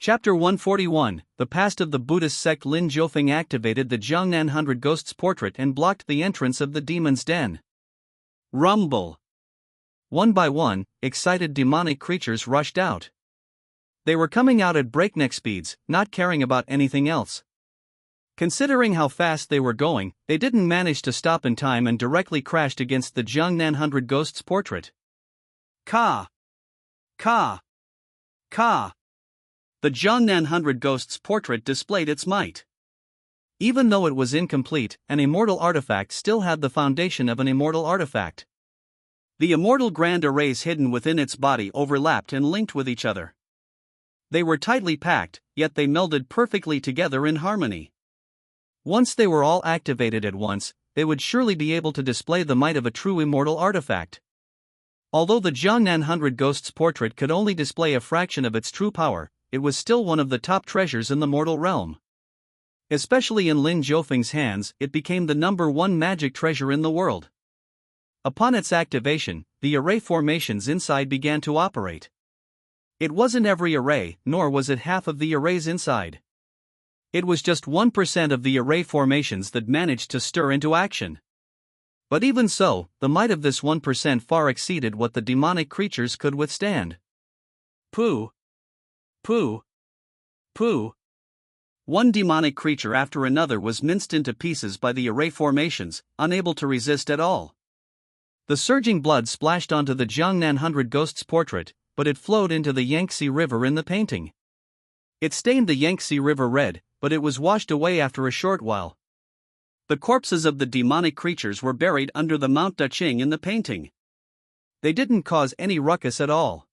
Chapter 141, The past of the Buddhist sect. Lin Jiufeng activated the Xuanhuang 100 Ghosts portrait and blocked the entrance of the demon's den. Rumble. One by one, excited demonic creatures rushed out. They were coming out at breakneck speeds, not caring about anything else. Considering how fast they were going, they didn't manage to stop in time and directly crashed against the Xuanhuang 100 Ghosts portrait. Ka! Ka! Ka! The Xuanhuang 100 Ghosts portrait displayed its might. Even though it was incomplete, an immortal artifact still had the foundation of an immortal artifact. The immortal grand arrays hidden within its body overlapped and linked with each other. They were tightly packed, yet they melded perfectly together in harmony. Once they were all activated at once, they would surely be able to display the might of a true immortal artifact. Although the Xuanhuang 100 Ghosts portrait could only display a fraction of its true power, it was still one of the top treasures in the mortal realm. Especially in Lin Jiufeng's hands, it became the #1 magic treasure in the world. Upon its activation, the array formations inside began to operate. It wasn't every array, nor was it half of the arrays inside. It was just 1% of the array formations that managed to stir into action. But even so, the might of this 1% far exceeded what the demonic creatures could withstand. Pooh! Pooh! Pooh! One demonic creature after another was minced into pieces by the array formations, unable to resist at all. The surging blood splashed onto the Xuanhuang 100 Ghosts portrait, but it flowed into the Yangtze River in the painting. It stained the Yangtze River red, but it was washed away after a short while. The corpses of the demonic creatures were buried under the Mount Daqing in the painting. They didn't cause any ruckus at all.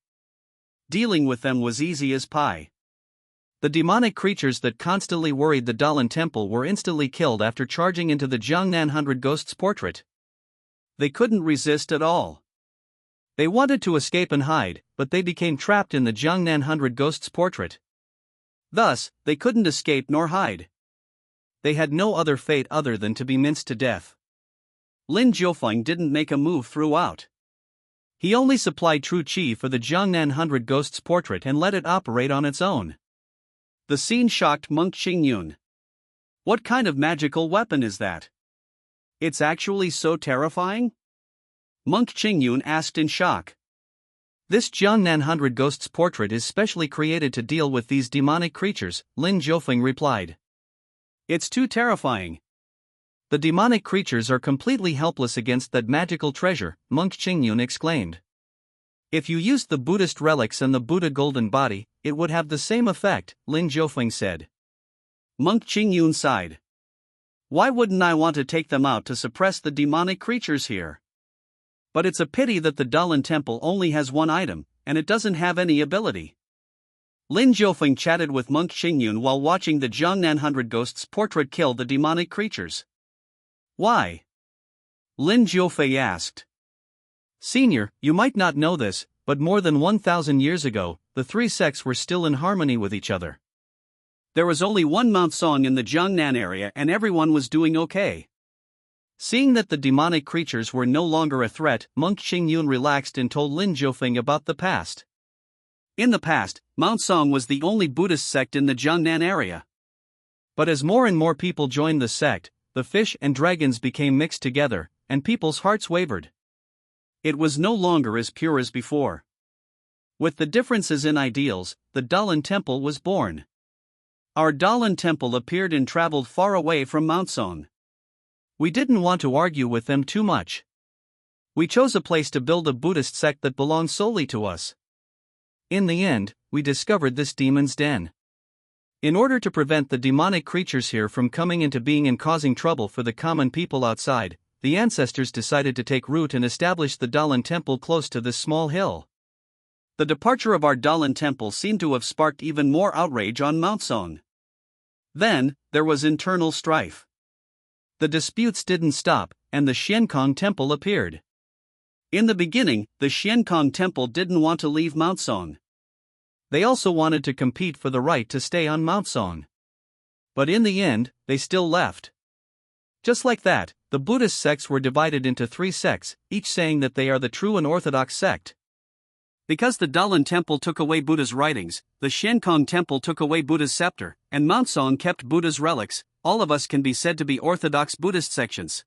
Dealing with them was easy as pie. The demonic creatures that constantly worried the Dalan temple were instantly killed after charging into the Xuanhuang 100 Ghosts portrait. They couldn't resist at all. They wanted to escape and hide, but they became trapped in the Xuanhuang 100 Ghosts portrait. Thus, they couldn't escape nor hide. They had no other fate other than to be minced to death. Lin Jiufeng didn't make a move throughout. He only supplied true chi for the Xuanhuang 100 Ghosts portrait and let it operate on its own. The scene shocked Monk Qingyun. What kind of magical weapon is that? It's actually so terrifying? Monk Qingyun asked in shock. This Xuanhuang 100 Ghosts portrait is specially created to deal with these demonic creatures, Lin Jiufeng replied. It's too terrifying. The demonic creatures are completely helpless against that magical treasure, Monk Qingyun exclaimed. If you used the Buddhist relics and the Buddha golden body, it would have the same effect, Lin Jiufeng said. Monk Qingyun sighed. Why wouldn't I want to take them out to suppress the demonic creatures here? But it's a pity that the Dalan temple only has one item, and it doesn't have any ability. Lin Jiufeng chatted with Monk Qingyun while watching the Xuanhuang 100 Ghosts portrait kill the demonic creatures. Why? Lin Jiufeng asked. Senior, you might not know this, but more than 1,000 years ago, the three sects were still in harmony with each other. There was only one Mount Song in the Jiangnan area and everyone was doing okay. Seeing that the demonic creatures were no longer a threat, Monk Qingyun relaxed and told Lin Jiufeng about the past. In the past, Mount Song was the only Buddhist sect in the Jiangnan area. But as more and more people joined the sect, the fish and dragons became mixed together, and people's hearts wavered. It was no longer as pure as before. With the differences in ideals, the Dalan temple was born. Our Dalan temple appeared and traveled far away from Mount Song. We didn't want to argue with them too much. We chose a place to build a Buddhist sect that belonged solely to us. In the end, we discovered this demon's den. In order to prevent the demonic creatures here from coming into being and causing trouble for the common people outside, the ancestors decided to take root and establish the Dalan temple close to this small hill. The departure of our Dalan temple seemed to have sparked even more outrage on Mount Song. Then, there was internal strife. The disputes didn't stop, and the Xuanhuang temple appeared. In the beginning, the Xuanhuang temple didn't want to leave Mount Song. They also wanted to compete for the right to stay on Mount Song. But in the end, they still left. Just like that, the Buddhist sects were divided into three sects, each saying that they are the true and orthodox sect. Because the Dalan Temple took away Buddha's writings, the Xuanhuang Temple took away Buddha's scepter, and Mount Song kept Buddha's relics, all of us can be said to be orthodox Buddhist sections.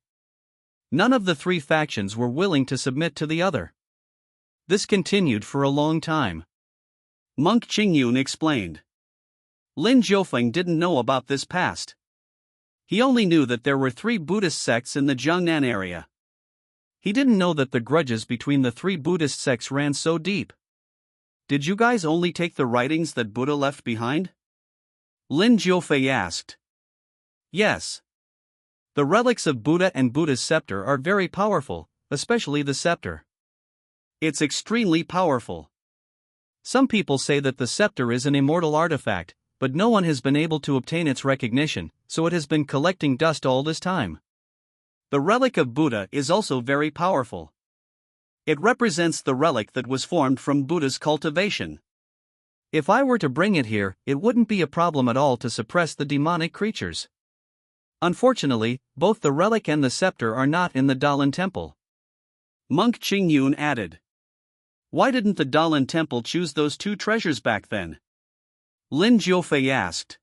None of the three factions were willing to submit to the other. This continued for a long time. Monk Qingyun explained. Lin Jiufeng didn't know about this past. He only knew that there were 3 Buddhist sects in the Jiangnan area. He didn't know that the grudges between the 3 Buddhist sects ran so deep. Did you guys only take the writings that Buddha left behind? Lin Jiufeng asked. Yes. The relics of Buddha and Buddha's scepter are very powerful, especially the scepter. It's extremely powerful. Some people say that the scepter is an immortal artifact, but no one has been able to obtain its recognition, so it has been collecting dust all this time. The relic of Buddha is also very powerful. It represents the relic that was formed from Buddha's cultivation. If I were to bring it here, it wouldn't be a problem at all to suppress the demonic creatures. Unfortunately, both the relic and the scepter are not in the Dalan Temple. Monk Qingyun added. Why didn't the Dalan Temple choose those 2 treasures back then? Lin Jiufeng asked.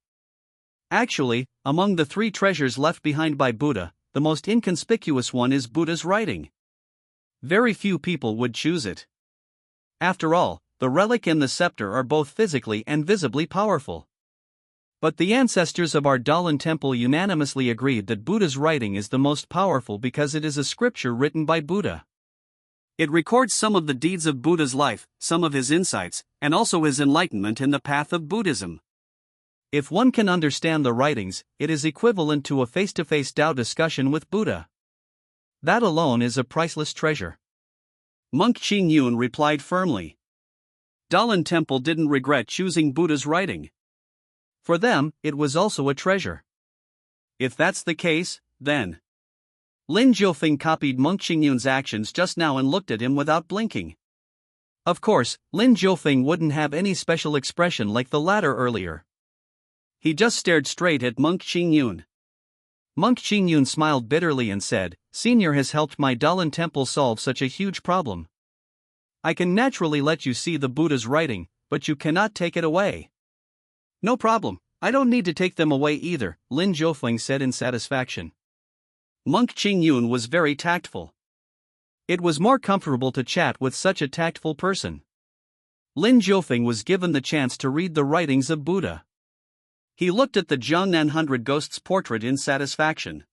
Actually, among the 3 treasures left behind by Buddha, the most inconspicuous one is Buddha's writing. Very few people would choose it. After all, the relic and the scepter are both physically and visibly powerful. But the ancestors of our Dalan Temple unanimously agreed that Buddha's writing is the most powerful because it is a scripture written by Buddha. It records some of the deeds of Buddha's life, some of his insights, and also his enlightenment in the path of Buddhism. If one can understand the writings, it is equivalent to a face-to-face Tao discussion with Buddha. That alone is a priceless treasure. Monk Qingyun replied firmly. Dalan Temple didn't regret choosing Buddha's writing. For them, it was also a treasure. If that's the case, then. Lin Jiufeng copied Monk Qingyun's actions just now and looked at him without blinking. Of course, Lin Jiufeng wouldn't have any special expression like the latter earlier. He just stared straight at Monk Qingyun. Monk Qingyun smiled bitterly and said, Senior has helped my Dalan Temple solve such a huge problem. I can naturally let you see the Buddha's writing, but you cannot take it away. No problem, I don't need to take them away either, Lin Jiufeng said in satisfaction. Monk Qingyun was very tactful. It was more comfortable to chat with such a tactful person. Lin Jiufeng was given the chance to read the writings of Buddha. He looked at the Jiangnan 100 Ghosts portrait in satisfaction.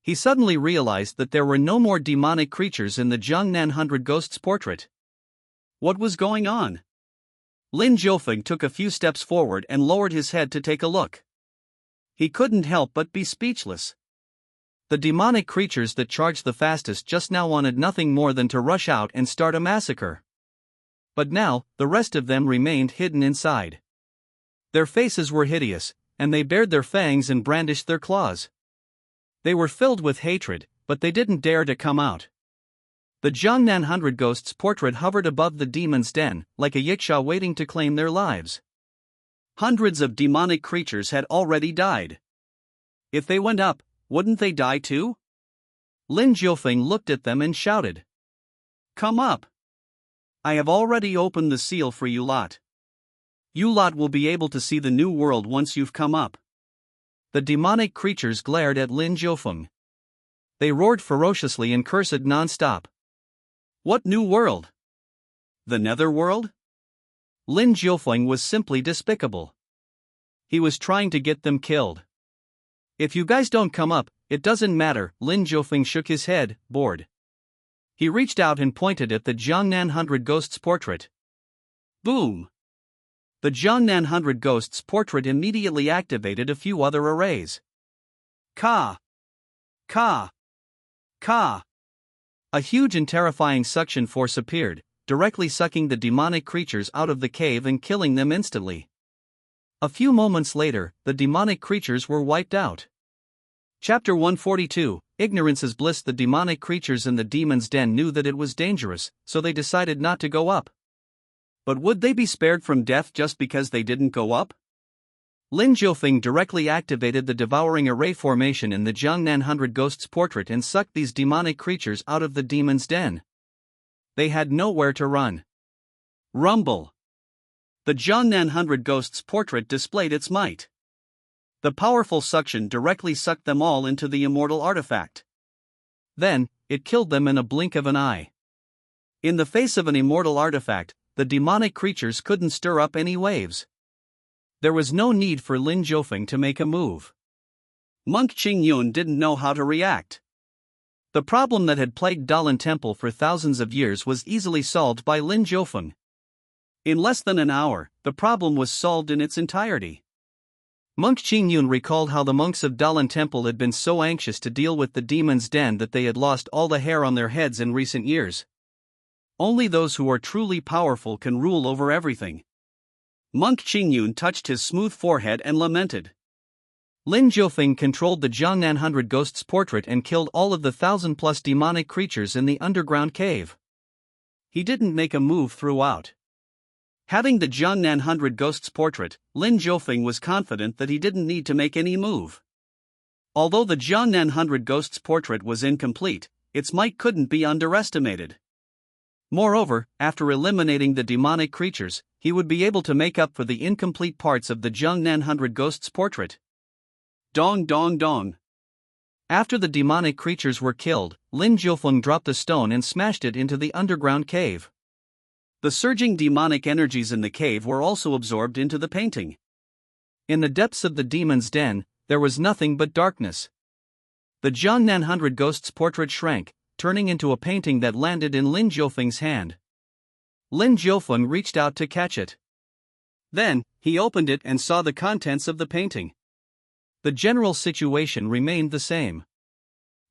He suddenly realized that there were no more demonic creatures in the Jiangnan 100 Ghosts portrait. What was going on? Lin Jiufeng took a few steps forward and lowered his head to take a look. He couldn't help but be speechless. The demonic creatures that charged the fastest just now wanted nothing more than to rush out and start a massacre. But now, the rest of them remained hidden inside. Their faces were hideous, and they bared their fangs and brandished their claws. They were filled with hatred, but they didn't dare to come out. The Jiangnan 100 Ghosts portrait hovered above the demon's den, like a yiksha waiting to claim their lives. Hundreds of demonic creatures had already died. If they went up, wouldn't they die too? Lin Jiufeng looked at them and shouted. Come up. I have already opened the seal for you lot. You lot will be able to see the new world once you've come up. The demonic creatures glared at Lin Jiufeng. They roared ferociously and cursed non-stop. What new world? The nether world? Lin Jiufeng was simply despicable. He was trying to get them killed. If you guys don't come up, it doesn't matter, Lin Jiufeng shook his head, bored. He reached out and pointed at the Jiangnan 100 Ghosts portrait. Boom! The Jiangnan 100 Ghosts portrait immediately activated a few other arrays. Ka! Ka! Ka! A huge and terrifying suction force appeared, directly sucking the demonic creatures out of the cave and killing them instantly. A few moments later, the demonic creatures were wiped out. Chapter 142, Ignorance is Bliss. The demonic creatures in the demon's den knew that it was dangerous, so they decided not to go up. But would they be spared from death just because they didn't go up? Lin Jiufeng directly activated the devouring array formation in the Jiangnan 100 Ghosts portrait and sucked these demonic creatures out of the demon's den. They had nowhere to run. Rumble. The Xuanhuang 100 Ghosts portrait displayed its might. The powerful suction directly sucked them all into the immortal artifact. Then, it killed them in a blink of an eye. In the face of an immortal artifact, the demonic creatures couldn't stir up any waves. There was no need for Lin Jiufeng to make a move. Monk Qingyun didn't know how to react. The problem that had plagued Dalan Temple for thousands of years was easily solved by Lin Jiufeng. In less than an hour, the problem was solved in its entirety. Monk Qingyun recalled how the monks of Dalan Temple had been so anxious to deal with the demon's den that they had lost all the hair on their heads in recent years. Only those who are truly powerful can rule over everything. Monk Qingyun touched his smooth forehead and lamented. Lin Jiufeng controlled the Xuanhuang 100 Ghosts portrait and killed all of the 1,000+ demonic creatures in the underground cave. He didn't make a move throughout. Having the Xuanhuang 100 Ghosts portrait, Lin Jiufeng was confident that he didn't need to make any move. Although the Xuanhuang 100 Ghosts portrait was incomplete, its might couldn't be underestimated. Moreover, after eliminating the demonic creatures, he would be able to make up for the incomplete parts of the Xuanhuang 100 Ghosts portrait. Dong dong dong. After the demonic creatures were killed, Lin Jiufeng dropped a stone and smashed it into the underground cave. The surging demonic energies in the cave were also absorbed into the painting. In the depths of the demon's den, there was nothing but darkness. The Xuanhuang 100 Ghosts portrait shrank, turning into a painting that landed in Lin Jiufeng's hand. Lin Jiufeng reached out to catch it. Then, he opened it and saw the contents of the painting. The general situation remained the same.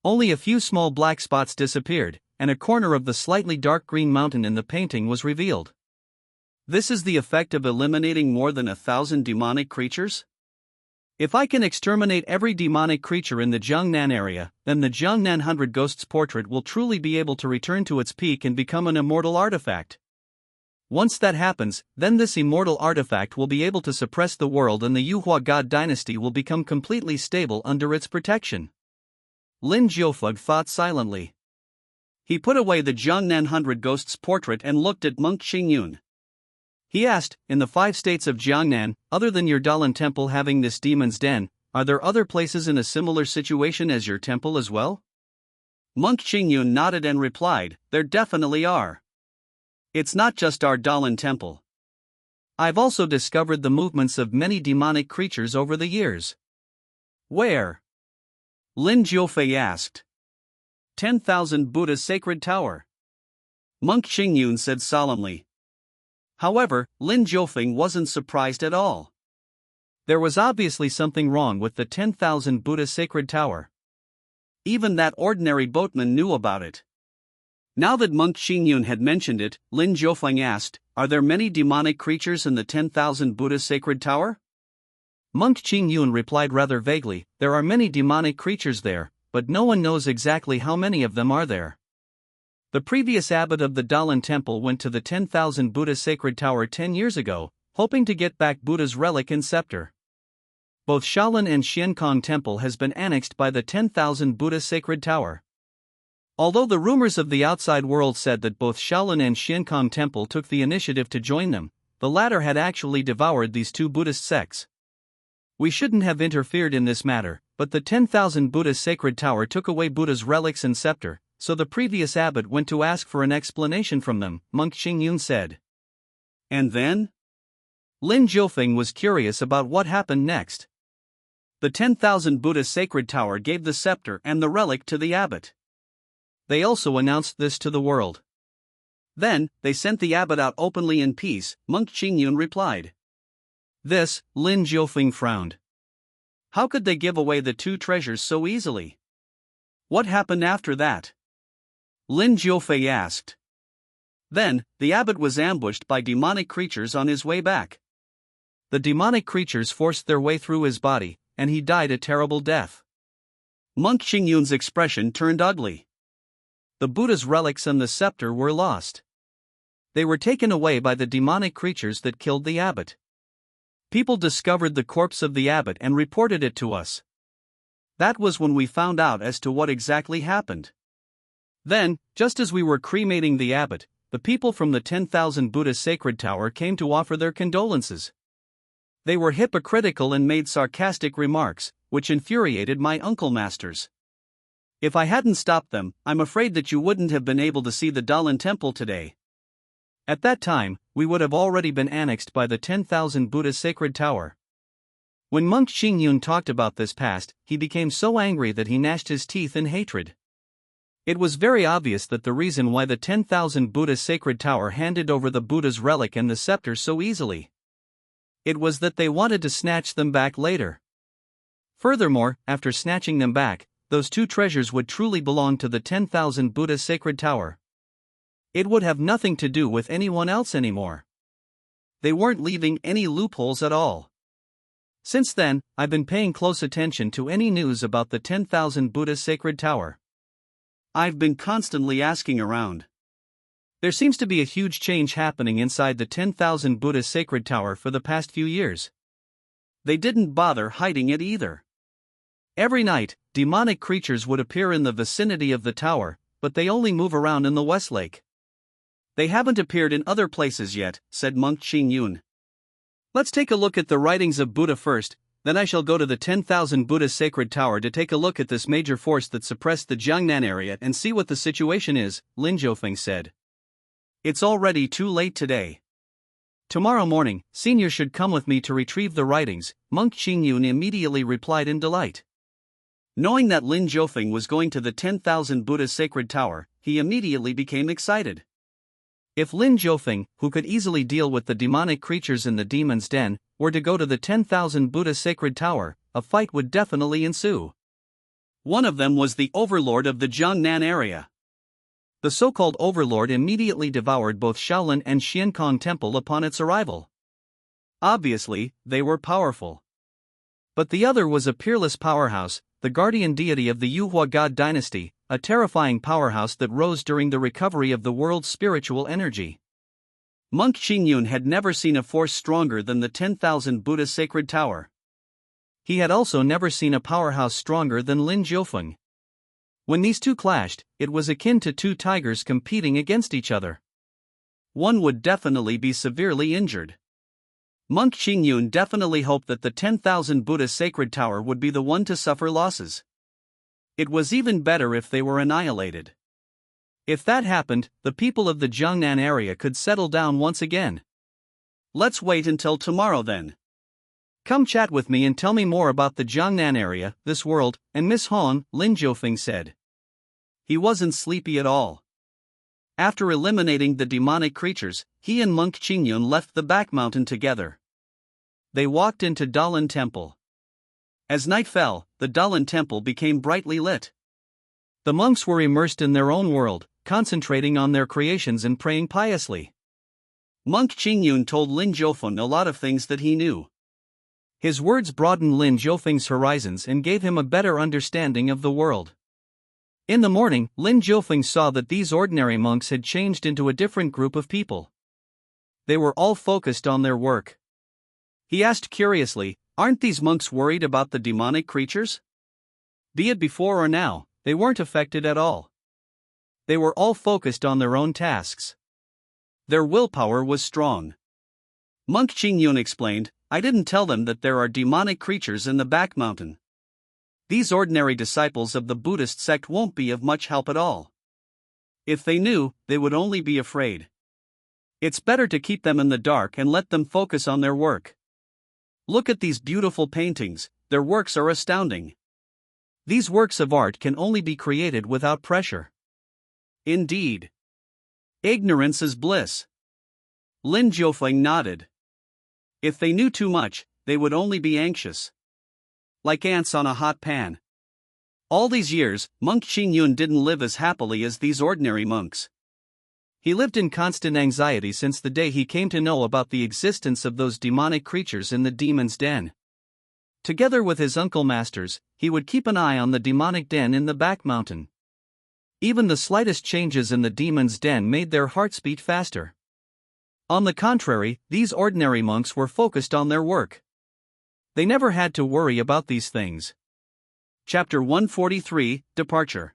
Only a few small black spots disappeared, and a corner of the slightly dark green mountain in the painting was revealed. This is the effect of eliminating more than 1,000 demonic creatures? If I can exterminate every demonic creature in the Xuanhuang area, then the Xuanhuang 100 Ghosts portrait will truly be able to return to its peak and become an immortal artifact. Once that happens, then this immortal artifact will be able to suppress the world and the Unrivalled God Dynasty will become completely stable under its protection. Lin Jiufeng thought silently. He put away the Xuanhuang 100 Ghosts portrait and looked at Monk Qingyun. He asked, in the 5 states of Jiangnan, other than your Dalan temple having this demon's den, are there other places in a similar situation as your temple as well? Monk Qingyun nodded and replied, there definitely are. It's not just our Dalan temple. I've also discovered the movements of many demonic creatures over the years. Where? Lin Jiufeng asked. 10,000 Buddha's sacred tower. Monk Qingyun said solemnly. However, Lin Jiufeng wasn't surprised at all. There was obviously something wrong with the 10,000 Buddha sacred tower. Even that ordinary boatman knew about it. Now that Monk Qingyun had mentioned it, Lin Jiufeng asked, are there many demonic creatures in the 10,000 Buddha sacred tower? Monk Qingyun replied rather vaguely, there are many demonic creatures there, but no one knows exactly how many of them are there. The previous abbot of the Dalan temple went to the 10,000 Buddha sacred tower 10 years ago, hoping to get back Buddha's relic and scepter. Both Shaolin and Xuanhuang temple has been annexed by the 10,000 Buddha sacred tower. Although the rumors of the outside world said that both Shaolin and Xuanhuang temple took the initiative to join them, the latter had actually devoured these two Buddhist sects. We shouldn't have interfered in this matter, but the 10,000 Buddha sacred tower took away Buddha's relics and scepter, so the previous abbot went to ask for an explanation from them, Monk Qingyun said. And then? Lin Jiufeng was curious about what happened next. The 10,000 Buddha sacred tower gave the scepter and the relic to the abbot. They also announced this to the world. Then, they sent the abbot out openly in peace, Monk Qingyun replied. This, Lin Jiufeng frowned. How could they give away the two treasures so easily? What happened after that? Lin Jiufeng asked. Then, the abbot was ambushed by demonic creatures on his way back. The demonic creatures forced their way through his body, and he died a terrible death. Monk Qingyun's expression turned ugly. The Buddha's relics and the scepter were lost. They were taken away by the demonic creatures that killed the abbot. People discovered the corpse of the abbot and reported it to us. That was when we found out as to what exactly happened. Then, just as we were cremating the abbot, the people from the 10,000 Buddha sacred tower came to offer their condolences. They were hypocritical and made sarcastic remarks, which infuriated my uncle masters. If I hadn't stopped them, I'm afraid that you wouldn't have been able to see the Dalan temple today. At that time, we would have already been annexed by the 10,000 Buddha sacred tower. When monk Xingyun talked about this past, he became so angry that he gnashed his teeth in hatred. It was very obvious that the reason why the 10,000 Buddha sacred tower handed over the Buddha's relic and the scepter so easily. It was that they wanted to snatch them back later. Furthermore, after snatching them back, those two treasures would truly belong to the 10,000 Buddha sacred tower. It would have nothing to do with anyone else anymore. They weren't leaving any loopholes at all. Since then, I've been paying close attention to any news about the 10,000 Buddha sacred tower. I've been constantly asking around. There seems to be a huge change happening inside the 10,000 Buddha sacred tower for the past few years. They didn't bother hiding it either. Every night, demonic creatures would appear in the vicinity of the tower, but they only move around in the Westlake. They haven't appeared in other places yet, said monk Xingyun. Let's take a look at the writings of Buddha first, then I shall go to the 10,000 Buddha sacred tower to take a look at this major force that suppressed the Jiangnan area and see what the situation is, Lin Jiufeng said. It's already too late today. Tomorrow morning, Senior should come with me to retrieve the writings, monk Xingyun immediately replied in delight. Knowing that Lin Jiufeng was going to the 10,000 Buddha sacred tower, he immediately became excited. If Lin Jiufeng, who could easily deal with the demonic creatures in the demon's den, were to go to the 10,000 Buddha sacred tower, a fight would definitely ensue. One of them was the overlord of the Jiangnan area. The so-called overlord immediately devoured both Shaolin and Xiankong temple upon its arrival. Obviously, they were powerful. But the other was a peerless powerhouse, the guardian deity of the Unrivalled God Dynasty, a terrifying powerhouse that rose during the recovery of the world's spiritual energy. Monk Xingyun had never seen a force stronger than the 10,000 Buddha sacred tower. He had also never seen a powerhouse stronger than Lin Jiufeng. When these two clashed, it was akin to two tigers competing against each other. One would definitely be severely injured. Monk Xingyun definitely hoped that the 10,000 Buddha sacred tower would be the one to suffer losses. It was even better if they were annihilated. If that happened, the people of the Jiangnan area could settle down once again. Let's wait until tomorrow then. Come chat with me and tell me more about the Jiangnan area, this world, and Miss Han, Lin Jiufeng said. He wasn't sleepy at all. After eliminating the demonic creatures, he and monk Xingyun left the back mountain together. They walked into Dalan Temple. As night fell, the Dalan Temple became brightly lit. The monks were immersed in their own world, concentrating on their creations and praying piously. Monk Xingyun told Lin Jiufeng a lot of things that he knew. His words broadened Lin Jiufeng's horizons and gave him a better understanding of the world. In the morning, Lin Jiufeng saw that these ordinary monks had changed into a different group of people. They were all focused on their work. He asked curiously, "Aren't these monks worried about the demonic creatures?" Be it before or now, they weren't affected at all. They were all focused on their own tasks. Their willpower was strong. Monk Xingyun explained, "I didn't tell them that there are demonic creatures in the back mountain. These ordinary disciples of the Buddhist sect won't be of much help at all. If they knew, they would only be afraid. It's better to keep them in the dark and let them focus on their work. Look at these beautiful paintings, their works are astounding. These works of art can only be created without pressure." Indeed. Ignorance is bliss. Lin Jiufeng nodded. If they knew too much, they would only be anxious. Like ants on a hot pan. All these years, monk Xingyun didn't live as happily as these ordinary monks. He lived in constant anxiety since the day he came to know about the existence of those demonic creatures in the demon's den. Together with his uncle masters, he would keep an eye on the demonic den in the back mountain. Even the slightest changes in the demon's den made their hearts beat faster. On the contrary, these ordinary monks were focused on their work. They never had to worry about these things. Chapter 143, Departure.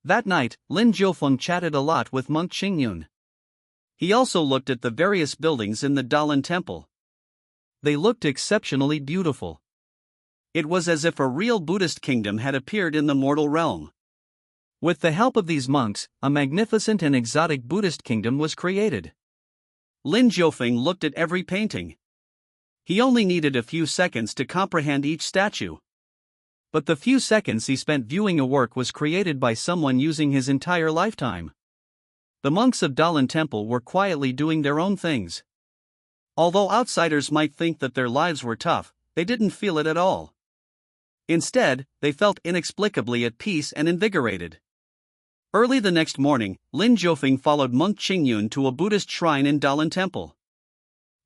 That night, Lin Jiufeng chatted a lot with monk Xingyun. He also looked at the various buildings in the Dalan temple. They looked exceptionally beautiful. It was as if a real Buddhist kingdom had appeared in the mortal realm. With the help of these monks, a magnificent and exotic Buddhist kingdom was created. Lin Jiufeng looked at every painting. He only needed a few seconds to comprehend each statue. But the few seconds he spent viewing a work was created by someone using his entire lifetime. The monks of Dalan Temple were quietly doing their own things. Although outsiders might think that their lives were tough, they didn't feel it at all. Instead, they felt inexplicably at peace and invigorated. Early the next morning, Lin Jiufeng followed monk Qingyun to a Buddhist shrine in Dalan Temple.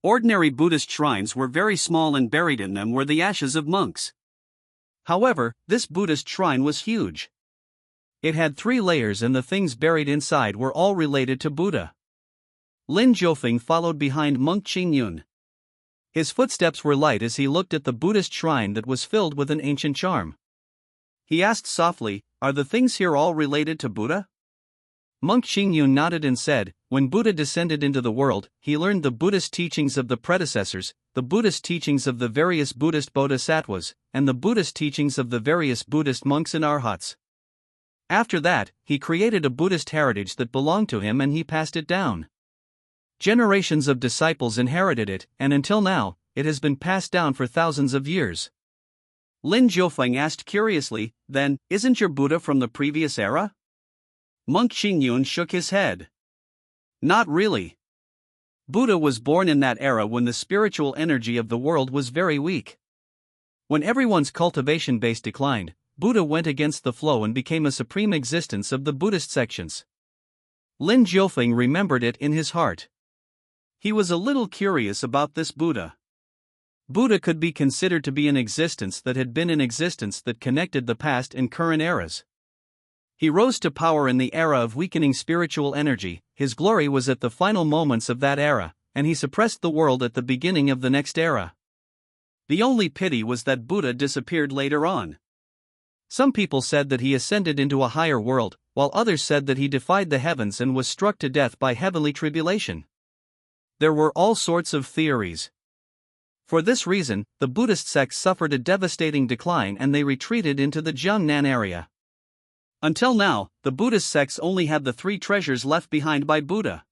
Ordinary Buddhist shrines were very small and buried in them were the ashes of monks. However, this Buddhist shrine was huge. It had 3 layers and the things buried inside were all related to Buddha. Lin Jiufeng followed behind monk Qingyun. His footsteps were light as he looked at the Buddhist shrine that was filled with an ancient charm. He asked softly, "Are the things here all related to Buddha?" Monk Qingyun nodded and said, "When Buddha descended into the world, he learned the Buddhist teachings of the predecessors, the Buddhist teachings of the various Buddhist bodhisattvas, and the Buddhist teachings of the various Buddhist monks and arhats. After that, he created a Buddhist heritage that belonged to him and he passed it down. Generations of disciples inherited it, and until now, it has been passed down for thousands of years." Lin Jiufeng asked curiously, "Then, isn't your Buddha from the previous era?" Monk Qingyun shook his head. "Not really. Buddha was born in that era when the spiritual energy of the world was very weak. When everyone's cultivation base declined, Buddha went against the flow and became a supreme existence of the Buddhist sections." Lin Jiufeng remembered it in his heart. He was a little curious about this Buddha. Buddha could be considered to be an existence that had been in existence that connected the past and current eras. He rose to power in the era of weakening spiritual energy, his glory was at the final moments of that era, and he suppressed the world at the beginning of the next era. The only pity was that Buddha disappeared later on. Some people said that he ascended into a higher world, while others said that he defied the heavens and was struck to death by heavenly tribulation. There were all sorts of theories. For this reason, the Buddhist sects suffered a devastating decline and they retreated into the Jiangnan area. Until now, the Buddhist sects only had the 3 treasures left behind by Buddha.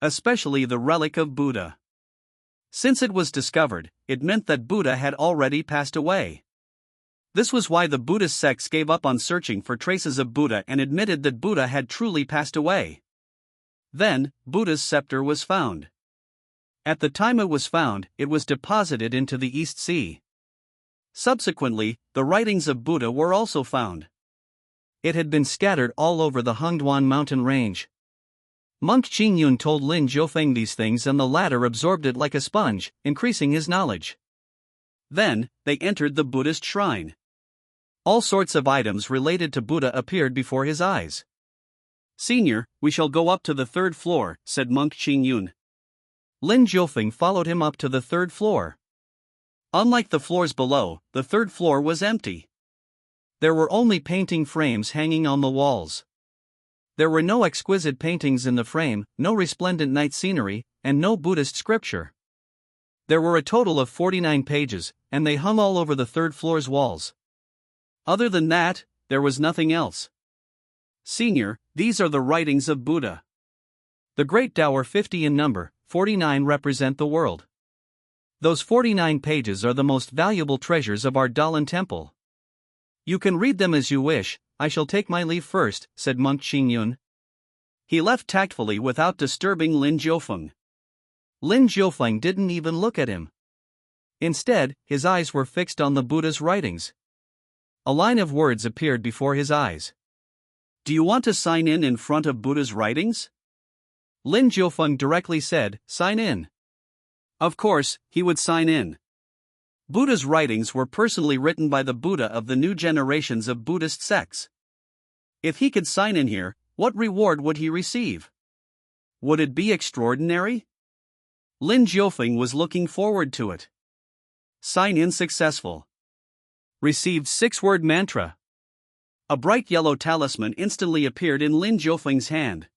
Especially the relic of Buddha. Since it was discovered, it meant that Buddha had already passed away. This was why the Buddhist sects gave up on searching for traces of Buddha and admitted that Buddha had truly passed away. Then, Buddha's scepter was found. At the time it was found, it was deposited into the East Sea. Subsequently, the writings of Buddha were also found. It had been scattered all over the Hengduan mountain range. Monk Qingyun told Lin Jiufeng these things and the latter absorbed it like a sponge, increasing his knowledge. Then, they entered the Buddhist shrine. All sorts of items related to Buddha appeared before his eyes. "Senior, we shall go up to the 3rd floor," said Monk Qingyun. Lin Jiufeng followed him up to the 3rd floor. Unlike the floors below, the 3rd floor was empty. There were only painting frames hanging on the walls. There were no exquisite paintings in the frame, no resplendent night scenery, and no Buddhist scripture. There were a total of 49 pages, and they hung all over the 3rd floor's walls. Other than that, there was nothing else. "Senior, these are the writings of Buddha. The Great Tao are 50 in number, 49 represent the world. Those 49 pages are the most valuable treasures of our Dalan temple. You can read them as you wish, I shall take my leave first," said Monk Qingyun. He left tactfully without disturbing Lin Jiufeng. Lin Jiufeng didn't even look at him. Instead, his eyes were fixed on the Buddha's writings. A line of words appeared before his eyes. "Do you want to sign in front of Buddha's writings?" Lin Jiufeng directly said, "Sign in." Of course, he would sign in. Buddha's writings were personally written by the Buddha of the new generations of Buddhist sects. If he could sign in here, what reward would he receive? Would it be extraordinary? Lin Jiufeng was looking forward to it. Sign in successful. Received 6-word mantra. A bright yellow talisman instantly appeared in Lin Jiufeng's hand.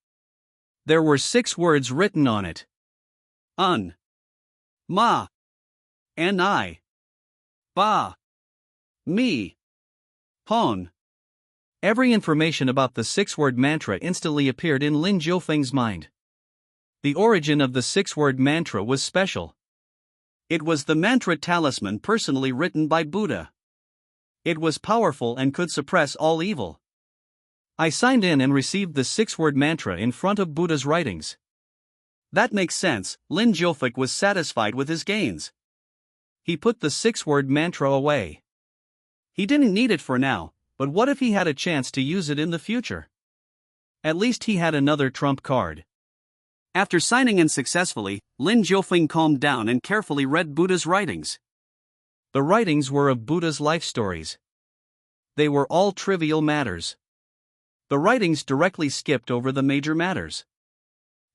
There were 6 words written on it. Un. Ma. Ni. Ba. Mi. Pon. Every information about the 6-word mantra instantly appeared in Lin Jiufeng's mind. The origin of the 6-word mantra was special. It was the mantra talisman personally written by Buddha. It was powerful and could suppress all evil. I signed in and received the 6-word mantra in front of Buddha's writings. That makes sense. Lin Jiufeng was satisfied with his gains. He put the 6-word mantra away. He didn't need it for now, but what if he had a chance to use it in the future? At least he had another trump card. After signing in successfully, Lin Jiufeng calmed down and carefully read Buddha's writings. The writings were of Buddha's life stories. They were all trivial matters. The writings directly skipped over the major matters.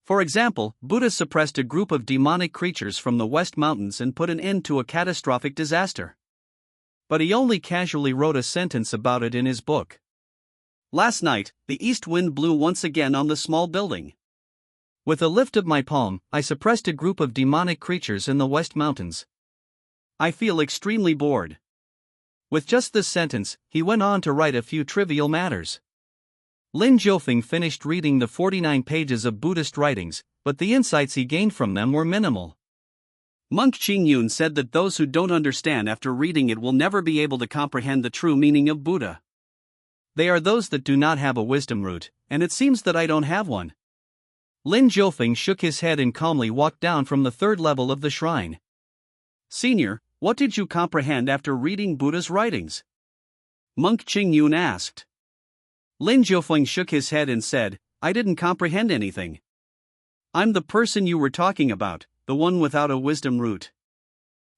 For example, Buddha suppressed a group of demonic creatures from the West Mountains and put an end to a catastrophic disaster. But he only casually wrote a sentence about it in his book. Last night, the east wind blew once again on the small building. With a lift of my palm, I suppressed a group of demonic creatures in the West Mountains. I feel extremely bored. With just this sentence, he went on to write a few trivial matters. Lin Jiufeng finished reading the 49 pages of Buddhist writings, but the insights he gained from them were minimal. Monk Qingyun said that those who don't understand after reading it will never be able to comprehend the true meaning of Buddha. They are those that do not have a wisdom root, and it seems that I don't have one. Lin Jiufeng shook his head and calmly walked down from the 3rd level of the shrine. Senior, what did you comprehend after reading Buddha's writings? Monk Qingyun asked. Lin Jiufeng shook his head and said, I didn't comprehend anything. I'm the person you were talking about, the one without a wisdom root.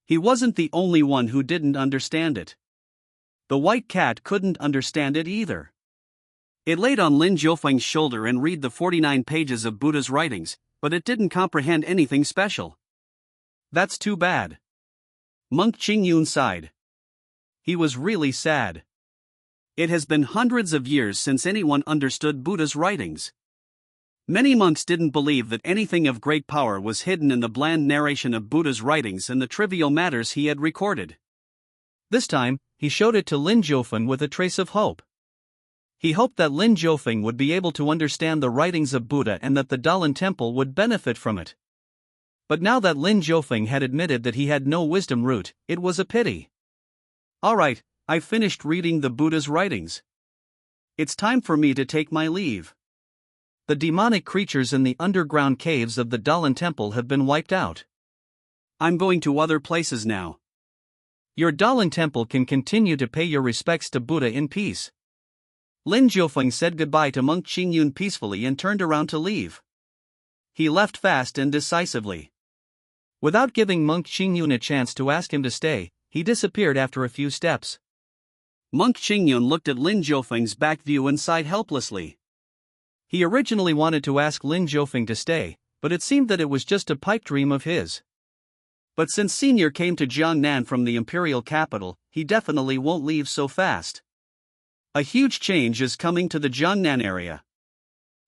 He wasn't the only one who didn't understand it. The white cat couldn't understand it either. It laid on Lin Jiufeng's shoulder and read the 49 pages of Buddha's writings, but it didn't comprehend anything special. That's too bad. Monk Qingyun sighed. He was really sad. It has been hundreds of years since anyone understood Buddha's writings. Many monks didn't believe that anything of great power was hidden in the bland narration of Buddha's writings and the trivial matters he had recorded. This time, he showed it to Lin Jiufeng with a trace of hope. He hoped that Lin Jiufeng would be able to understand the writings of Buddha and that the Dalan Temple would benefit from it. But now that Lin Jiufeng had admitted that he had no wisdom root, it was a pity. Alright, I've finished reading the Buddha's writings. It's time for me to take my leave. The demonic creatures in the underground caves of the Dalan Temple have been wiped out. I'm going to other places now. Your Dalan Temple can continue to pay your respects to Buddha in peace. Lin Jiufeng said goodbye to Monk Qingyun peacefully and turned around to leave. He left fast and decisively. Without giving Monk Qingyun a chance to ask him to stay, he disappeared after a few steps. Monk Qingyun looked at Lin Jiufeng's back view and sighed helplessly. He originally wanted to ask Lin Jiufeng to stay, but it seemed that it was just a pipe dream of his. But since Senior came to Jiangnan from the imperial capital, he definitely won't leave so fast. A huge change is coming to the Jiangnan area.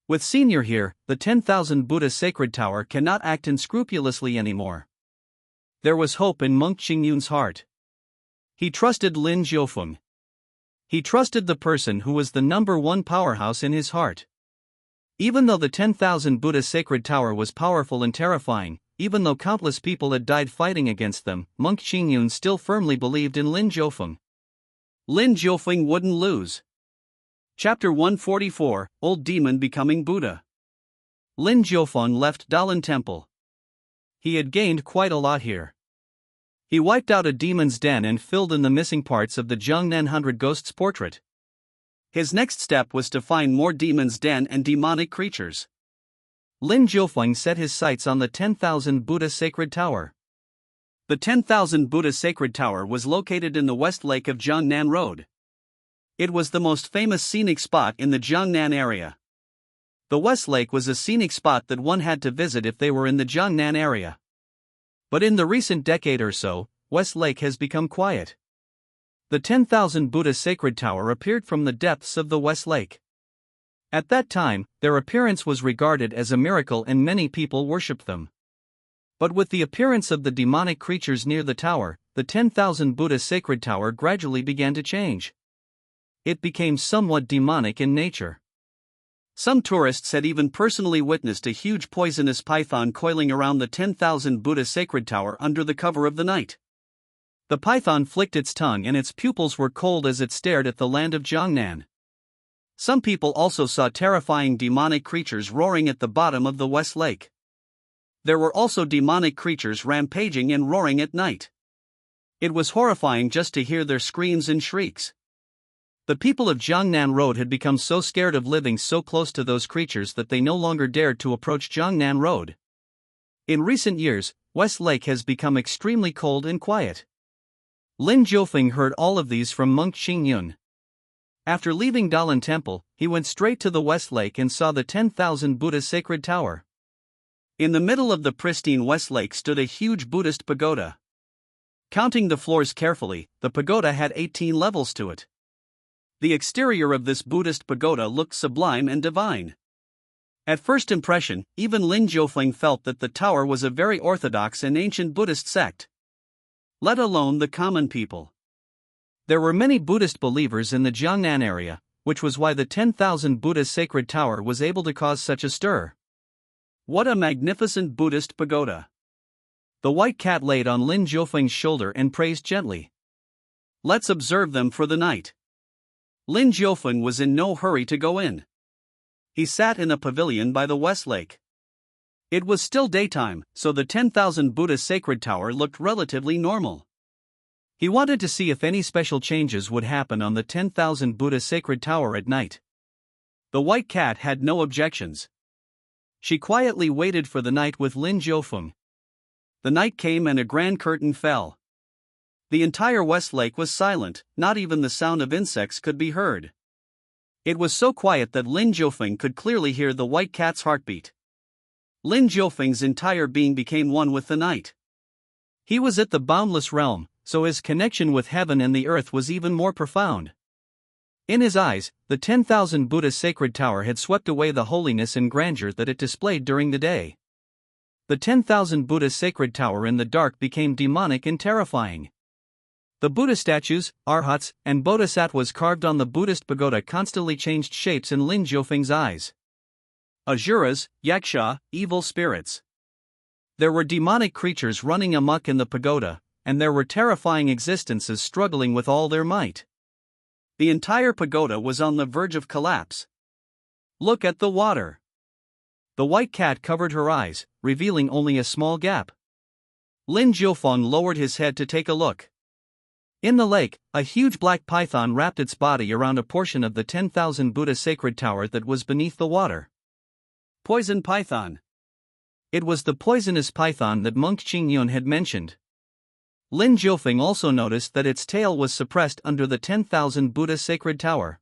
With Senior here, the 10,000 Buddha sacred tower cannot act unscrupulously anymore. There was hope in Monk Qingyun's heart. He trusted Lin Jiufeng. He trusted the person who was the #1 powerhouse in his heart. Even though the 10,000 Buddha sacred tower was powerful and terrifying, even though countless people had died fighting against them, Monk Qingyun still firmly believed in Lin Jiufeng. Lin Jiufeng wouldn't lose. Chapter 144, Old Demon Becoming Buddha. Lin Jiufeng left Dalan Temple. He had gained quite a lot here. He wiped out a demon's den and filled in the missing parts of the Jiangnan 100 Ghosts portrait. His next step was to find more demons' den and demonic creatures. Lin Jiufeng set his sights on the 10,000 Buddha sacred tower. The 10,000 Buddha sacred tower was located in the West Lake of Jiangnan Road. It was the most famous scenic spot in the Jiangnan area. The West Lake was a scenic spot that one had to visit if they were in the Jiangnan area. But in the recent decade or so, West Lake has become quiet. The 10,000 Buddha sacred tower appeared from the depths of the West Lake. At that time, their appearance was regarded as a miracle and many people worshipped them. But with the appearance of the demonic creatures near the tower, the 10,000 Buddha sacred tower gradually began to change. It became somewhat demonic in nature. Some tourists had even personally witnessed a huge poisonous python coiling around the 10,000 Buddha sacred tower under the cover of the night. The python flicked its tongue and its pupils were cold as it stared at the land of Jiangnan. Some people also saw terrifying demonic creatures roaring at the bottom of the West Lake. There were also demonic creatures rampaging and roaring at night. It was horrifying just to hear their screams and shrieks. The people of Jiangnan Road had become so scared of living so close to those creatures that they no longer dared to approach Jiangnan Road. In recent years, West Lake has become extremely cold and quiet. Lin Jiufeng heard all of these from monk Xingyun. After leaving Dalan Temple, he went straight to the West Lake and saw the 10,000 Buddha sacred tower. In the middle of the pristine West Lake stood a huge Buddhist pagoda. Counting the floors carefully, the pagoda had 18 levels to it. The exterior of this Buddhist pagoda looked sublime and divine. At first impression, even Lin Jiufeng felt that the tower was a very orthodox and ancient Buddhist sect. Let alone the common people. There were many Buddhist believers in the Jiangnan area, which was why the 10,000 Buddha sacred tower was able to cause such a stir. What a magnificent Buddhist pagoda! The white cat laid on Lin Jiufeng's shoulder and praised gently. Let's observe them for the night. Lin Jiufeng was in no hurry to go in. He sat in a pavilion by the West Lake. It was still daytime, so the 10,000 Buddha sacred tower looked relatively normal. He wanted to see if any special changes would happen on the 10,000 Buddha sacred tower at night. The white cat had no objections. She quietly waited for the night with Lin Jiufeng. The night came and a grand curtain fell. The entire West Lake was silent, not even the sound of insects could be heard. It was so quiet that Lin Jiufeng could clearly hear the white cat's heartbeat. Lin Jiufeng's entire being became one with the night. He was at the boundless realm, so his connection with heaven and the earth was even more profound. In his eyes, the 10,000 Buddha sacred tower had swept away the holiness and grandeur that it displayed during the day. The 10,000 Buddha sacred tower in the dark became demonic and terrifying. The Buddha statues, arhats, and bodhisattvas carved on the Buddhist pagoda constantly changed shapes in Lin Jiufeng's eyes. Asuras, yaksha, evil spirits. There were demonic creatures running amok in the pagoda, and there were terrifying existences struggling with all their might. The entire pagoda was on the verge of collapse. Look at the water. The white cat covered her eyes, revealing only a small gap. Lin Jiufeng lowered his head to take a look. In the lake, a huge black python wrapped its body around a portion of the 10,000 Buddha sacred tower that was beneath the water. Poison python. It was the poisonous python that monk Xingyun had mentioned. Lin Jiufeng also noticed that its tail was suppressed under the 10,000 Buddha sacred tower.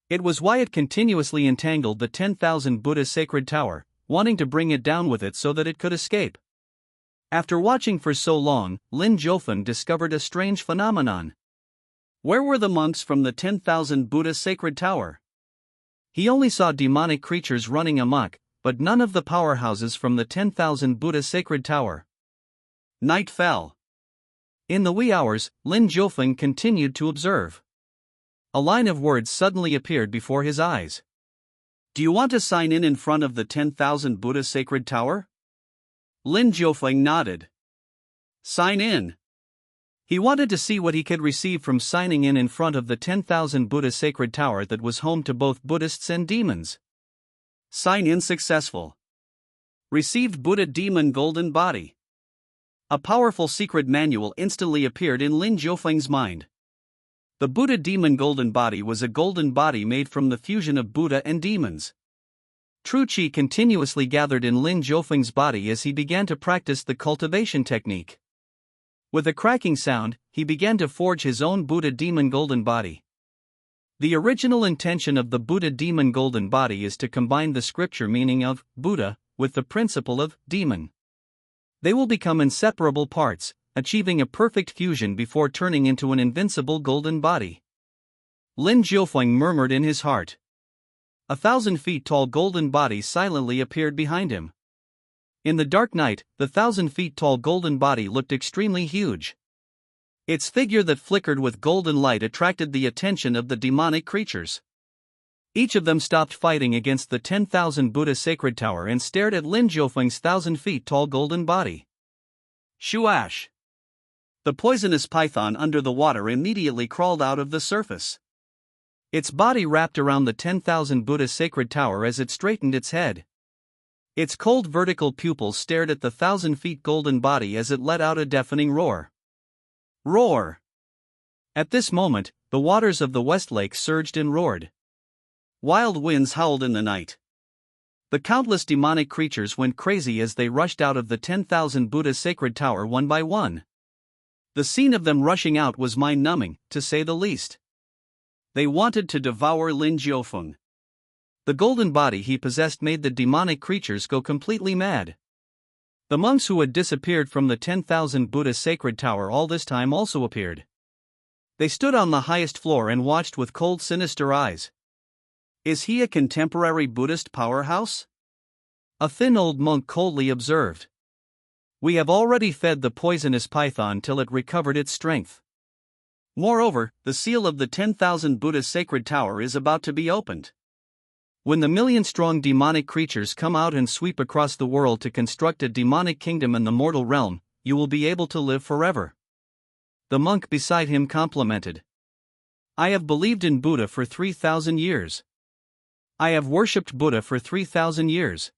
It was why it continuously entangled the 10,000 Buddha sacred tower, wanting to bring it down with it so that it could escape. After watching for so long, Lin Jiufeng discovered a strange phenomenon. Where were the monks from the 10,000 Buddha sacred tower? He only saw demonic creatures running amok, but none of the powerhouses from the 10,000 Buddha sacred tower. Night fell. In the wee hours, Lin Jiufeng continued to observe. A line of words suddenly appeared before his eyes. Do you want to sign in front of the 10,000 Buddha sacred tower? Lin Jiufeng nodded. Sign in. He wanted to see what he could receive from signing in front of the 10,000 Buddha sacred tower that was home to both Buddhists and demons. Sign in successful. Received Buddha demon golden body. A powerful secret manual instantly appeared in Lin Jiufeng's mind. The Buddha demon golden body was a golden body made from the fusion of Buddha and demons. True Qi continuously gathered in Lin Jiufeng's body as he began to practice the cultivation technique. With a cracking sound, he began to forge his own Buddha demon golden body. The original intention of the Buddha demon golden body is to combine the scripture meaning of Buddha with the principle of demon. They will become inseparable parts, achieving a perfect fusion before turning into an invincible golden body. Lin Jiufeng murmured in his heart. A 1,000-feet-tall golden body silently appeared behind him. In the dark night, the 1,000-feet-tall golden body looked extremely huge. Its figure that flickered with golden light attracted the attention of the demonic creatures. Each of them stopped fighting against the 10,000 Buddha sacred tower and stared at Lin Jiufeng's 1,000-feet-tall golden body. Shuash! The poisonous python under the water immediately crawled out of the surface. Its body wrapped around the 10,000 Buddha sacred tower as it straightened its head. Its cold vertical pupils stared at the 1,000-feet golden body as it let out a deafening roar. Roar! At this moment, the waters of the West Lake surged and roared. Wild winds howled in the night. The countless demonic creatures went crazy as they rushed out of the 10,000 Buddha sacred tower one by one. The scene of them rushing out was mind-numbing, to say the least. They wanted to devour Lin Jiufeng. The golden body he possessed made the demonic creatures go completely mad. The monks who had disappeared from the 10,000 Buddha sacred tower all this time also appeared. They stood on the highest floor and watched with cold, sinister eyes. Is he a contemporary Buddhist powerhouse? A thin old monk coldly observed. We have already fed the poisonous python till it recovered its strength. Moreover, the seal of the 10,000 Buddha sacred tower is about to be opened. When the million-strong demonic creatures come out and sweep across the world to construct a demonic kingdom in the mortal realm, you will be able to live forever. The monk beside him complimented. I have believed in Buddha for 3,000 years. I have worshipped Buddha for 3,000 years.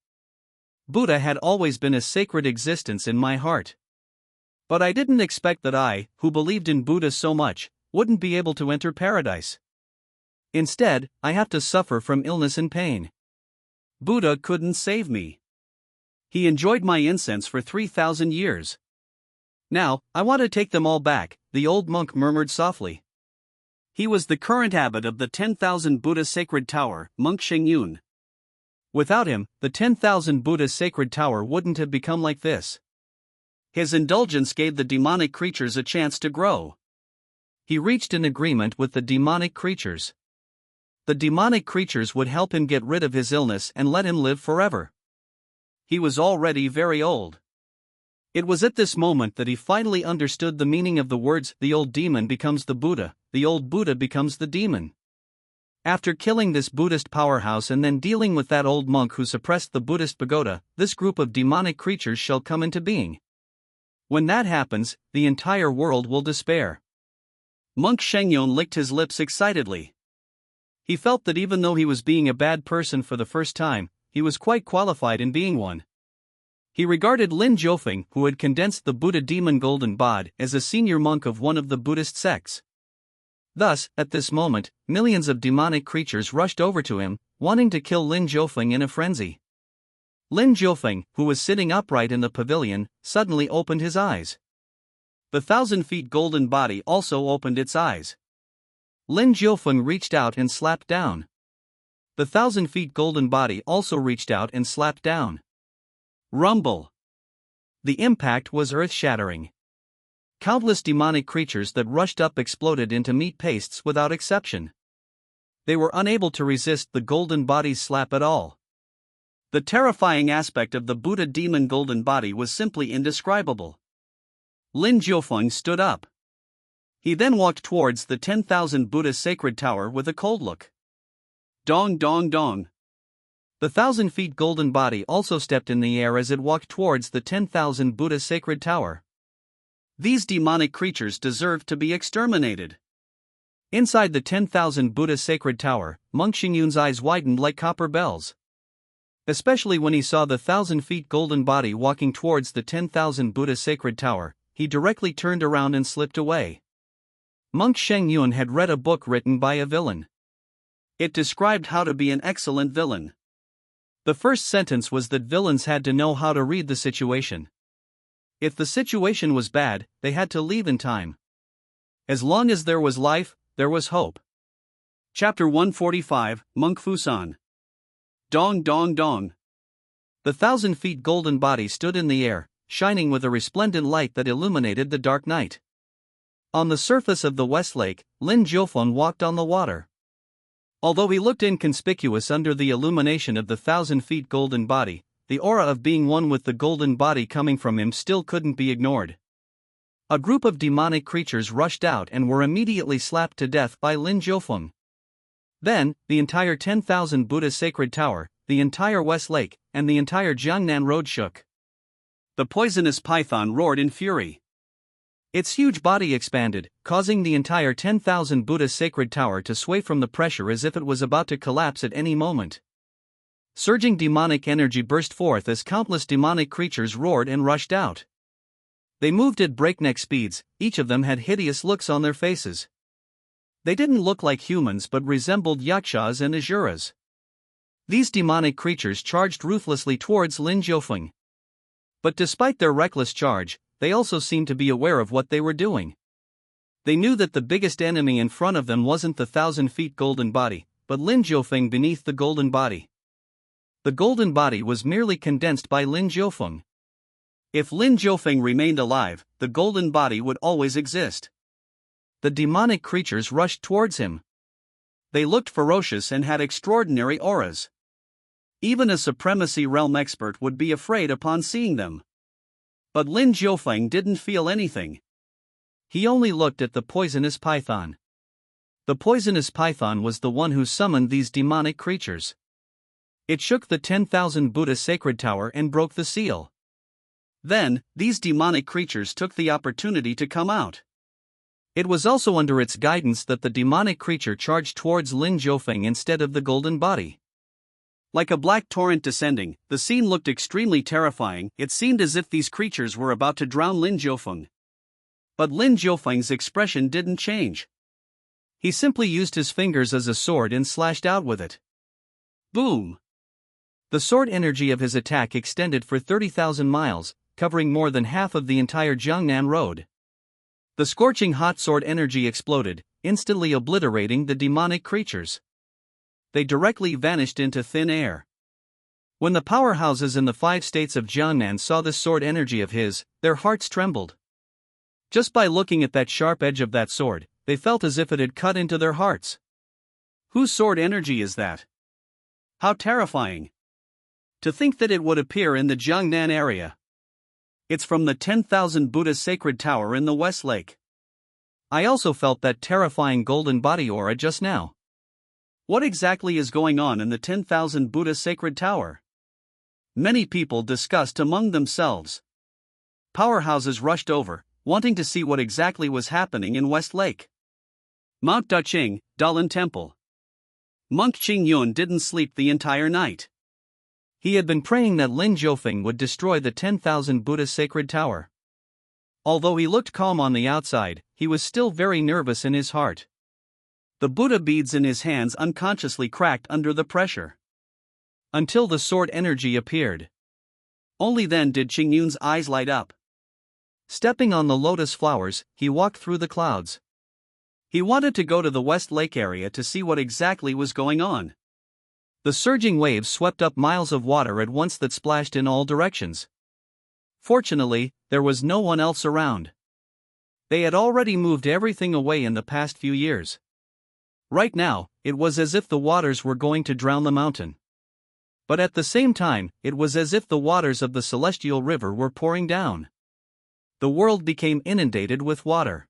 Buddha had always been a sacred existence in my heart. But I didn't expect that I, who believed in Buddha so much, wouldn't be able to enter paradise. Instead, I have to suffer from illness and pain. Buddha couldn't save me. He enjoyed my incense for 3,000 years. Now, I want to take them all back, the old monk murmured softly. He was the current abbot of the 10,000 Buddha sacred tower, Monk Xingyun. Without him, the 10,000 Buddha sacred tower wouldn't have become like this. His indulgence gave the demonic creatures a chance to grow. He reached an agreement with the demonic creatures. The demonic creatures would help him get rid of his illness and let him live forever. He was already very old. It was at this moment that he finally understood the meaning of the words, the old demon becomes the Buddha, the old Buddha becomes the demon. After killing this Buddhist powerhouse and then dealing with that old monk who suppressed the Buddhist pagoda, this group of demonic creatures shall come into being. When that happens, the entire world will despair. Monk Xingyun licked his lips excitedly. He felt that even though he was being a bad person for the first time, he was quite qualified in being one. He regarded Lin Jiufeng, who had condensed the Buddha demon golden bod, as a senior monk of one of the Buddhist sects. Thus, at this moment, millions of demonic creatures rushed over to him, wanting to kill Lin Jiufeng in a frenzy. Lin Jiufeng, who was sitting upright in the pavilion, suddenly opened his eyes. The 1,000-feet golden body also opened its eyes. Lin Jiufeng reached out and slapped down. The 1,000-feet golden body also reached out and slapped down. Rumble! The impact was earth-shattering. Countless demonic creatures that rushed up exploded into meat pastes without exception. They were unable to resist the golden body's slap at all. The terrifying aspect of the Buddha demon golden body was simply indescribable. Lin Jiufeng stood up. He then walked towards the 10,000 Buddha sacred tower with a cold look. Dong dong dong. The 1,000-feet golden body also stepped in the air as it walked towards the 10,000 Buddha sacred tower. These demonic creatures deserved to be exterminated. Inside the 10,000 Buddha sacred tower, Monk Xingyun's eyes widened like copper bells. Especially when he saw the 1,000-feet golden body walking towards the 10,000 Buddha sacred tower, he directly turned around and slipped away. Monk Xingyun had read a book written by a villain. It described how to be an excellent villain. The first sentence was that villains had to know how to read the situation. If the situation was bad, they had to leave in time. As long as there was life, there was hope. Chapter 145, Monk Fusan. Dong dong dong. The 1,000-feet golden body stood in the air, shining with a resplendent light that illuminated the dark night. On the surface of the West Lake, Lin Jiufeng walked on the water. Although he looked inconspicuous under the illumination of the 1,000-feet golden body, the aura of being one with the golden body coming from him still couldn't be ignored. A group of demonic creatures rushed out and were immediately slapped to death by Lin Jiufeng. Then, the entire 10,000 Buddha sacred tower, the entire West Lake, and the entire Jiangnan road shook. The poisonous python roared in fury. Its huge body expanded, causing the entire 10,000 Buddha sacred tower to sway from the pressure as if it was about to collapse at any moment. Surging demonic energy burst forth as countless demonic creatures roared and rushed out. They moved at breakneck speeds, each of them had hideous looks on their faces. They didn't look like humans but resembled yakshas and asuras. These demonic creatures charged ruthlessly towards Lin Jiufeng. But despite their reckless charge, they also seemed to be aware of what they were doing. They knew that the biggest enemy in front of them wasn't the 1,000-feet golden body, but Lin Jiufeng beneath the golden body. The golden body was merely condensed by Lin Jiufeng. If Lin Jiufeng remained alive, the golden body would always exist. The demonic creatures rushed towards him. They looked ferocious and had extraordinary auras. Even a supremacy realm expert would be afraid upon seeing them. But Lin Jiufeng didn't feel anything. He only looked at the poisonous python. The poisonous python was the one who summoned these demonic creatures. It shook the 10,000 Buddha sacred tower and broke the seal. Then, these demonic creatures took the opportunity to come out. It was also under its guidance that the demonic creature charged towards Lin Jiufeng instead of the golden body. Like a black torrent descending, the scene looked extremely terrifying. It seemed as if these creatures were about to drown Lin Jiufeng. But Lin Jiufeng's expression didn't change. He simply used his fingers as a sword and slashed out with it. Boom! The sword energy of his attack extended for 30,000 miles, covering more than half of the entire Jiangnan road. The scorching hot sword energy exploded, instantly obliterating the demonic creatures. They directly vanished into thin air. When the powerhouses in the 5 states of Jiangnan saw this sword energy of his, their hearts trembled. Just by looking at that sharp edge of that sword, they felt as if it had cut into their hearts. Whose sword energy is that? How terrifying! To think that it would appear in the Jiangnan area. It's from the 10,000 Buddha sacred tower in the West Lake. I also felt that terrifying golden body aura just now. What exactly is going on in the 10,000 Buddha sacred tower? Many people discussed among themselves. Powerhouses rushed over, wanting to see what exactly was happening in West Lake. Mount Daqing, Dalan Temple. Monk Qingyun didn't sleep the entire night. He had been praying that Lin Jiufeng would destroy the 10,000 Buddha sacred tower. Although he looked calm on the outside, he was still very nervous in his heart. The Buddha beads in his hands unconsciously cracked under the pressure. Until the sword energy appeared. Only then did Qingyun's eyes light up. Stepping on the lotus flowers, he walked through the clouds. He wanted to go to the West Lake area to see what exactly was going on. The surging waves swept up miles of water at once that splashed in all directions. Fortunately, there was no one else around. They had already moved everything away in the past few years. Right now, it was as if the waters were going to drown the mountain. But at the same time, it was as if the waters of the celestial river were pouring down. The world became inundated with water.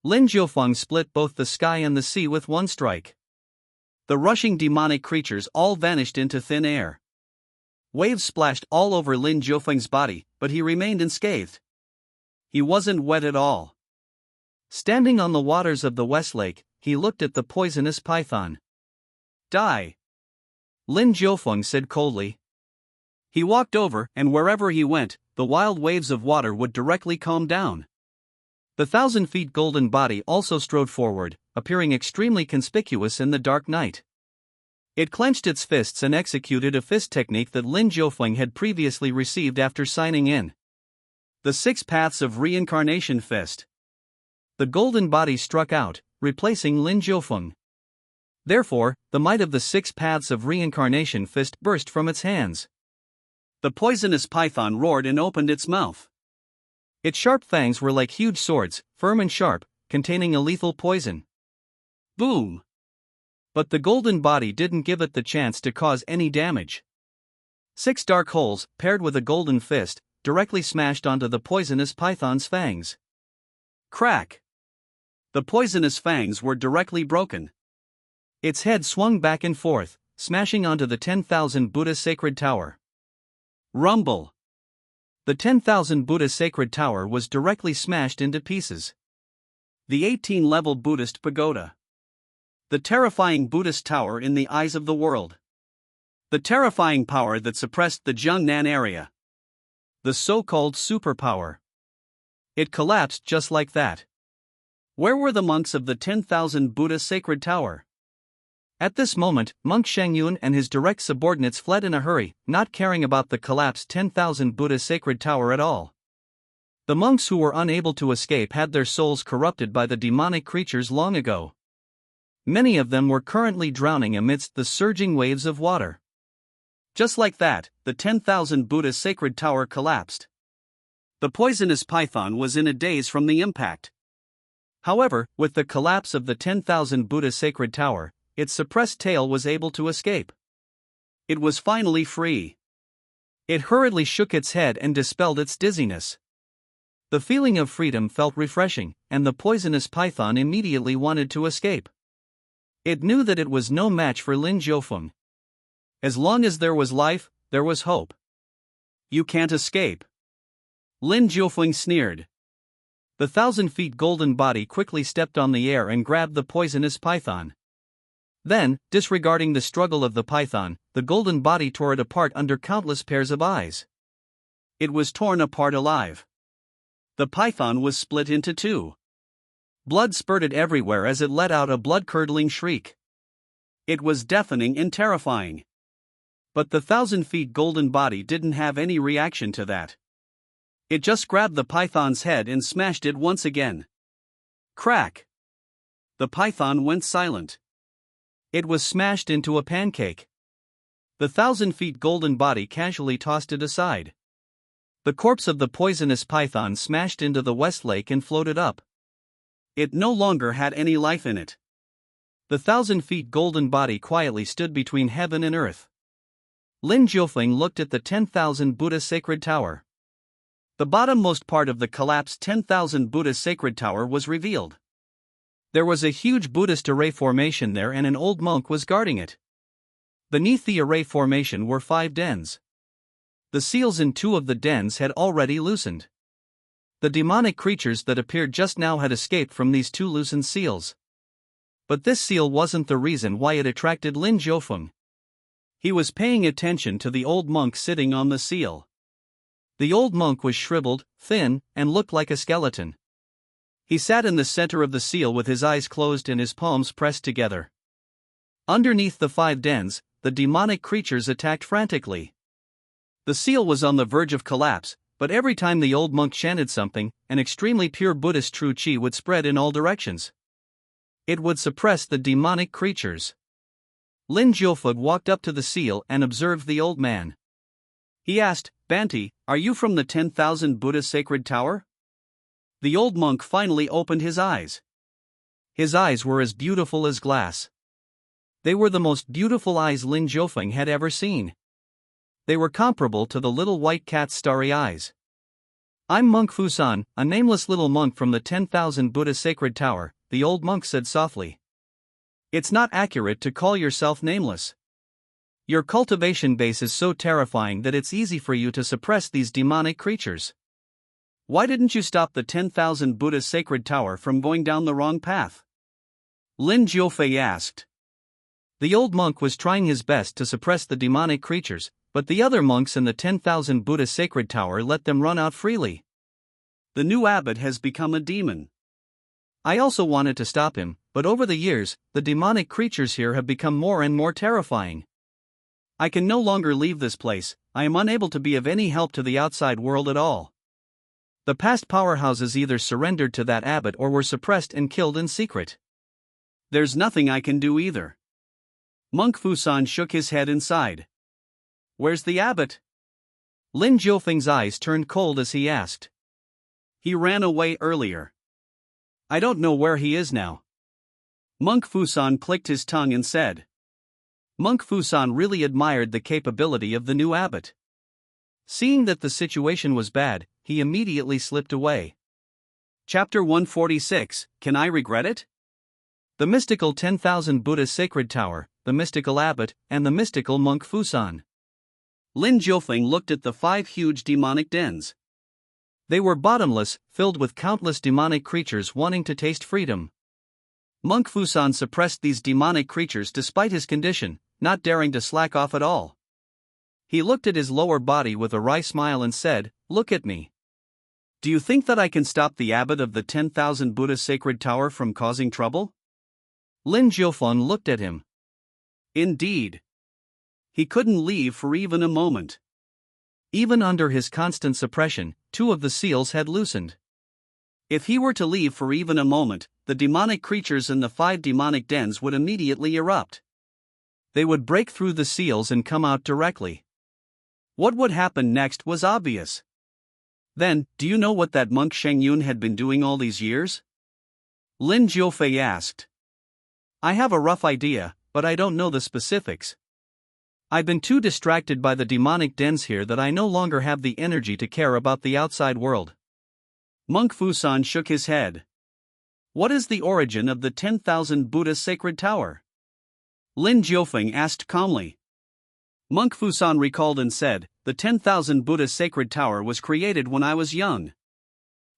Lin Jiufeng split both the sky and the sea with one strike. The rushing demonic creatures all vanished into thin air. Waves splashed all over Lin Jiufeng's body, but he remained unscathed. He wasn't wet at all. Standing on the waters of the West Lake, he looked at the poisonous python. Die! Lin Jiufeng said coldly. He walked over, and wherever he went, the wild waves of water would directly calm down. The 1,000-feet golden body also strode forward, appearing extremely conspicuous in the dark night. It clenched its fists and executed a fist technique that Lin Jiufeng had previously received after signing in. The 6 Paths of Reincarnation Fist. The golden body struck out, replacing Lin Jiufeng. Therefore, the might of the 6 Paths of Reincarnation Fist burst from its hands. The poisonous python roared and opened its mouth. Its sharp fangs were like huge swords, firm and sharp, containing a lethal poison. Boom! But the golden body didn't give it the chance to cause any damage. 6 dark holes, paired with a golden fist, directly smashed onto the poisonous python's fangs. Crack! The poisonous fangs were directly broken. Its head swung back and forth, smashing onto the 10,000 Buddha sacred tower. Rumble! The 10,000 Buddha sacred tower was directly smashed into pieces. The 18-level Buddhist pagoda. The terrifying Buddhist tower in the eyes of the world. The terrifying power that suppressed the Jiangnan area. The so-called superpower. It collapsed just like that. Where were the monks of the 10,000 Buddha sacred tower? At this moment, Monk Shengyun and his direct subordinates fled in a hurry, not caring about the collapsed 10,000 Buddha sacred tower at all. The monks who were unable to escape had their souls corrupted by the demonic creatures long ago. Many of them were currently drowning amidst the surging waves of water. Just like that, the 10,000 Buddha sacred tower collapsed. The poisonous python was in a daze from the impact. However, with the collapse of the 10,000 Buddha sacred tower, its suppressed tail was able to escape. It was finally free. It hurriedly shook its head and dispelled its dizziness. The feeling of freedom felt refreshing, and the poisonous python immediately wanted to escape. It knew that it was no match for Lin Jiufeng. As long as there was life, there was hope. You can't escape. Lin Jiufeng sneered. The 1,000 feet golden body quickly stepped on the air and grabbed the poisonous python. Then, disregarding the struggle of the python, the golden body tore it apart under countless pairs of eyes. It was torn apart alive. The python was split into 2. Blood spurted everywhere as it let out a blood-curdling shriek. It was deafening and terrifying. But the 1,000 feet golden body didn't have any reaction to that. It just grabbed the python's head and smashed it once again. Crack! The python went silent. It was smashed into a pancake. The 1,000 feet golden body casually tossed it aside. The corpse of the poisonous python smashed into the West Lake and floated up. It no longer had any life in it. The 1,000 feet golden body quietly stood between heaven and earth. Lin Jiufeng looked at the 10,000 Buddha sacred tower. The bottommost part of the collapsed 10,000 Buddha sacred tower was revealed. There was a huge Buddhist array formation there and an old monk was guarding it. Beneath the array formation were 5 dens. The seals in 2 of the dens had already loosened. The demonic creatures that appeared just now had escaped from these 2 loosened seals. But this seal wasn't the reason why it attracted Lin Jiufeng. He was paying attention to the old monk sitting on the seal. The old monk was shriveled, thin, and looked like a skeleton. He sat in the center of the seal with his eyes closed and his palms pressed together. Underneath the 5 dens, the demonic creatures attacked frantically. The seal was on the verge of collapse, but every time the old monk chanted something, an extremely pure Buddhist true qi would spread in all directions. It would suppress the demonic creatures. Lin Jiufeng walked up to the seal and observed the old man. He asked, "Banti, are you from the 10,000 Buddha sacred tower?" The old monk finally opened his eyes. His eyes were as beautiful as glass. They were the most beautiful eyes Lin Jiufeng had ever seen. They were comparable to the little white cat's starry eyes. "I'm Monk Fusan, a nameless little monk from the 10,000 Buddha sacred tower," the old monk said softly. "It's not accurate to call yourself nameless. Your cultivation base is so terrifying that it's easy for you to suppress these demonic creatures. Why didn't you stop the 10,000 Buddha sacred tower from going down the wrong path?" Lin Jiufeng asked. The old monk was trying his best to suppress the demonic creatures, but the other monks in the 10,000 Buddha sacred tower let them run out freely. The new abbot has become a demon. I also wanted to stop him, but over the years, the demonic creatures here have become more and more terrifying. I can no longer leave this place. I am unable to be of any help to the outside world at all. The past powerhouses either surrendered to that abbot or were suppressed and killed in secret. There's nothing I can do either. Monk Fusan shook his head and sighed. Where's the abbot? Lin Jiufeng's eyes turned cold as he asked. He ran away earlier. I don't know where he is now. Monk Fusan clicked his tongue and said. Monk Fusan really admired the capability of the new abbot. Seeing that the situation was bad, he immediately slipped away. Chapter 146, Can I Regret It? The mystical 10,000 Buddha sacred tower, the mystical abbot, and the mystical monk Fusan. Lin Jiufeng looked at the 5 huge demonic dens. They were bottomless, filled with countless demonic creatures wanting to taste freedom. Monk Fusan suppressed these demonic creatures despite his condition, not daring to slack off at all. He looked at his lower body with a wry smile and said, "Look at me. Do you think that I can stop the abbot of the 10,000 Buddha sacred tower from causing trouble?" Lin Jiufeng looked at him. Indeed. He couldn't leave for even a moment. Even under his constant suppression, 2 of the seals had loosened. If he were to leave for even a moment, the demonic creatures in the 5 demonic dens would immediately erupt. They would break through the seals and come out directly. What would happen next was obvious. Then, do you know what that monk Shengyun had been doing all these years? Lin Jiufeng asked. I have a rough idea, but I don't know the specifics. I've been too distracted by the demonic dens here that I no longer have the energy to care about the outside world. Monk Fusan shook his head. What is the origin of the 10,000 Buddha sacred tower? Lin Jiufeng asked calmly. Monk Fusan recalled and said, the 10,000 Buddha sacred tower was created when I was young.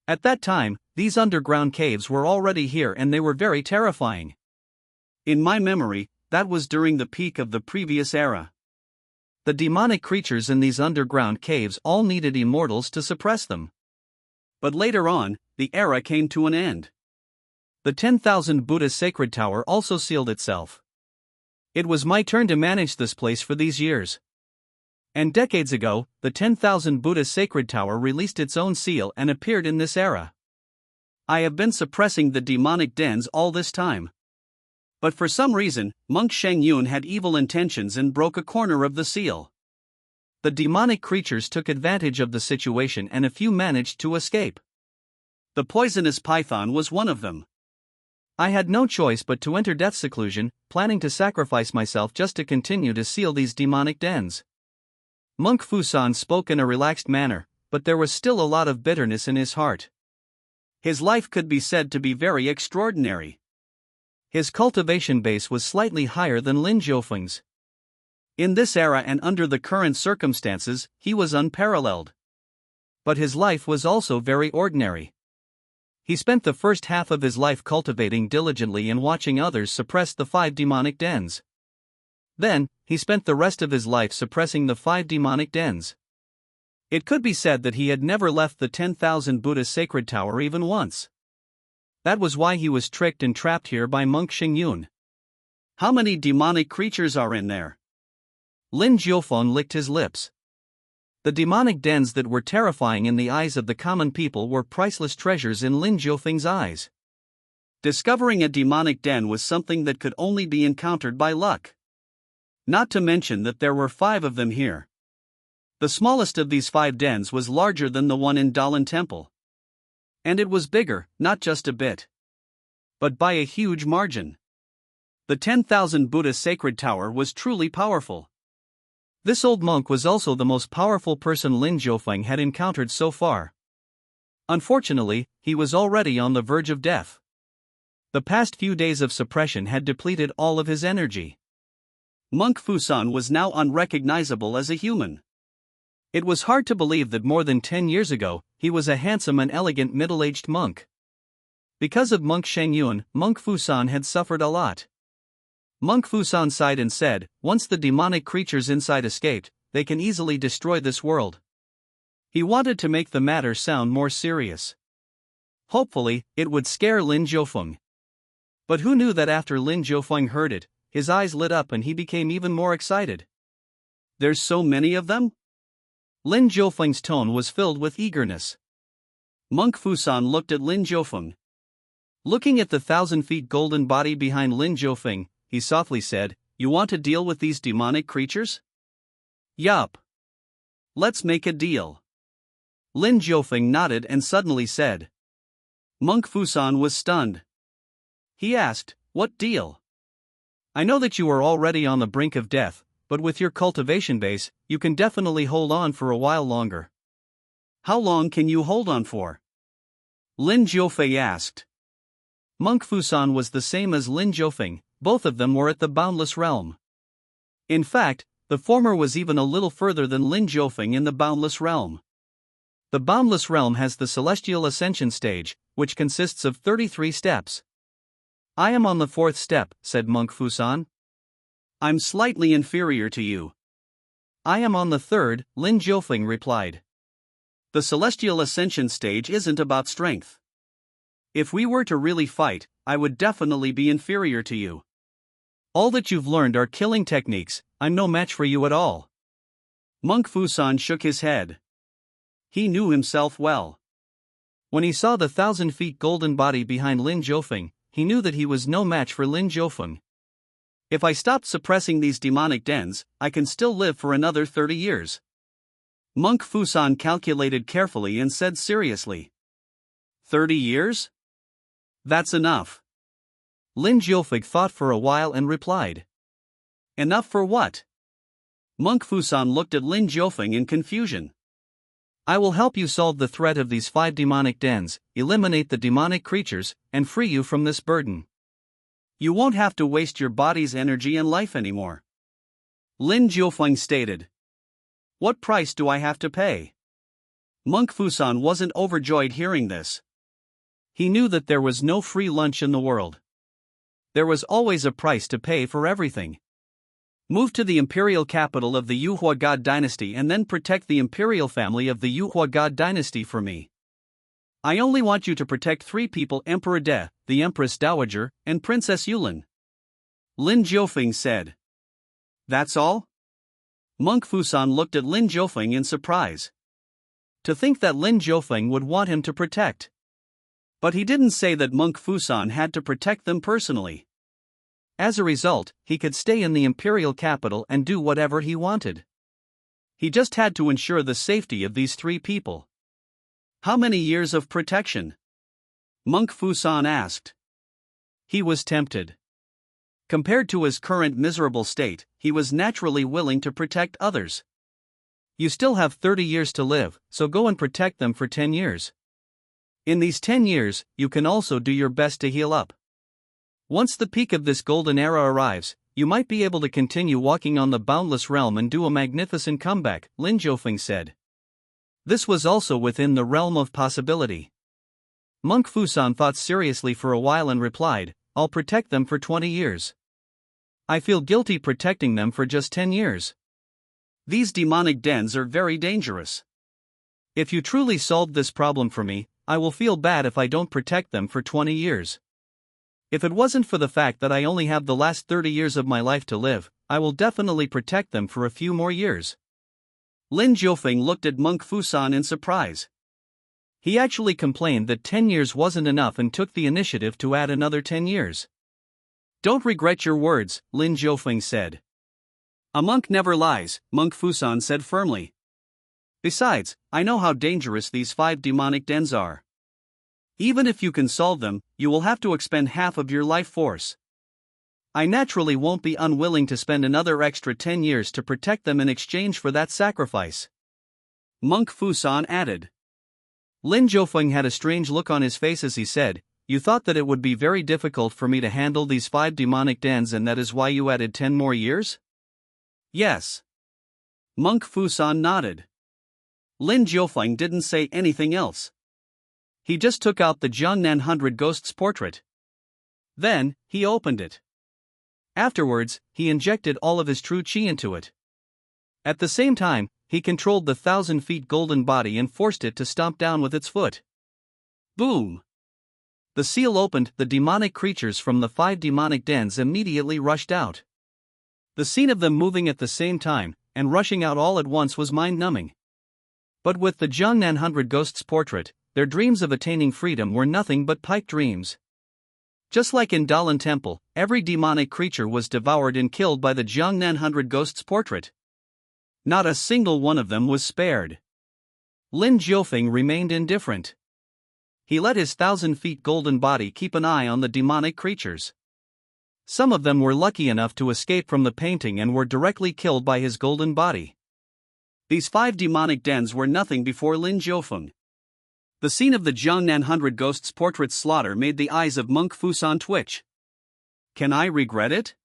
At that time, these underground caves were already here and they were very terrifying. In my memory, that was during the peak of the previous era. The demonic creatures in these underground caves all needed immortals to suppress them. But later on, the era came to an end. The 10,000 Buddha sacred tower also sealed itself. It was my turn to manage this place for these years. And decades ago, the 10,000 Buddha sacred tower released its own seal and appeared in this era. I have been suppressing the demonic dens all this time. But for some reason, Monk Shengyun had evil intentions and broke a corner of the seal. The demonic creatures took advantage of the situation and a few managed to escape. The poisonous python was one of them. I had no choice but to enter death seclusion, planning to sacrifice myself just to continue to seal these demonic dens. Monk Fusan spoke in a relaxed manner, but there was still a lot of bitterness in his heart. His life could be said to be very extraordinary. His cultivation base was slightly higher than Lin Jiufeng's. In this era and under the current circumstances, he was unparalleled. But his life was also very ordinary. He spent the first half of his life cultivating diligently and watching others suppress the 5 demonic dens. Then, he spent the rest of his life suppressing the 5 demonic dens. It could be said that he had never left the 10,000 Buddha sacred tower even once. That was why he was tricked and trapped here by Monk Shengyun. How many demonic creatures are in there? Lin Jiufeng licked his lips. The demonic dens that were terrifying in the eyes of the common people were priceless treasures in Lin Jiufeng's eyes. Discovering a demonic den was something that could only be encountered by luck. Not to mention that there were 5 of them here. The smallest of these 5 dens was larger than the one in Dalan Temple. And it was bigger, not just a bit, but by a huge margin. The 10,000 Buddha sacred tower was truly powerful. This old monk was also the most powerful person Lin Jiufeng had encountered so far. Unfortunately, he was already on the verge of death. The past few days of suppression had depleted all of his energy. Monk Fusan was now unrecognizable as a human. It was hard to believe that more than 10 years ago, he was a handsome and elegant middle-aged monk. Because of Monk Shengyun, Monk Fusan had suffered a lot. Monk Fusan sighed and said, once the demonic creatures inside escaped, they can easily destroy this world. He wanted to make the matter sound more serious. Hopefully, it would scare Lin Jiufeng. But who knew that after Lin Jiufeng heard it, his eyes lit up and he became even more excited. There's so many of them? Lin Jiufeng's tone was filled with eagerness. Monk Fusan looked at Lin Jiufeng. Looking at the 1,000 feet golden body behind Lin Jiufeng, he softly said, "You want to deal with these demonic creatures?" "Yup. Let's make a deal." Lin Jiufeng nodded and suddenly said. Monk Fusan was stunned. He asked, What deal? I know that you are already on the brink of death, but with your cultivation base, you can definitely hold on for a while longer. How long can you hold on for? Lin Jiufeng asked. Monk Fusan was the same as Lin Jiufeng, both of them were at the Boundless Realm. In fact, the former was even a little further than Lin Jiufeng in the Boundless Realm. The Boundless Realm has the Celestial Ascension stage, which consists of 33 steps. I am on the 4th step, said Monk Fusan. I'm slightly inferior to you. I am on the 3rd, Lin Jiufeng replied. The Celestial Ascension stage isn't about strength. If we were to really fight, I would definitely be inferior to you. All that you've learned are killing techniques, I'm no match for you at all. Monk Fusan shook his head. He knew himself well. When he saw the 1,000 feet golden body behind Lin Jiufeng, he knew that he was no match for Lin Jiufeng. If I stopped suppressing these demonic dens, I can still live for another 30 years. Monk Fusan calculated carefully and said seriously. 30 years? That's enough. Lin Jiufeng thought for a while and replied. Enough for what? Monk Fusan looked at Lin Jiufeng in confusion. I will help you solve the threat of these 5 demonic dens, eliminate the demonic creatures, and free you from this burden. You won't have to waste your body's energy and life anymore. Lin Jiufeng stated. What price do I have to pay? Monk Fusan wasn't overjoyed hearing this. He knew that there was no free lunch in the world. There was always a price to pay for everything. Move to the imperial capital of the Xuanhuang God Dynasty and then protect the imperial family of the Xuanhuang God Dynasty for me. I only want you to protect 3 people: Emperor De, the Empress Dowager, and Princess Yulin. Lin Jiufeng said. That's all? Monk Fusan looked at Lin Jiufeng in surprise. To think that Lin Jiufeng would want him to protect. But he didn't say that Monk Fusan had to protect them personally. As a result, he could stay in the imperial capital and do whatever he wanted. He just had to ensure the safety of these 3 people. How many years of protection? Monk Fusan asked. He was tempted. Compared to his current miserable state, he was naturally willing to protect others. You still have 30 years to live, so go and protect them for 10 years. In these 10 years, you can also do your best to heal up. Once the peak of this golden era arrives, you might be able to continue walking on the boundless realm and do a magnificent comeback, Lin Jiufeng said. This was also within the realm of possibility. Monk Fusan thought seriously for a while and replied, I'll protect them for 20 years. I feel guilty protecting them for just 10 years. These demonic dens are very dangerous. If you truly solved this problem for me, I will feel bad if I don't protect them for 20 years. If it wasn't for the fact that I only have the last 30 years of my life to live, I will definitely protect them for a few more years. Lin Jiufeng looked at Monk Fusan in surprise. He actually complained that 10 years wasn't enough and took the initiative to add another 10 years. Don't regret your words, Lin Jiufeng said. A monk never lies, Monk Fusan said firmly. Besides, I know how dangerous these 5 demonic dens are. Even if you can solve them, you will have to expend half of your life force. I naturally won't be unwilling to spend another extra 10 years to protect them in exchange for that sacrifice. Monk Fusan added. Lin Jiufeng had a strange look on his face as he said, You thought that it would be very difficult for me to handle these 5 demonic dens and that is why you added 10 more years? Yes. Monk Fusan nodded. Lin Jiufeng didn't say anything else. He just took out the Xuanhuang 100 Ghosts portrait. Then, he opened it. Afterwards, he injected all of his true chi into it. At the same time, he controlled the 1,000 feet golden body and forced it to stomp down with its foot. Boom! The seal opened, the demonic creatures from the 5 demonic dens immediately rushed out. The scene of them moving at the same time, and rushing out all at once was mind-numbing. But with the Xuanhuang 100 Ghosts portrait, their dreams of attaining freedom were nothing but pipe dreams. Just like in Dalan Temple, every demonic creature was devoured and killed by the Xuanhuang 100 Ghosts portrait. Not a single one of them was spared. Lin Jiufeng remained indifferent. He let his 1,000 feet golden body keep an eye on the demonic creatures. Some of them were lucky enough to escape from the painting and were directly killed by his golden body. These 5 demonic dens were nothing before Lin Jiufeng. The scene of the Jiangnan 100 Ghosts portrait's slaughter made the eyes of Monk Fusan twitch. Can I regret it?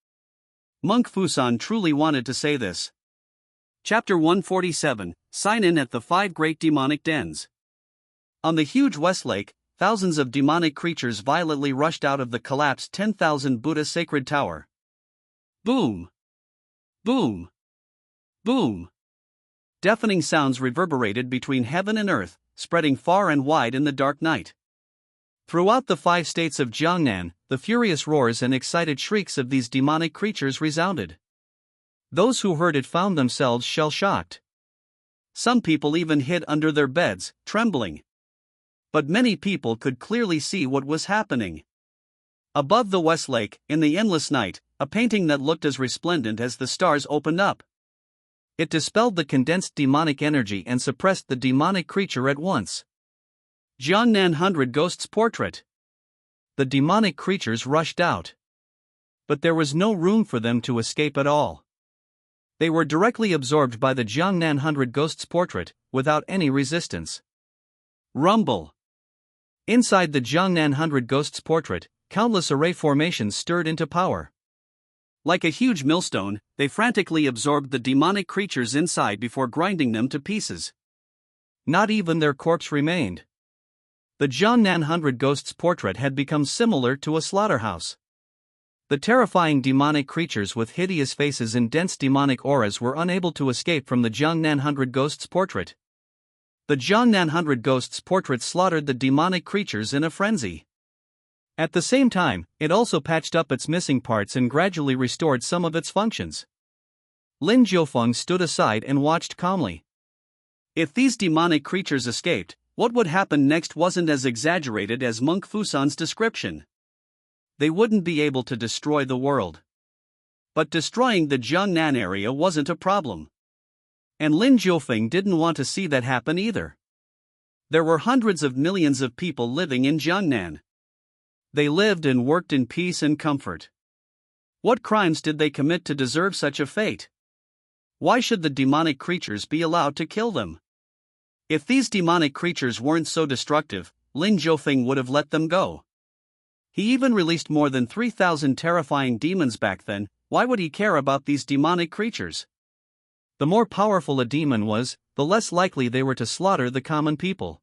Monk Fusan truly wanted to say this. Chapter 147, Sign in at the 5 Great Demonic Dens. On the huge West Lake, thousands of demonic creatures violently rushed out of the collapsed 10,000 Buddha sacred tower. Boom! Boom! Boom! Deafening sounds reverberated between heaven and earth, spreading far and wide in the dark night. Throughout the 5 states of Jiangnan, the furious roars and excited shrieks of these demonic creatures resounded. Those who heard it found themselves shell-shocked. Some people even hid under their beds, trembling. But many people could clearly see what was happening. Above the West Lake, in the endless night, a painting that looked as resplendent as the stars opened up. It dispelled the condensed demonic energy and suppressed the demonic creature at once. Jiangnan 100 Ghosts portrait. The demonic creatures rushed out. But there was no room for them to escape at all. They were directly absorbed by the Jiangnan 100 Ghosts portrait, without any resistance. Rumble. Inside the Jiangnan 100 Ghosts portrait, countless array formations stirred into power. Like a huge millstone, they frantically absorbed the demonic creatures inside before grinding them to pieces. Not even their corpse remained. The Jiangnan 100 Ghosts portrait had become similar to a slaughterhouse. The terrifying demonic creatures with hideous faces and dense demonic auras were unable to escape from the Jiangnan 100 Ghosts portrait. The Jiangnan 100 Ghosts portrait slaughtered the demonic creatures in a frenzy. At the same time, it also patched up its missing parts and gradually restored some of its functions. Lin Jiufeng stood aside and watched calmly. If these demonic creatures escaped, what would happen next wasn't as exaggerated as Monk Fusan's description. They wouldn't be able to destroy the world. But destroying the Jiangnan area wasn't a problem. And Lin Jiufeng didn't want to see that happen either. There were hundreds of millions of people living in Jiangnan. They lived and worked in peace and comfort. What crimes did they commit to deserve such a fate? Why should the demonic creatures be allowed to kill them? If these demonic creatures weren't so destructive, Lin Jiufeng would have let them go. He even released more than 3,000 terrifying demons back then. Why would he care about these demonic creatures? The more powerful a demon was, the less likely they were to slaughter the common people.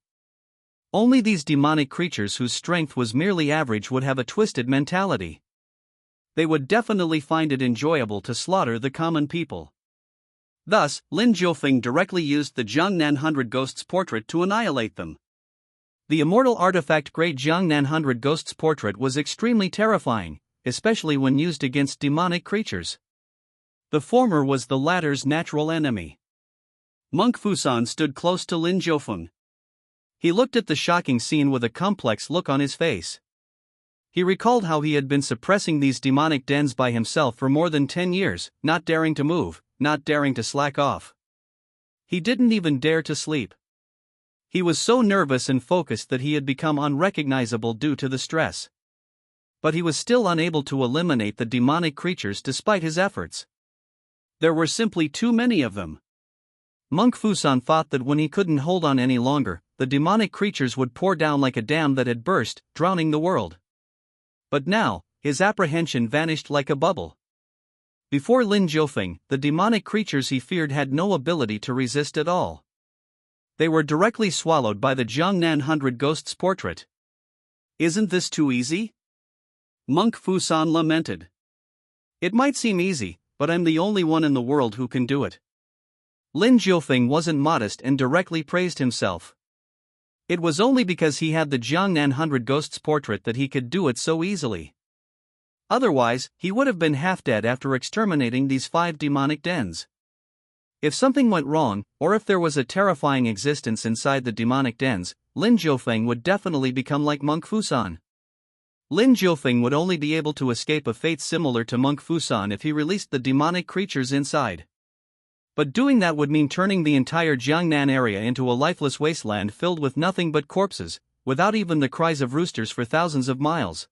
Only these demonic creatures whose strength was merely average would have a twisted mentality. They would definitely find it enjoyable to slaughter the common people. Thus, Lin Jiufeng directly used the Jiangnan 100 Ghosts portrait to annihilate them. The immortal artifact Great Jiangnan 100 Ghosts portrait was extremely terrifying, especially when used against demonic creatures. The former was the latter's natural enemy. Monk Fusan stood close to Lin Jiufeng. He looked at the shocking scene with a complex look on his face. He recalled how he had been suppressing these demonic dens by himself for more than 10 years, not daring to move, not daring to slack off. He didn't even dare to sleep. He was so nervous and focused that he had become unrecognizable due to the stress. But he was still unable to eliminate the demonic creatures despite his efforts. There were simply too many of them. Monk Fusan thought that when he couldn't hold on any longer, the demonic creatures would pour down like a dam that had burst, drowning the world. But now, his apprehension vanished like a bubble. Before Lin Jiufeng, the demonic creatures he feared had no ability to resist at all. They were directly swallowed by the Jiangnan 100 Ghosts portrait. Isn't this too easy? Monk Fusan lamented. It might seem easy, but I'm the only one in the world who can do it. Lin Jiufeng wasn't modest and directly praised himself. It was only because he had the Jiangnan 100 Ghosts portrait that he could do it so easily. Otherwise, he would have been half dead after exterminating these 5 demonic dens. If something went wrong, or if there was a terrifying existence inside the demonic dens, Lin Jiufeng would definitely become like Monk Fusan. Lin Jiufeng would only be able to escape a fate similar to Monk Fusan if he released the demonic creatures inside. But doing that would mean turning the entire Jiangnan area into a lifeless wasteland filled with nothing but corpses, without even the cries of roosters for thousands of miles.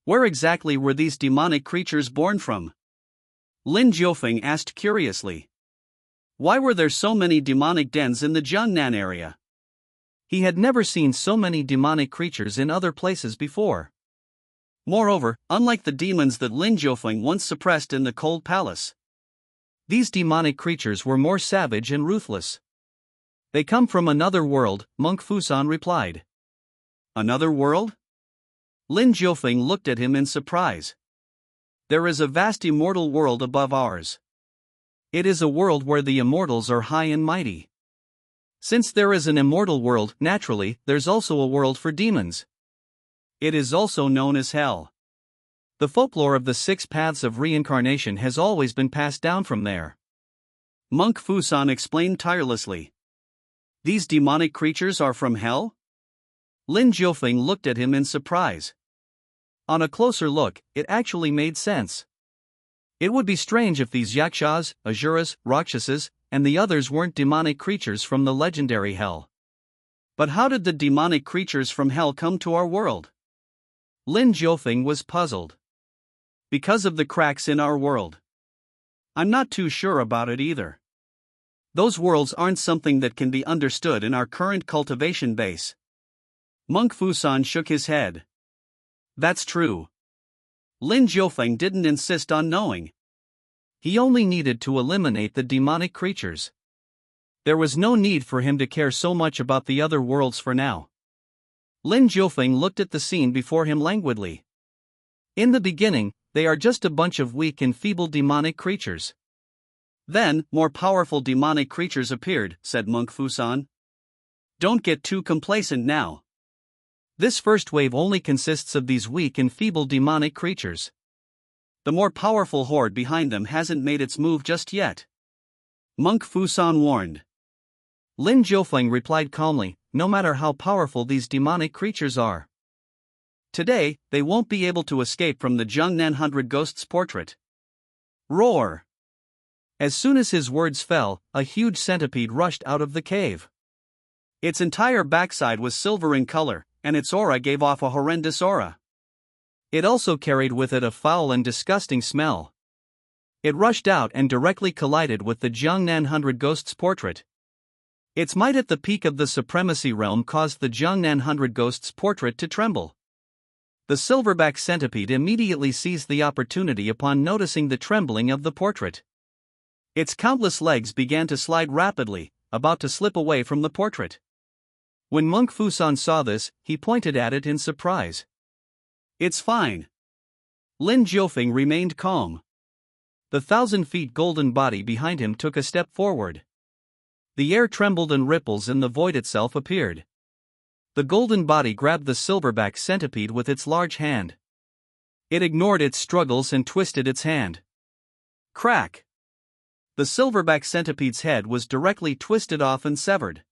Where exactly were these demonic creatures born from? Lin Jiufeng asked curiously. Why were there so many demonic dens in the Jiangnan area? He had never seen so many demonic creatures in other places before. Moreover, unlike the demons that Lin Jiufeng once suppressed in the cold palace, these demonic creatures were more savage and ruthless. They come from another world, Monk Fusan replied. Another world? Lin Jiufeng looked at him in surprise. There is a vast immortal world above ours. It is a world where the immortals are high and mighty. Since there is an immortal world, naturally, there's also a world for demons. It is also known as Hell. The folklore of the 6 paths of reincarnation has always been passed down from there. Monk Fusan explained tirelessly. These demonic creatures are from Hell? Lin Jiufeng looked at him in surprise. On a closer look, it actually made sense. It would be strange if these yakshas, asuras, rakshasas, and the others weren't demonic creatures from the legendary Hell. But how did the demonic creatures from Hell come to our world? Lin Jiufeng was puzzled. Because of the cracks in our world. I'm not too sure about it either. Those worlds aren't something that can be understood in our current cultivation base. Monk Fusan shook his head. That's true. Lin Jiufeng didn't insist on knowing. He only needed to eliminate the demonic creatures. There was no need for him to care so much about the other worlds for now. Lin Jiufeng looked at the scene before him languidly. In the beginning, they are just a bunch of weak and feeble demonic creatures. Then, more powerful demonic creatures appeared, said Monk Fusan. Don't get too complacent now. This first wave only consists of these weak and feeble demonic creatures. The more powerful horde behind them hasn't made its move just yet. Monk Fusan warned. Lin Jiufeng replied calmly, no matter how powerful these demonic creatures are. Today, they won't be able to escape from the Jiangnan 100 Ghosts portrait. Roar! As soon as his words fell, a huge centipede rushed out of the cave. Its entire backside was silver in color, and its aura gave off a horrendous aura. It also carried with it a foul and disgusting smell. It rushed out and directly collided with the Jiangnan 100 Ghosts portrait. Its might at the peak of the supremacy realm caused the Jiangnan 100 Ghosts portrait to tremble. The silverback centipede immediately seized the opportunity upon noticing the trembling of the portrait. Its countless legs began to slide rapidly, about to slip away from the portrait. When Monk Fusan saw this, he pointed at it in surprise. It's fine. Lin Jiufeng remained calm. The 1,000-feet golden body behind him took a step forward. The air trembled and ripples in the void itself appeared. The golden body grabbed the silverback centipede with its large hand. It ignored its struggles and twisted its hand. Crack! The silverback centipede's head was directly twisted off and severed.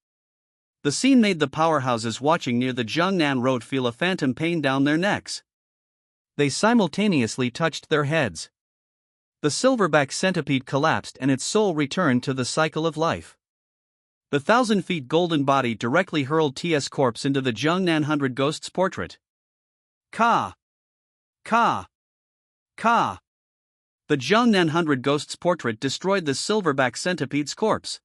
The scene made the powerhouses watching near the Jiangnan road feel a phantom pain down their necks. They simultaneously touched their heads. The silverback centipede collapsed and its soul returned to the cycle of life. The 1,000-feet golden body directly hurled T.S. corpse into the Jiangnan 100 Ghosts portrait. Ka! Ka! Ka! The Jiangnan 100 Ghosts portrait destroyed the silverback centipede's corpse.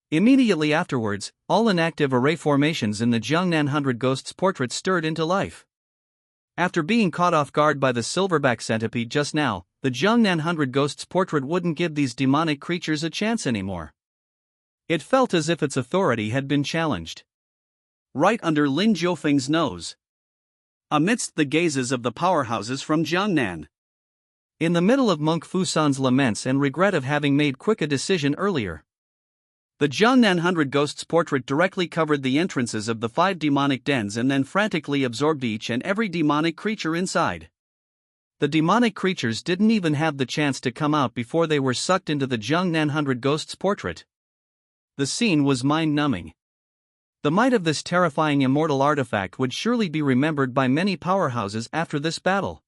Immediately afterwards, all inactive array formations in the Jiangnan 100 Ghosts portrait stirred into life. After being caught off guard by the silverback centipede just now, the Jiangnan 100 Ghosts portrait wouldn't give these demonic creatures a chance anymore. It felt as if its authority had been challenged. Right under Lin Jiufeng's nose. Amidst the gazes of the powerhouses from Jiangnan. In the middle of Monk Fusan's laments and regret of having made quick a decision earlier. The Jiangnan 100 Ghosts portrait directly covered the entrances of the 5 demonic dens and then frantically absorbed each and every demonic creature inside. The demonic creatures didn't even have the chance to come out before they were sucked into the Jiangnan 100 Ghosts portrait. The scene was mind-numbing. The might of this terrifying immortal artifact would surely be remembered by many powerhouses after this battle.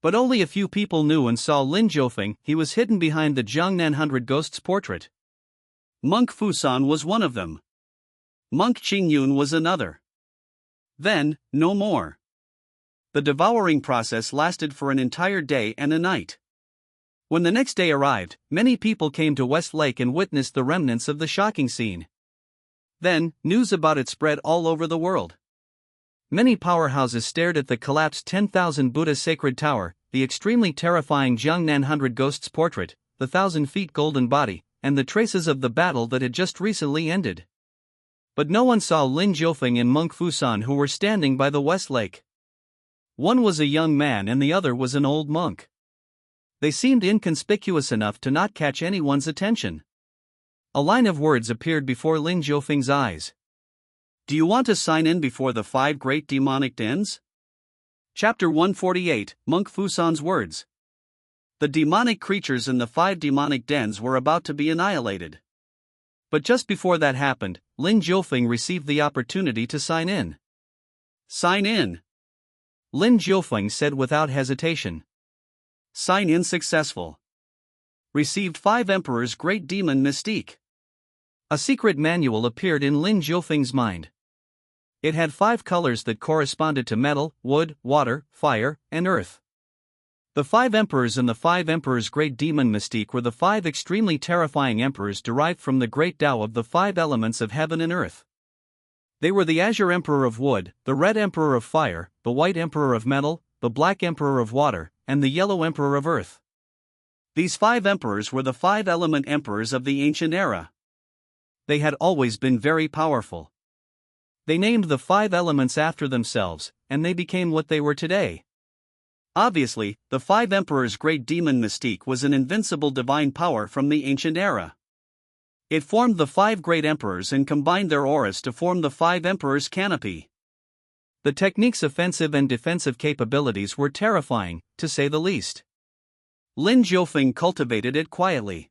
But only a few people knew and saw Lin Jiufeng. He was hidden behind the Jiangnan 100 Ghosts portrait. Monk Fusan was one of them. Monk Qingyun was another. Then, no more. The devouring process lasted for an entire day and a night. When the next day arrived, many people came to West Lake and witnessed the remnants of the shocking scene. Then, news about it spread all over the world. Many powerhouses stared at the collapsed 10,000 Buddha sacred tower, the extremely terrifying Xuanhuang 100 Ghosts portrait, the 1,000 feet golden body, and the traces of the battle that had just recently ended. But no one saw Lin Jiufeng and Monk Fusan, who were standing by the West Lake. One was a young man and the other was an old monk. They seemed inconspicuous enough to not catch anyone's attention. A line of words appeared before Lin Jiufeng's eyes. "Do you want to sign in before the 5 great demonic dens?" Chapter 148, Monk Fusan's words. The demonic creatures in the 5 demonic dens were about to be annihilated. But just before that happened, Lin Jiufeng received the opportunity to sign in. "Sign in," Lin Jiufeng said without hesitation. "Sign in successful. Received 5 Emperor's Great Demon Mystique." A secret manual appeared in Lin Jiufeng's mind. It had 5 colors that corresponded to metal, wood, water, fire, and earth. The 5 emperors and the 5 Emperor's Great Demon Mystique were the 5 extremely terrifying emperors derived from the great Tao of the 5 elements of heaven and earth. They were the Azure Emperor of Wood, the Red Emperor of Fire, the White Emperor of Metal, the Black Emperor of Water, and the Yellow Emperor of Earth. These 5 emperors were the 5 element emperors of the ancient era. They had always been very powerful. They named the 5 elements after themselves, and they became what they were today. Obviously, the 5 Emperor's Great Demon Mystique was an invincible divine power from the ancient era. It formed the 5 great emperors and combined their auras to form the 5 Emperors' canopy. The technique's offensive and defensive capabilities were terrifying, to say the least. Lin Jiufeng cultivated it quietly.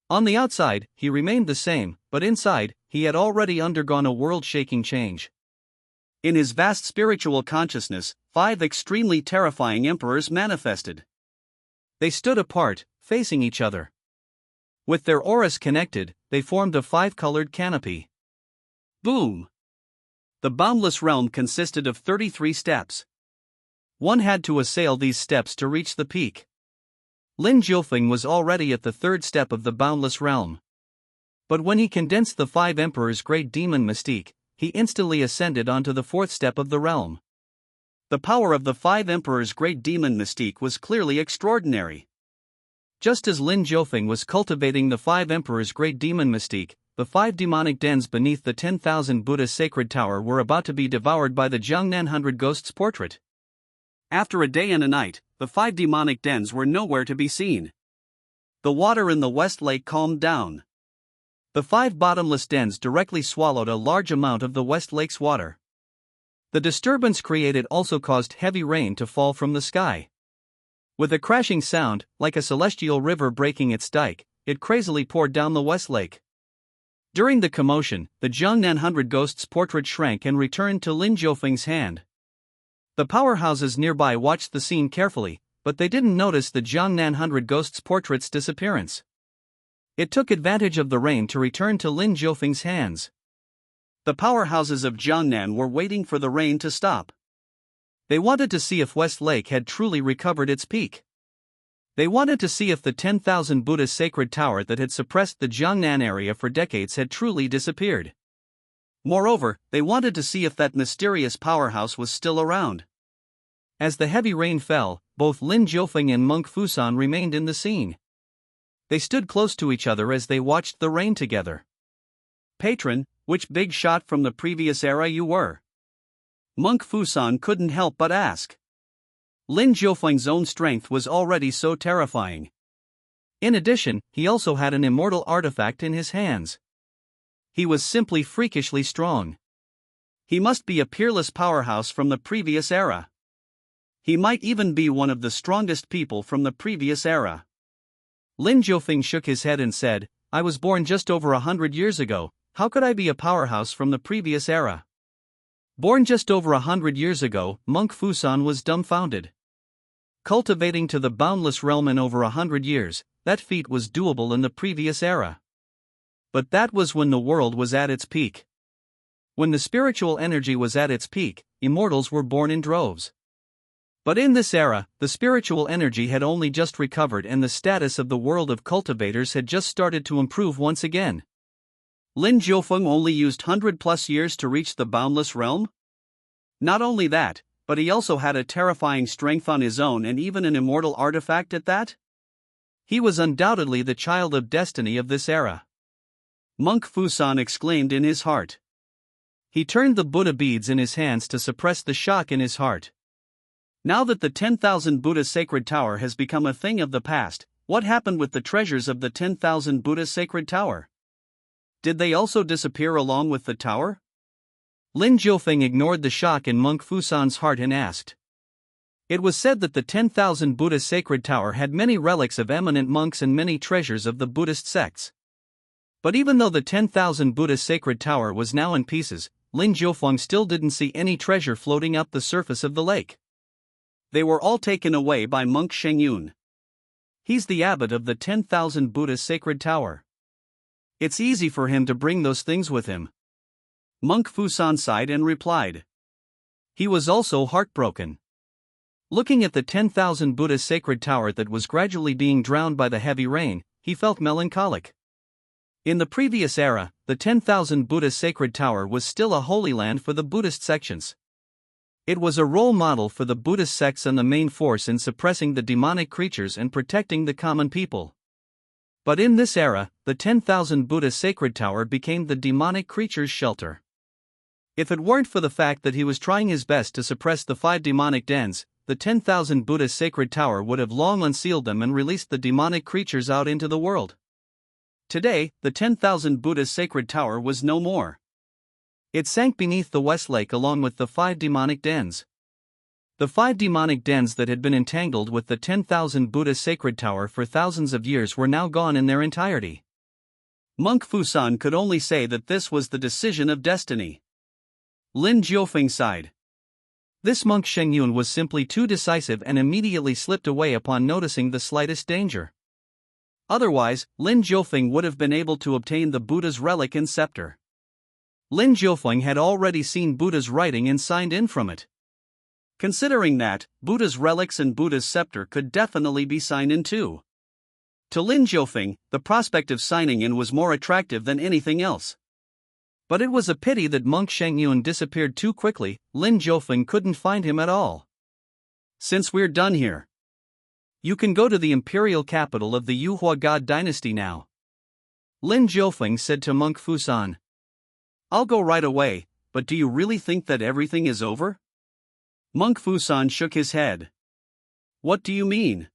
On the outside, he remained the same, but inside, he had already undergone a world-shaking change. In his vast spiritual consciousness, 5 extremely terrifying emperors manifested. They stood apart, facing each other. With their auras connected, they formed a 5-colored canopy. Boom! The boundless realm consisted of 33 steps. One had to assail these steps to reach the peak. Lin Jiufeng was already at the 3rd step of the boundless realm. But when he condensed the 5 Emperors' Great Demon Mystique, he instantly ascended onto the 4th step of the realm. The power of the 5 Emperors' Great Demon Mystique was clearly extraordinary. Just as Lin Jiufeng was cultivating the 5 Emperors' Great Demon Mystique, the 5 demonic dens beneath the 10,000 Buddha sacred tower were about to be devoured by the Xuanhuang 100 Ghosts portrait. After a day and a night, the 5 demonic dens were nowhere to be seen. The water in the West Lake calmed down. The 5 bottomless dens directly swallowed a large amount of the West Lake's water. The disturbance created also caused heavy rain to fall from the sky. With a crashing sound, like a celestial river breaking its dike, it crazily poured down the West Lake. During the commotion, the Xuanhuang 100 Ghosts portrait shrank and returned to Lin Jiufeng's hand. The powerhouses nearby watched the scene carefully, but they didn't notice the Xuanhuang 100 Ghosts portrait's disappearance. It took advantage of the rain to return to Lin Jiufeng's hands. The powerhouses of Jiangnan were waiting for the rain to stop. They wanted to see if West Lake had truly recovered its peak. They wanted to see if the 10,000 Buddha sacred tower that had suppressed the Jiangnan area for decades had truly disappeared. Moreover, they wanted to see if that mysterious powerhouse was still around. As the heavy rain fell, both Lin Jiufeng and Monk Fusan remained in the scene. They stood close to each other as they watched the rain together. "Patron, which big shot from the previous era you were?" Monk Fusan couldn't help but ask. Lin Jiufeng's own strength was already so terrifying. In addition, he also had an immortal artifact in his hands. He was simply freakishly strong. He must be a peerless powerhouse from the previous era. He might even be one of the strongest people from the previous era. Lin Jiufeng shook his head and said, "I was born just over 100 years ago, how could I be a powerhouse from the previous era?" Born just over 100 years ago, Monk Fusan was dumbfounded. Cultivating to the boundless realm in over 100 years, that feat was doable in the previous era. But that was when the world was at its peak. When the spiritual energy was at its peak, immortals were born in droves. But in this era, the spiritual energy had only just recovered and the status of the world of cultivators had just started to improve once again. Lin Jiufeng only used 100+ years to reach the boundless realm? Not only that, but he also had a terrifying strength on his own and even an immortal artifact at that? He was undoubtedly the child of destiny of this era. Monk Fusan exclaimed in his heart. He turned the Buddha beads in his hands to suppress the shock in his heart. Now that the 10,000 Buddha sacred tower has become a thing of the past, what happened with the treasures of the 10,000 Buddha sacred tower? Did they also disappear along with the tower? Lin Jiufeng ignored the shock in Monk Fusan's heart and asked. It was said that the 10,000 Buddha sacred tower had many relics of eminent monks and many treasures of the Buddhist sects. But even though the 10,000 Buddha sacred tower was now in pieces, Lin Jiufeng still didn't see any treasure floating up the surface of the lake. They were all taken away by monk Xuanhuang. He's the abbot of the 10,000 Buddha sacred tower. It's easy for him to bring those things with him. Monk Fusan sighed and replied. He was also heartbroken. Looking at the 10,000 Buddha sacred tower that was gradually being drowned by the heavy rain, he felt melancholic. In the previous era, the 10,000 Buddha sacred tower was still a holy land for the Buddhist sections. It was a role model for the Buddhist sects and the main force in suppressing the demonic creatures and protecting the common people. But in this era, the 10,000 Buddha sacred tower became the demonic creatures' shelter. If it weren't for the fact that he was trying his best to suppress the 5 demonic dens, the 10,000 Buddha sacred tower would have long unsealed them and released the demonic creatures out into the world. Today, the 10,000 Buddha sacred tower was no more. It sank beneath the West Lake along with the 5 demonic dens. The 5 demonic dens that had been entangled with the 10,000 Buddha sacred tower for thousands of years were now gone in their entirety. Monk Fusan could only say that this was the decision of destiny. Lin Jiufeng sighed. This monk Xuanhuang was simply too decisive and immediately slipped away upon noticing the slightest danger. Otherwise, Lin Jiufeng would have been able to obtain the Buddha's relic and scepter. Lin Jiufeng had already seen Buddha's writing and signed in from it. Considering that, Buddha's relics and Buddha's scepter could definitely be signed in too. To Lin Jiufeng, the prospect of signing in was more attractive than anything else. But it was a pity that monk Xuanhuang disappeared too quickly. Lin Jiufeng couldn't find him at all. Since we're done here, you can go to the imperial capital of the Unrivalled God Dynasty now, Lin Jiufeng said to Monk Fusan. I'll go right away, but do you really think that everything is over? Monk Fusan shook his head. What do you mean?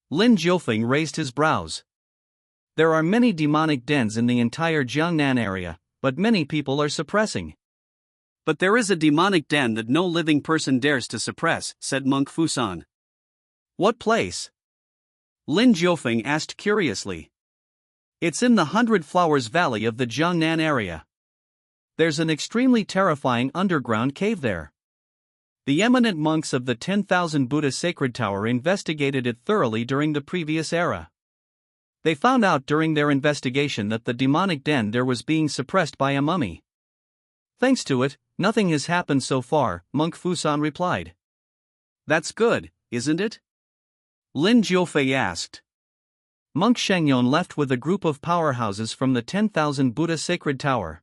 Lin Jiufeng raised his brows. There are many demonic dens in the entire Jiangnan area, but many people are suppressing. But there is a demonic den that no living person dares to suppress, said Monk Fusan. What place? Lin Jiufeng asked curiously. It's in the 100 Flowers Valley of the Jiangnan area. There's an extremely terrifying underground cave there. The eminent monks of the 10,000 Buddha sacred tower investigated it thoroughly during the previous era. They found out during their investigation that the demonic den there was being suppressed by a mummy. Thanks to it, nothing has happened so far, Monk Fusan replied. That's good, isn't it? Lin Jiufeng asked. Monk Xuanhuang left with a group of powerhouses from the 10,000 Buddha sacred tower.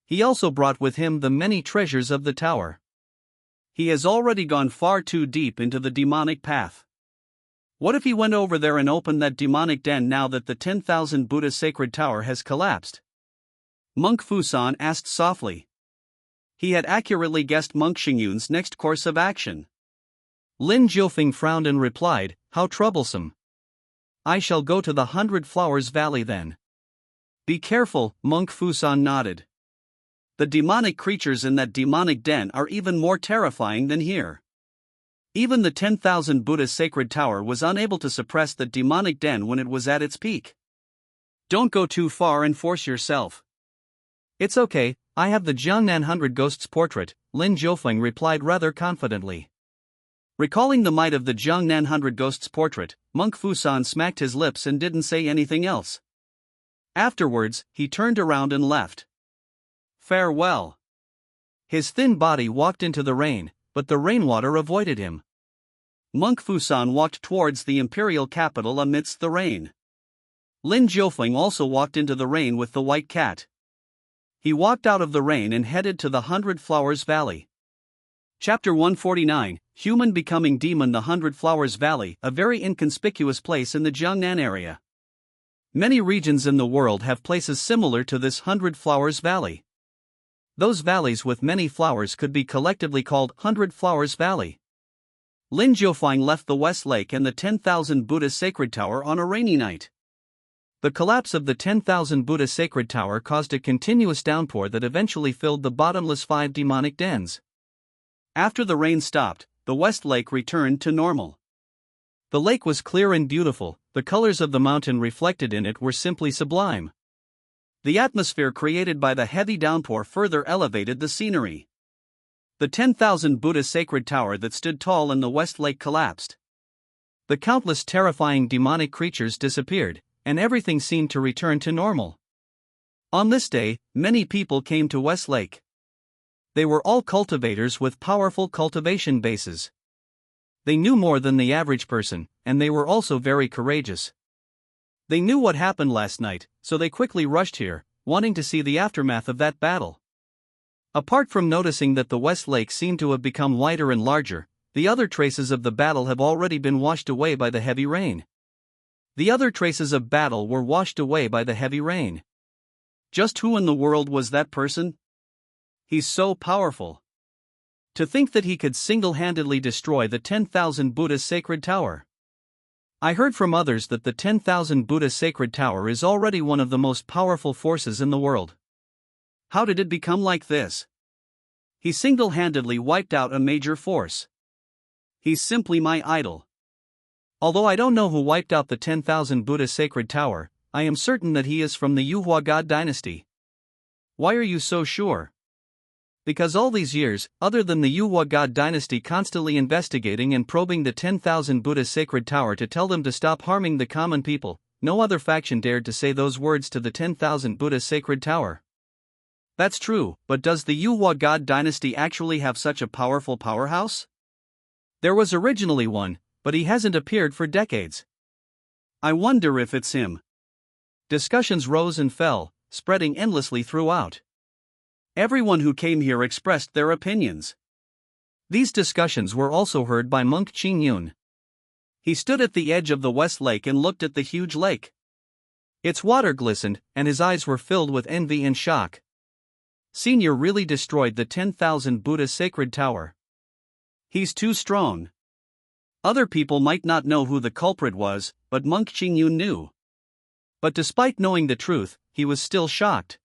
He also brought with him the many treasures of the tower. He has already gone far too deep into the demonic path. What if he went over there and opened that demonic den now that the 10,000 Buddha sacred tower has collapsed? Monk Fusan asked softly. He had accurately guessed Monk Xuanhuang's next course of action. Lin Jiufeng frowned and replied, how troublesome. I shall go to the 100 Flowers Valley then. Be careful, Monk Fusan nodded. The demonic creatures in that demonic den are even more terrifying than here. Even the 10,000 Buddha sacred tower was unable to suppress the demonic den when it was at its peak. Don't go too far and force yourself. It's okay, I have the Jiangnan 100 Ghosts portrait, Lin Jiufeng replied rather confidently. Recalling the might of the Jiangnan 100 Ghosts portrait, Monk Fusan smacked his lips and didn't say anything else. Afterwards, he turned around and left. Farewell. His thin body walked into the rain, but the rainwater avoided him. Monk Fusan walked towards the imperial capital amidst the rain. Lin Jiufeng also walked into the rain with the white cat. He walked out of the rain and headed to the 100 Flowers Valley. Chapter 149, Human Becoming Demon. The 100 Flowers Valley, a very inconspicuous place in the Jiangnan area. Many regions in the world have places similar to this 100 Flowers Valley. Those valleys with many flowers could be collectively called 100 Flowers Valley. Lin Jiufeng left the West Lake and the 10,000 Buddha Sacred Tower on a rainy night. The collapse of the 10,000 Buddha Sacred Tower caused a continuous downpour that eventually filled the bottomless 5 demonic dens. After the rain stopped, the West Lake returned to normal. The lake was clear and beautiful, the colors of the mountain reflected in it were simply sublime. The atmosphere created by the heavy downpour further elevated the scenery. The 10,000 Buddha Sacred Tower that stood tall in the West Lake collapsed. The countless terrifying demonic creatures disappeared, and everything seemed to return to normal. On this day, many people came to West Lake. They were all cultivators with powerful cultivation bases. They knew more than the average person, and they were also very courageous. They knew what happened last night, so they quickly rushed here, wanting to see the aftermath of that battle. Apart from noticing that the West Lake seemed to have become wider and larger, the other traces of the battle have already been washed away by the heavy rain. The other traces of battle were washed away by the heavy rain. Just who in the world was that person? He's so powerful. To think that he could single-handedly destroy the 10,000 Buddha Sacred Tower. I heard from others that the 10,000 Buddha Sacred Tower is already one of the most powerful forces in the world. How did it become like this? He single-handedly wiped out a major force. He's simply my idol. Although I don't know who wiped out the 10,000 Buddha Sacred Tower, I am certain that he is from the Xuanhuang God Dynasty. Why are you so sure? Because all these years, other than the Xuanhuang God Dynasty constantly investigating and probing the 10,000 Buddha Sacred Tower to tell them to stop harming the common people, no other faction dared to say those words to the 10,000 Buddha Sacred Tower. That's true, but does the Xuanhuang God Dynasty actually have such a powerful powerhouse? There was originally one, but he hasn't appeared for decades. I wonder if it's him. Discussions rose and fell, spreading endlessly throughout. Everyone who came here expressed their opinions. These discussions were also heard by Monk Qingyun. He stood at the edge of the West Lake and looked at the huge lake. Its water glistened, and his eyes were filled with envy and shock. Senior really destroyed the 10,000 Buddha Sacred Tower. He's too strong. Other people might not know who the culprit was, but Monk Qingyun knew. But despite knowing the truth, he was still shocked.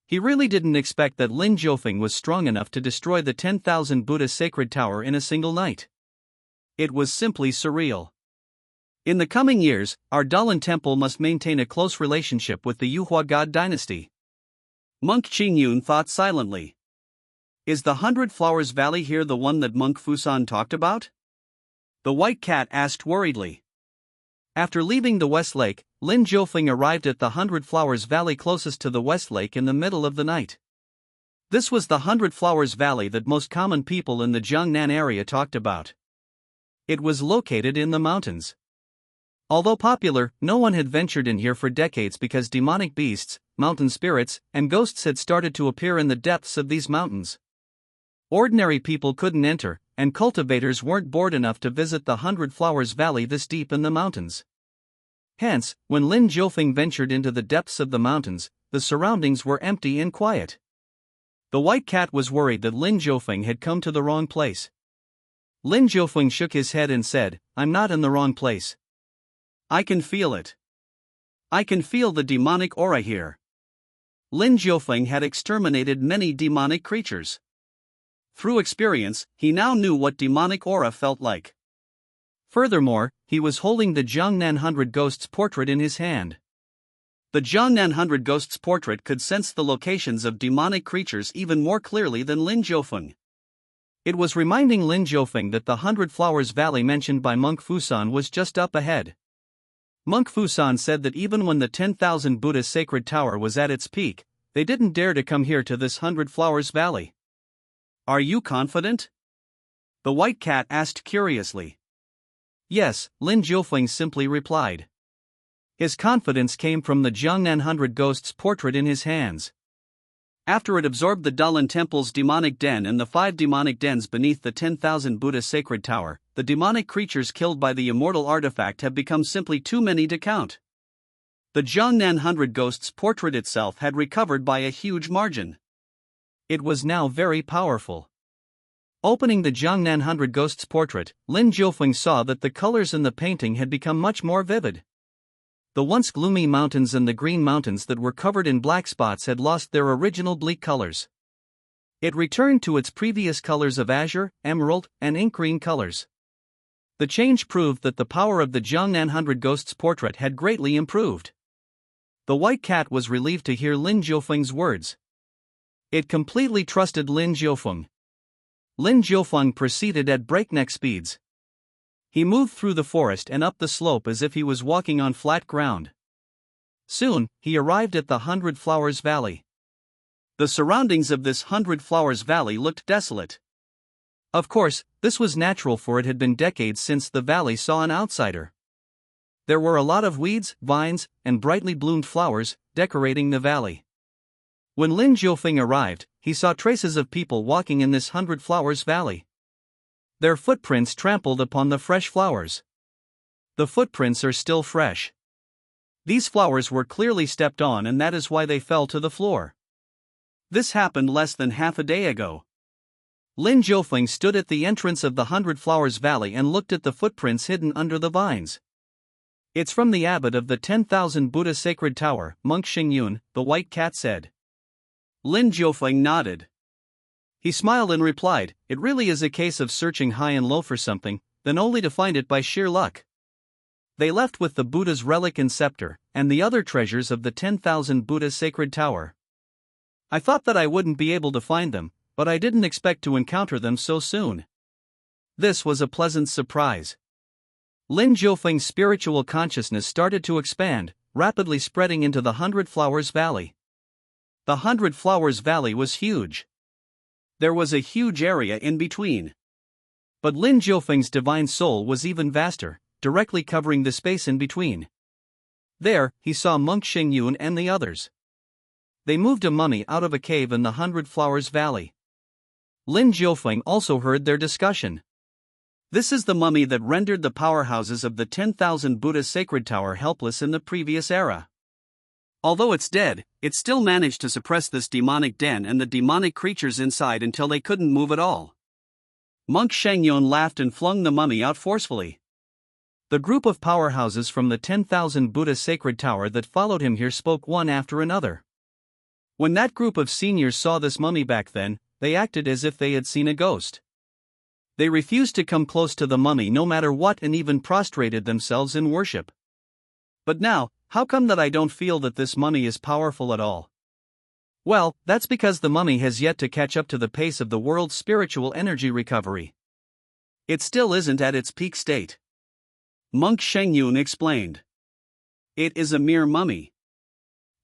He really didn't expect that Lin Jiufeng was strong enough to destroy the 10,000 Buddha Sacred Tower in a single night. It was simply surreal. In the coming years, our Dalan Temple must maintain a close relationship with the Xuanhuang God Dynasty. Monk Qingyun thought silently. Is the 100 Flowers Valley here the one that Monk Fusan talked about? The white cat asked worriedly. After leaving the West Lake, Lin Jiufeng arrived at the 100 Flowers Valley closest to the West Lake in the middle of the night. This was the 100 Flowers Valley that most common people in the Jiangnan area talked about. It was located in the mountains. Although popular, no one had ventured in here for decades because demonic beasts, mountain spirits, and ghosts had started to appear in the depths of these mountains. Ordinary people couldn't enter, and cultivators weren't bored enough to visit the 100 Flowers Valley this deep in the mountains. Hence, when Lin Jiufeng ventured into the depths of the mountains, the surroundings were empty and quiet. The white cat was worried that Lin Jiufeng had come to the wrong place. Lin Jiufeng shook his head and said, "I'm not in the wrong place. I can feel it. I can feel the demonic aura here." Lin Jiufeng had exterminated many demonic creatures. Through experience, he now knew what demonic aura felt like. Furthermore, he was holding the Jiangnan 100 Ghosts portrait in his hand. The Jiangnan 100 Ghosts portrait could sense the locations of demonic creatures even more clearly than Lin Jiufeng. It was reminding Lin Jiufeng that the 100 Flowers Valley mentioned by Monk Fusan was just up ahead. Monk Fusan said that even when the 10,000 Buddha Sacred Tower was at its peak, they didn't dare to come here to this 100 Flowers Valley. Are you confident? The white cat asked curiously. Yes, Lin Jiufeng simply replied. His confidence came from the Xuanhuang 100 Ghosts portrait in his hands. After it absorbed the Dalan Temple's demonic den and the 5 demonic dens beneath the 10,000 Buddha sacred tower, the demonic creatures killed by the immortal artifact have become simply too many to count. The Xuanhuang 100 Ghosts portrait itself had recovered by a huge margin. It was now very powerful. Opening the Xuanhuang 100 Ghosts portrait, Lin Jiufeng saw that the colors in the painting had become much more vivid. The once gloomy mountains and the green mountains that were covered in black spots had lost their original bleak colors. It returned to its previous colors of azure, emerald, and ink green colors. The change proved that the power of the Xuanhuang 100 Ghosts portrait had greatly improved. The white cat was relieved to hear Lin Jiufeng's words. It completely trusted Lin Jiufeng. Lin Jiufeng proceeded at breakneck speeds. He moved through the forest and up the slope as if he was walking on flat ground. Soon, he arrived at the 100 Flowers Valley. The surroundings of this 100 Flowers Valley looked desolate. Of course, this was natural, for it had been decades since the valley saw an outsider. There were a lot of weeds, vines, and brightly bloomed flowers decorating the valley. When Lin Jiufeng arrived, he saw traces of people walking in this 100 Flowers Valley. Their footprints trampled upon the fresh flowers. The footprints are still fresh. These flowers were clearly stepped on, and that is why they fell to the floor. This happened less than half a day ago. Lin Jiufeng stood at the entrance of the 100 Flowers Valley and looked at the footprints hidden under the vines. It's from the abbot of the 10,000 Buddha sacred tower, Monk Xingyun, the white cat said. Lin Jiufeng nodded. He smiled and replied, it really is a case of searching high and low for something, then only to find it by sheer luck. They left with the Buddha's relic and scepter, and the other treasures of the 10,000 Buddha sacred tower. I thought that I wouldn't be able to find them, but I didn't expect to encounter them so soon. This was a pleasant surprise. Lin Jiufeng's spiritual consciousness started to expand, rapidly spreading into the 100 Flowers Valley. The 100 Flowers Valley was huge. There was a huge area in between. But Lin Jiufeng's divine soul was even vaster, directly covering the space in between. There, he saw Monk Xingyun and the others. They moved a mummy out of a cave in the 100 Flowers Valley. Lin Jiufeng also heard their discussion. This is the mummy that rendered the powerhouses of the 10,000 Buddha sacred tower helpless in the previous era. Although it's dead, it still managed to suppress this demonic den and the demonic creatures inside until they couldn't move at all. Monk Xingyun laughed and flung the mummy out forcefully. The group of powerhouses from the 10,000 Buddha sacred tower that followed him here spoke one after another. When that group of seniors saw this mummy back then, they acted as if they had seen a ghost. They refused to come close to the mummy no matter what and even prostrated themselves in worship. But now, how come that I don't feel that this mummy is powerful at all? Well, that's because the mummy has yet to catch up to the pace of the world's spiritual energy recovery. It still isn't at its peak state. Monk Xingyun explained. It is a mere mummy.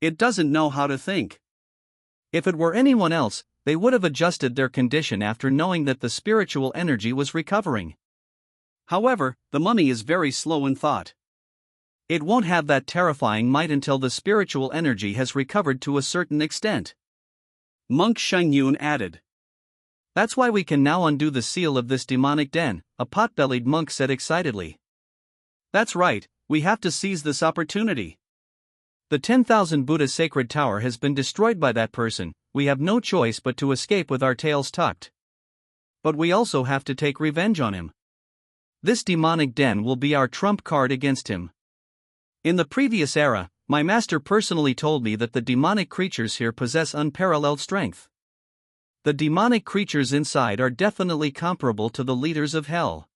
It doesn't know how to think. If it were anyone else, they would have adjusted their condition after knowing that the spiritual energy was recovering. However, the mummy is very slow in thought. It won't have that terrifying might until the spiritual energy has recovered to a certain extent. Monk Xingyun added. That's why we can now undo the seal of this demonic den, a pot-bellied monk said excitedly. That's right, we have to seize this opportunity. The 10,000 Buddha sacred tower has been destroyed by that person, we have no choice but to escape with our tails tucked. But we also have to take revenge on him. This demonic den will be our trump card against him. In the previous era, my master personally told me that the demonic creatures here possess unparalleled strength. The demonic creatures inside are definitely comparable to the leaders of hell.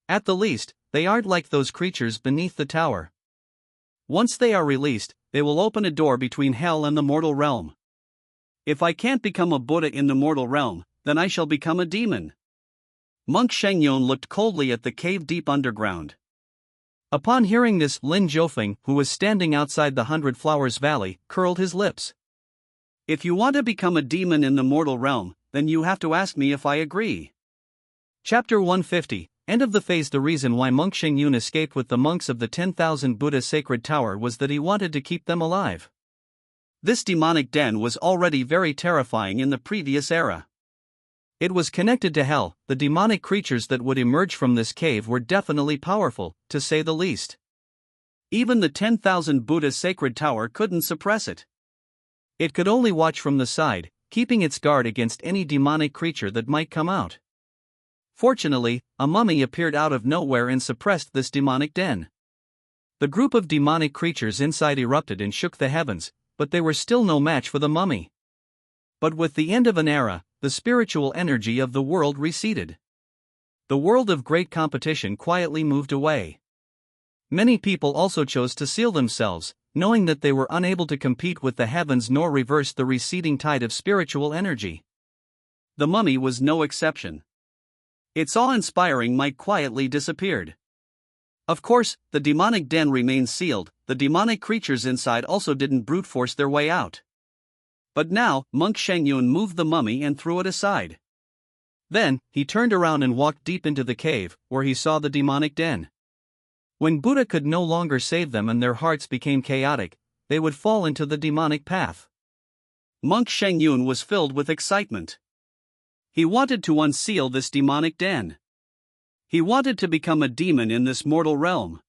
At the least, they aren't like those creatures beneath the tower. Once they are released, they will open a door between hell and the mortal realm. If I can't become a Buddha in the mortal realm, then I shall become a demon. Monk Xingyun looked coldly at the cave deep underground. Upon hearing this, Lin Jiufeng, who was standing outside the 100 Flowers Valley, curled his lips. If you want to become a demon in the mortal realm, then you have to ask me if I agree. Chapter 150, End of the phase. The reason why monk Shengyun escaped with the monks of the 10,000 Buddha sacred tower was that he wanted to keep them alive. This demonic den was already very terrifying in the previous era. It was connected to hell. The demonic creatures that would emerge from this cave were definitely powerful, to say the least. Even the 10,000 Buddha sacred tower couldn't suppress it. It could only watch from the side, keeping its guard against any demonic creature that might come out. Fortunately, a mummy appeared out of nowhere and suppressed this demonic den. The group of demonic creatures inside erupted and shook the heavens, but they were still no match for the mummy. But with the end of an era, the spiritual energy of the world receded. The world of great competition quietly moved away. Many people also chose to seal themselves, knowing that they were unable to compete with the heavens nor reverse the receding tide of spiritual energy. The mummy was no exception. Its awe-inspiring might quietly disappeared. Of course, the demonic den remained sealed. The demonic creatures inside also didn't brute force their way out. But now, monk Shengyun moved the mummy and threw it aside. Then, he turned around and walked deep into the cave, where he saw the demonic den. When Buddha could no longer save them and their hearts became chaotic, they would fall into the demonic path. Monk Shengyun was filled with excitement. He wanted to unseal this demonic den. He wanted to become a demon in this mortal realm.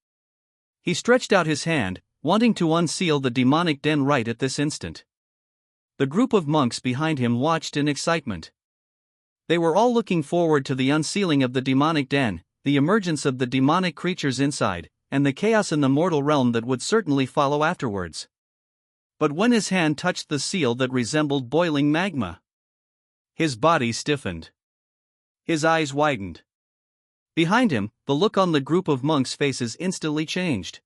He stretched out his hand, wanting to unseal the demonic den right at this instant. The group of monks behind him watched in excitement. They were all looking forward to the unsealing of the demonic den, the emergence of the demonic creatures inside, and the chaos in the mortal realm that would certainly follow afterwards. But when his hand touched the seal that resembled boiling magma, his body stiffened. His eyes widened. Behind him, the look on the group of monks' faces instantly changed.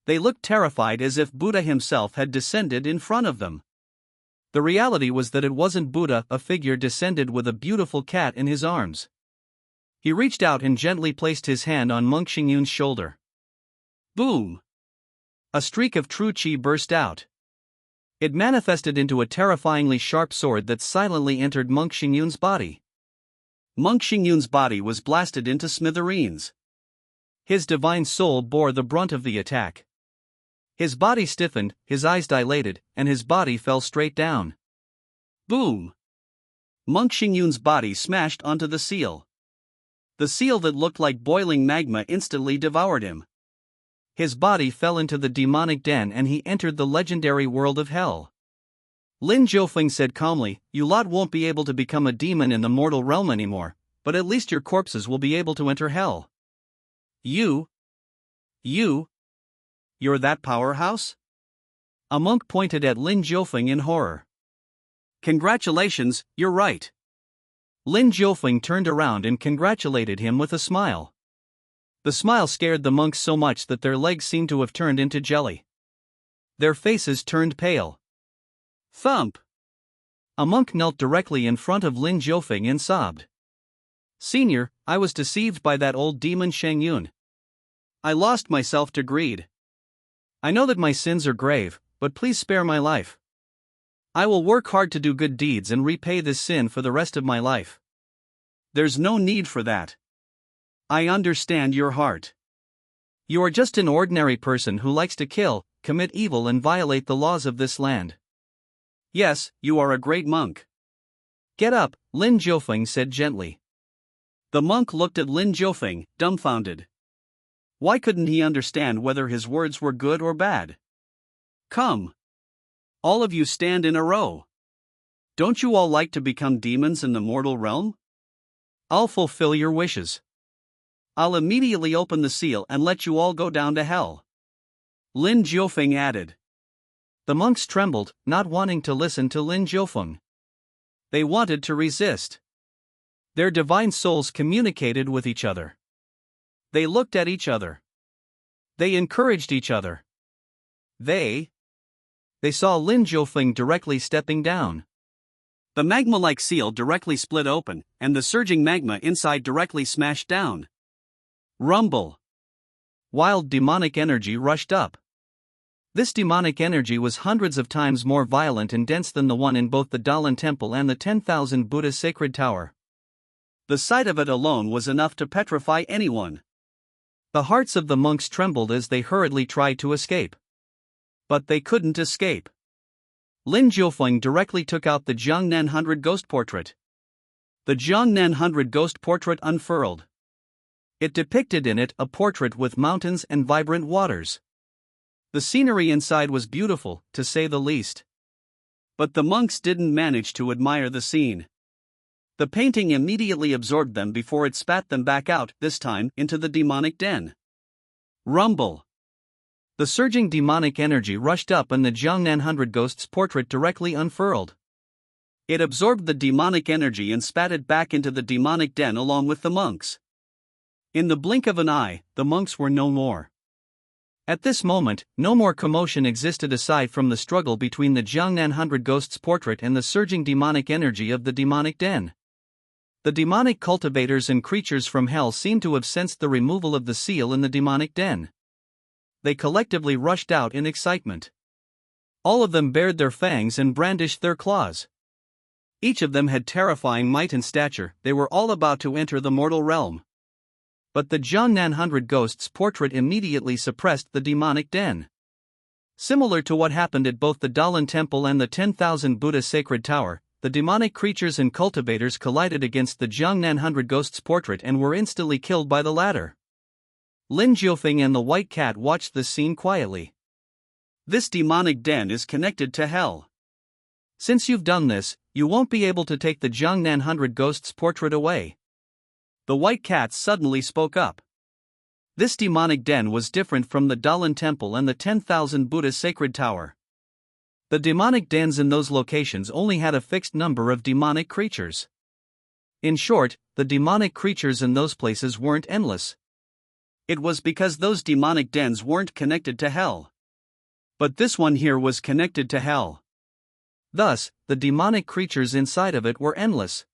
They looked terrified, as if Buddha himself had descended in front of them. The reality was that it wasn't Buddha. A figure descended with a beautiful cat in his arms. He reached out and gently placed his hand on monk Shengyun's shoulder. Boom! A streak of true chi burst out. It manifested into a terrifyingly sharp sword that silently entered monk Shengyun's body. Monk Shengyun's body was blasted into smithereens. His divine soul bore the brunt of the attack. His body stiffened, his eyes dilated, and his body fell straight down. Boom! Monk Shengyun's body smashed onto the seal. The seal that looked like boiling magma instantly devoured him. His body fell into the demonic den and he entered the legendary world of hell. Lin Jiufeng said calmly, "You lot won't be able to become a demon in the mortal realm anymore, but at least your corpses will be able to enter hell." You're that powerhouse? A monk pointed at Lin Jiufeng in horror. Congratulations, you're right. Lin Jiufeng turned around and congratulated him with a smile. The smile scared the monks so much that their legs seemed to have turned into jelly. Their faces turned pale. Thump! A monk knelt directly in front of Lin Jiufeng and sobbed. "Senior, I was deceived by that old demon Shengyun. I lost myself to greed. I know that my sins are grave, but please spare my life. I will work hard to do good deeds and repay this sin for the rest of my life." "There's no need for that. I understand your heart. You are just an ordinary person who likes to kill, commit evil and violate the laws of this land. Yes, you are a great monk. Get up," Lin Jiufeng said gently. The monk looked at Lin Jiufeng, dumbfounded. Why couldn't he understand whether his words were good or bad? "Come. All of you stand in a row. Don't you all like to become demons in the mortal realm? I'll fulfill your wishes. I'll immediately open the seal and let you all go down to hell," Lin Jiufeng added. The monks trembled, not wanting to listen to Lin Jiufeng. They wanted to resist. Their divine souls communicated with each other. They looked at each other. They encouraged each other. They saw Lin Jiufeng directly stepping down. The magma-like seal directly split open, and the surging magma inside directly smashed down. Rumble. Wild demonic energy rushed up. This demonic energy was hundreds of times more violent and dense than the one in both the Dalan Temple and the 10,000 Buddha Sacred Tower. The sight of it alone was enough to petrify anyone. The hearts of the monks trembled as they hurriedly tried to escape. But they couldn't escape. Lin Jiufeng directly took out the Xuanhuang 100 ghost portrait. The Xuanhuang 100 ghost portrait unfurled. It depicted in it a portrait with mountains and vibrant waters. The scenery inside was beautiful, to say the least. But the monks didn't manage to admire the scene. The painting immediately absorbed them before it spat them back out, this time into the demonic den. Rumble. The surging demonic energy rushed up and the Xuanhuang 100 Ghost's portrait directly unfurled. It absorbed the demonic energy and spat it back into the demonic den along with the monks. In the blink of an eye, the monks were no more. At this moment, no more commotion existed aside from the struggle between the Xuanhuang 100 Ghost's portrait and the surging demonic energy of the demonic den. The demonic cultivators and creatures from hell seemed to have sensed the removal of the seal in the demonic den. They collectively rushed out in excitement. All of them bared their fangs and brandished their claws. Each of them had terrifying might and stature. They were all about to enter the mortal realm. But the Xuanhuang 100 Ghost's portrait immediately suppressed the demonic den. Similar to what happened at both the Dalan Temple and the 10,000 Buddha Sacred Tower, the demonic creatures and cultivators collided against the Xuanhuang 100 Ghost's portrait and were instantly killed by the latter. Lin Jiufeng and the White Cat watched this scene quietly. This demonic den is connected to hell. Since you've done this, you won't be able to take the Xuanhuang 100 Ghost's portrait away. The White Cat suddenly spoke up. This demonic den was different from the Dalan Temple and the 10,000 Buddha Sacred Tower. The demonic dens in those locations only had a fixed number of demonic creatures. In short, the demonic creatures in those places weren't endless. It was because those demonic dens weren't connected to hell. But this one here was connected to hell. Thus, the demonic creatures inside of it were endless.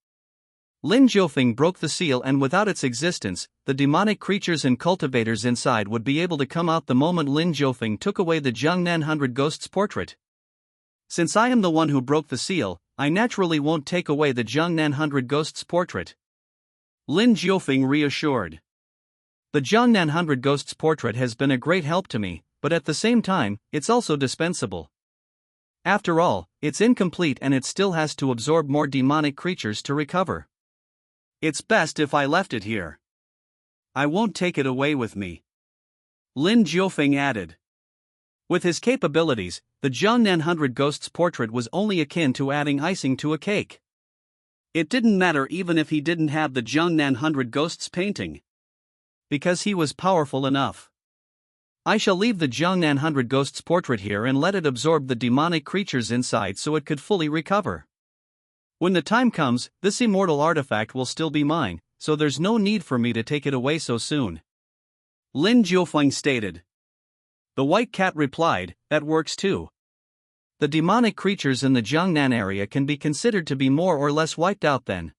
Lin Jiufeng broke the seal, and without its existence, the demonic creatures and cultivators inside would be able to come out the moment Lin Jiufeng took away the Xuanhuang 100 Ghost's portrait. Since I am the one who broke the seal, I naturally won't take away the Xuanhuang 100 Ghost's portrait. Lin Jiufeng reassured. The Xuanhuang 100 Ghost's portrait has been a great help to me, but at the same time, it's also dispensable. After all, it's incomplete and it still has to absorb more demonic creatures to recover. It's best if I left it here. I won't take it away with me. Lin Jiufeng added. With his capabilities, the Xuanhuang 100 Ghost's portrait was only akin to adding icing to a cake. It didn't matter even if he didn't have the Xuanhuang 100 Ghost's painting. Because he was powerful enough. I shall leave the Xuanhuang 100 Ghost's portrait here and let it absorb the demonic creatures inside so it could fully recover. When the time comes, this immortal artifact will still be mine, so there's no need for me to take it away so soon. Lin Jiufeng stated. The White Cat replied, that works too. The demonic creatures in the Xuanhuang area can be considered to be more or less wiped out then.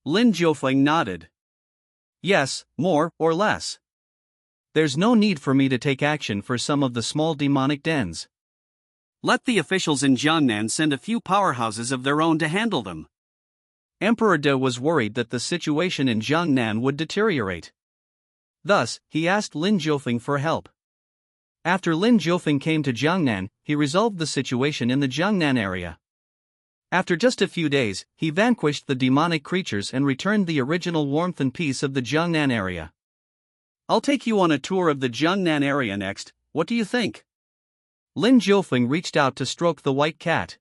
Lin Jiufeng nodded. Yes, more or less. There's no need for me to take action for some of the small demonic dens. Let the officials in Xuanhuang send a few powerhouses of their own to handle them. Emperor De was worried that the situation in Xuanhuang would deteriorate. Thus, he asked Lin Jiufeng for help. After Lin Jiufeng came to Xuanhuang, he resolved the situation in the Xuanhuang area. After just a few days, he vanquished the demonic creatures and returned the original warmth and peace of the Xuanhuang area. I'll take you on a tour of the Xuanhuang area next, what do you think? Lin Jiufeng reached out to stroke the White Cat.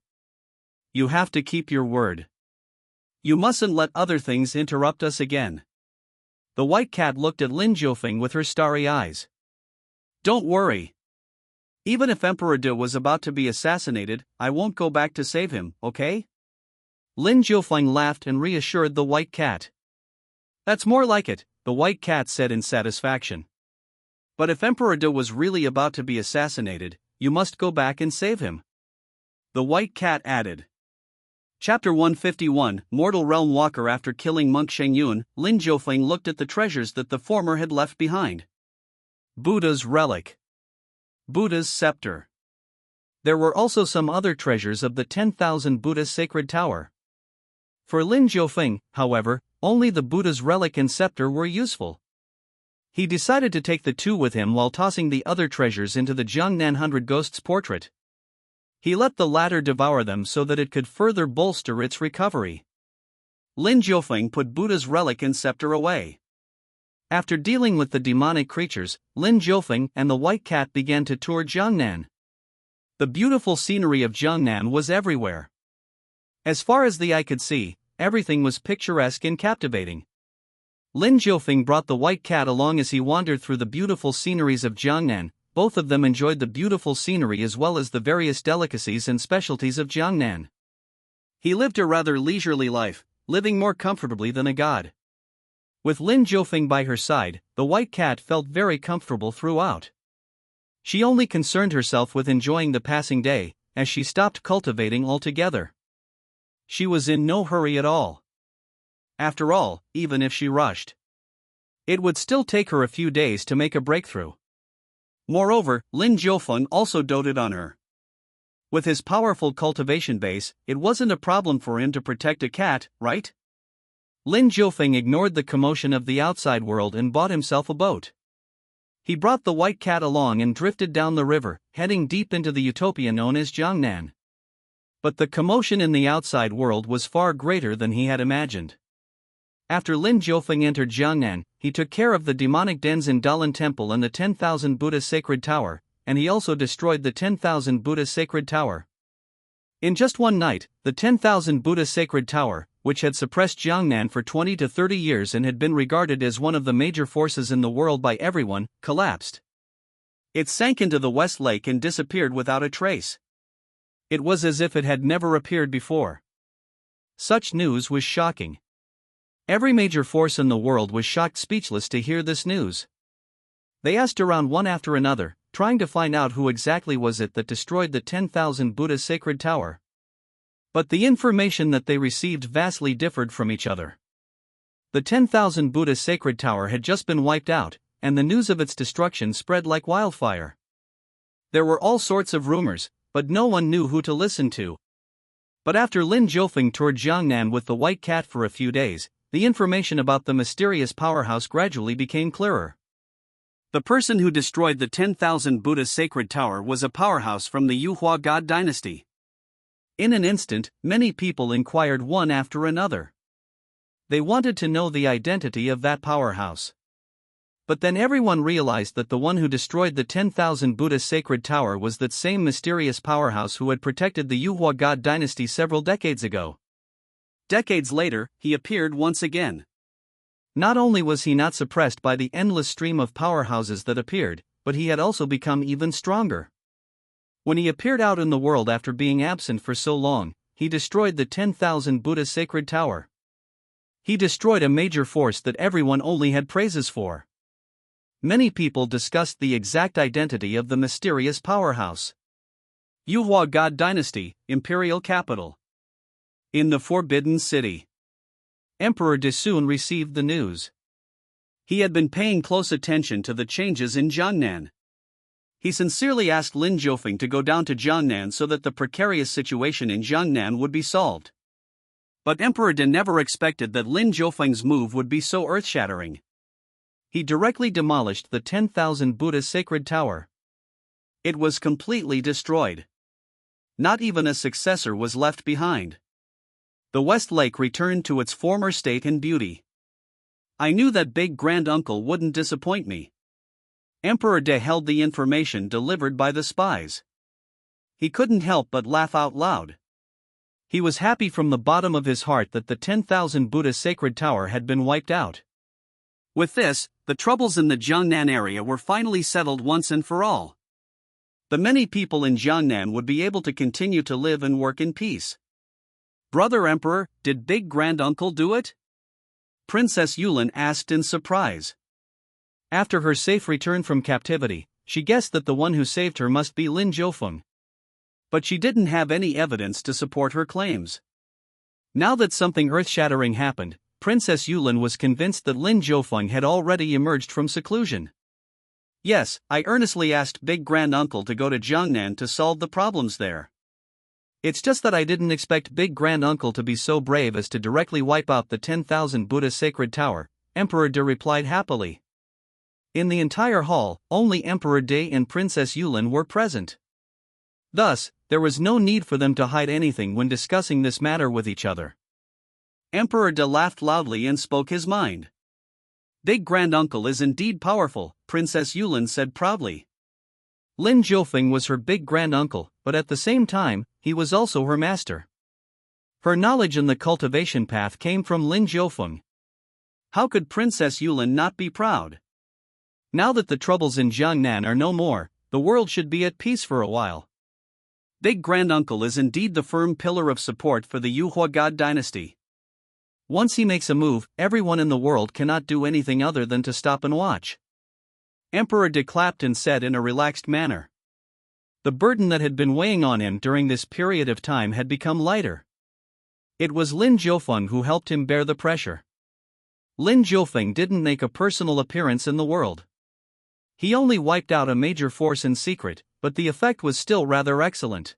You have to keep your word. You mustn't let other things interrupt us again. The White Cat looked at Lin Jiufeng with her starry eyes. Don't worry. Even if Emperor De was about to be assassinated, I won't go back to save him, okay? Lin Jiufeng laughed and reassured the White Cat. That's more like it, the White Cat said in satisfaction. But if Emperor De was really about to be assassinated, you must go back and save him. The White Cat added. Chapter 151, Mortal Realm Walker. After killing Monk Shengyun, Lin Jiufeng looked at the treasures that the former had left behind. Buddha's relic. Buddha's scepter. There were also some other treasures of the 10,000 Buddha Sacred Tower. For Lin Jiufeng, however, only the Buddha's relic and scepter were useful. He decided to take the two with him while tossing the other treasures into the Xuanhuang 100 Ghosts portrait. He let the latter devour them so that it could further bolster its recovery. Lin Jiufeng put Buddha's relic and scepter away. After dealing with the demonic creatures, Lin Jiufeng and the white cat began to tour Jiangnan. The beautiful scenery of Jiangnan was everywhere. As far as the eye could see, everything was picturesque and captivating. Lin Jiufeng brought the white cat along as he wandered through the beautiful sceneries of Jiangnan. Both of them enjoyed the beautiful scenery as well as the various delicacies and specialties of Jiangnan. He lived a rather leisurely life, living more comfortably than a god. With Lin Jiufeng by her side, the white cat felt very comfortable throughout. She only concerned herself with enjoying the passing day, as she stopped cultivating altogether. She was in no hurry at all. After all, even if she rushed, it would still take her a few days to make a breakthrough. Moreover, Lin Jiufeng also doted on her. With his powerful cultivation base, it wasn't a problem for him to protect a cat, right? Lin Jiufeng ignored the commotion of the outside world and bought himself a boat. He brought the white cat along and drifted down the river, heading deep into the utopia known as Jiangnan. But the commotion in the outside world was far greater than he had imagined. After Lin Jiufeng entered Jiangnan, he took care of the demonic dens in Dalan Temple and the 10,000 Buddha Sacred Tower, and he also destroyed the 10,000 Buddha Sacred Tower. In just one night, the 10,000 Buddha Sacred Tower, which had suppressed Jiangnan for 20 to 30 years and had been regarded as one of the major forces in the world by everyone, collapsed. It sank into the West Lake and disappeared without a trace. It was as if it had never appeared before. Such news was shocking. Every major force in the world was shocked speechless to hear this news. They asked around one after another, trying to find out who exactly was it that destroyed the 10,000 Buddha Sacred Tower. But the information that they received vastly differed from each other. The 10,000 Buddha Sacred Tower had just been wiped out, and the news of its destruction spread like wildfire. There were all sorts of rumors, but no one knew who to listen to. But after Lin Jiufeng toured Jiangnan with the white cat for a few days, the information about the mysterious powerhouse gradually became clearer. The person who destroyed the 10,000 Buddha Sacred Tower was a powerhouse from the Unrivalled God Dynasty. In an instant, many people inquired one after another. They wanted to know the identity of that powerhouse. But then everyone realized that the one who destroyed the 10,000 Buddha Sacred Tower was that same mysterious powerhouse who had protected the Unrivalled God Dynasty several decades ago. Decades later, he appeared once again. Not only was he not suppressed by the endless stream of powerhouses that appeared, but he had also become even stronger. When he appeared out in the world after being absent for so long, he destroyed the 10,000 Buddha Sacred Tower. He destroyed a major force that everyone only had praises for. Many people discussed the exact identity of the mysterious powerhouse. Unrivalled God Dynasty, Imperial Capital. In the Forbidden City. Emperor Desun received the news. He had been paying close attention to the changes in Jiangnan. He sincerely asked Lin Jiufeng to go down to Jiangnan so that the precarious situation in Jiangnan would be solved. But Emperor De never expected that Lin Jiufeng's move would be so earth-shattering. He directly demolished the 10,000 Buddha Sacred Tower. It was completely destroyed. Not even a successor was left behind. The West Lake returned to its former state and beauty. I knew that big grand-uncle wouldn't disappoint me. Emperor De held the information delivered by the spies. He couldn't help but laugh out loud. He was happy from the bottom of his heart that the 10,000 Buddha Sacred Tower had been wiped out. With this, the troubles in the Jiangnan area were finally settled once and for all. The many people in Jiangnan would be able to continue to live and work in peace. Brother Emperor, did Big Grand-Uncle do it? Princess Yulin asked in surprise. After her safe return from captivity, she guessed that the one who saved her must be Lin Jiufeng. But she didn't have any evidence to support her claims. Now that something earth-shattering happened, Princess Yulin was convinced that Lin Jiufeng had already emerged from seclusion. Yes, I earnestly asked Big Grand-Uncle to go to Jiangnan to solve the problems there. It's just that I didn't expect Big Grand Uncle to be so brave as to directly wipe out the 10,000 Buddha sacred tower, Emperor De replied happily. In the entire hall, only Emperor De and Princess Yulin were present. Thus, there was no need for them to hide anything when discussing this matter with each other. Emperor De laughed loudly and spoke his mind. Big Grand Uncle is indeed powerful, Princess Yulin said proudly. Lin Jiufeng was her big grand uncle, but at the same time, he was also her master. Her knowledge in the cultivation path came from Lin Jiufeng. How could Princess Yulin not be proud? Now that the troubles in Jiangnan are no more, the world should be at peace for a while. Big Grand Uncle is indeed the firm pillar of support for the Unrivalled God Dynasty. Once he makes a move, everyone in the world cannot do anything other than to stop and watch. Emperor De clapped and said in a relaxed manner. The burden that had been weighing on him during this period of time had become lighter. It was Lin Jiufeng who helped him bear the pressure. Lin Jiufeng didn't make a personal appearance in the world. He only wiped out a major force in secret, but the effect was still rather excellent.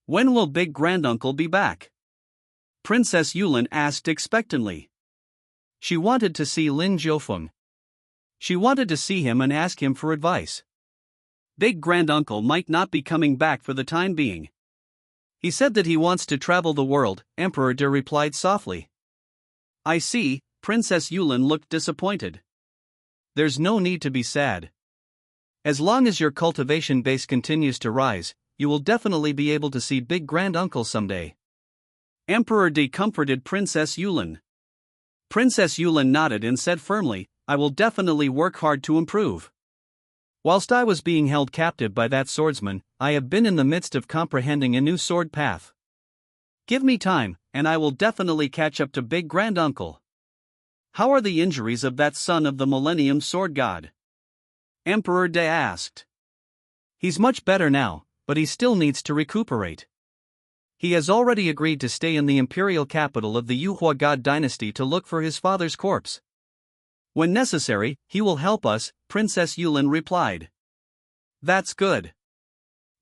When will Big Granduncle be back? Princess Yulin asked expectantly. She wanted to see Lin Jiufeng. She wanted to see him and ask him for advice. Big Granduncle might not be coming back for the time being. He said that he wants to travel the world, Emperor De replied softly. I see, Princess Yulin looked disappointed. There's no need to be sad. As long as your cultivation base continues to rise, you will definitely be able to see Big Granduncle someday. Emperor De comforted Princess Yulin. Princess Yulin nodded and said firmly, I will definitely work hard to improve. Whilst I was being held captive by that swordsman, I have been in the midst of comprehending a new sword path. Give me time, and I will definitely catch up to Big Granduncle. How are the injuries of that son of the Millennium Sword God? Emperor De asked. He's much better now, but he still needs to recuperate. He has already agreed to stay in the imperial capital of the Unrivalled God Dynasty to look for his father's corpse. When necessary, he will help us, Princess Yulin replied. That's good.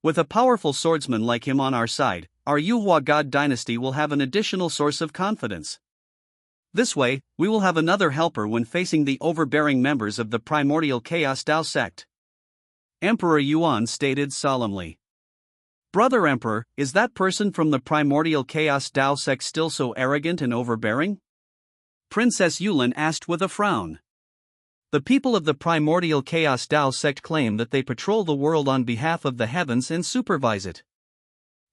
With a powerful swordsman like him on our side, our Unrivalled God Dynasty will have an additional source of confidence. This way, we will have another helper when facing the overbearing members of the primordial Chaos Dao sect. Emperor Yuan stated solemnly. Brother Emperor, is that person from the primordial Chaos Dao sect still so arrogant and overbearing? Princess Yulin asked with a frown. The people of the primordial Chaos Dao sect claim that they patrol the world on behalf of the heavens and supervise it.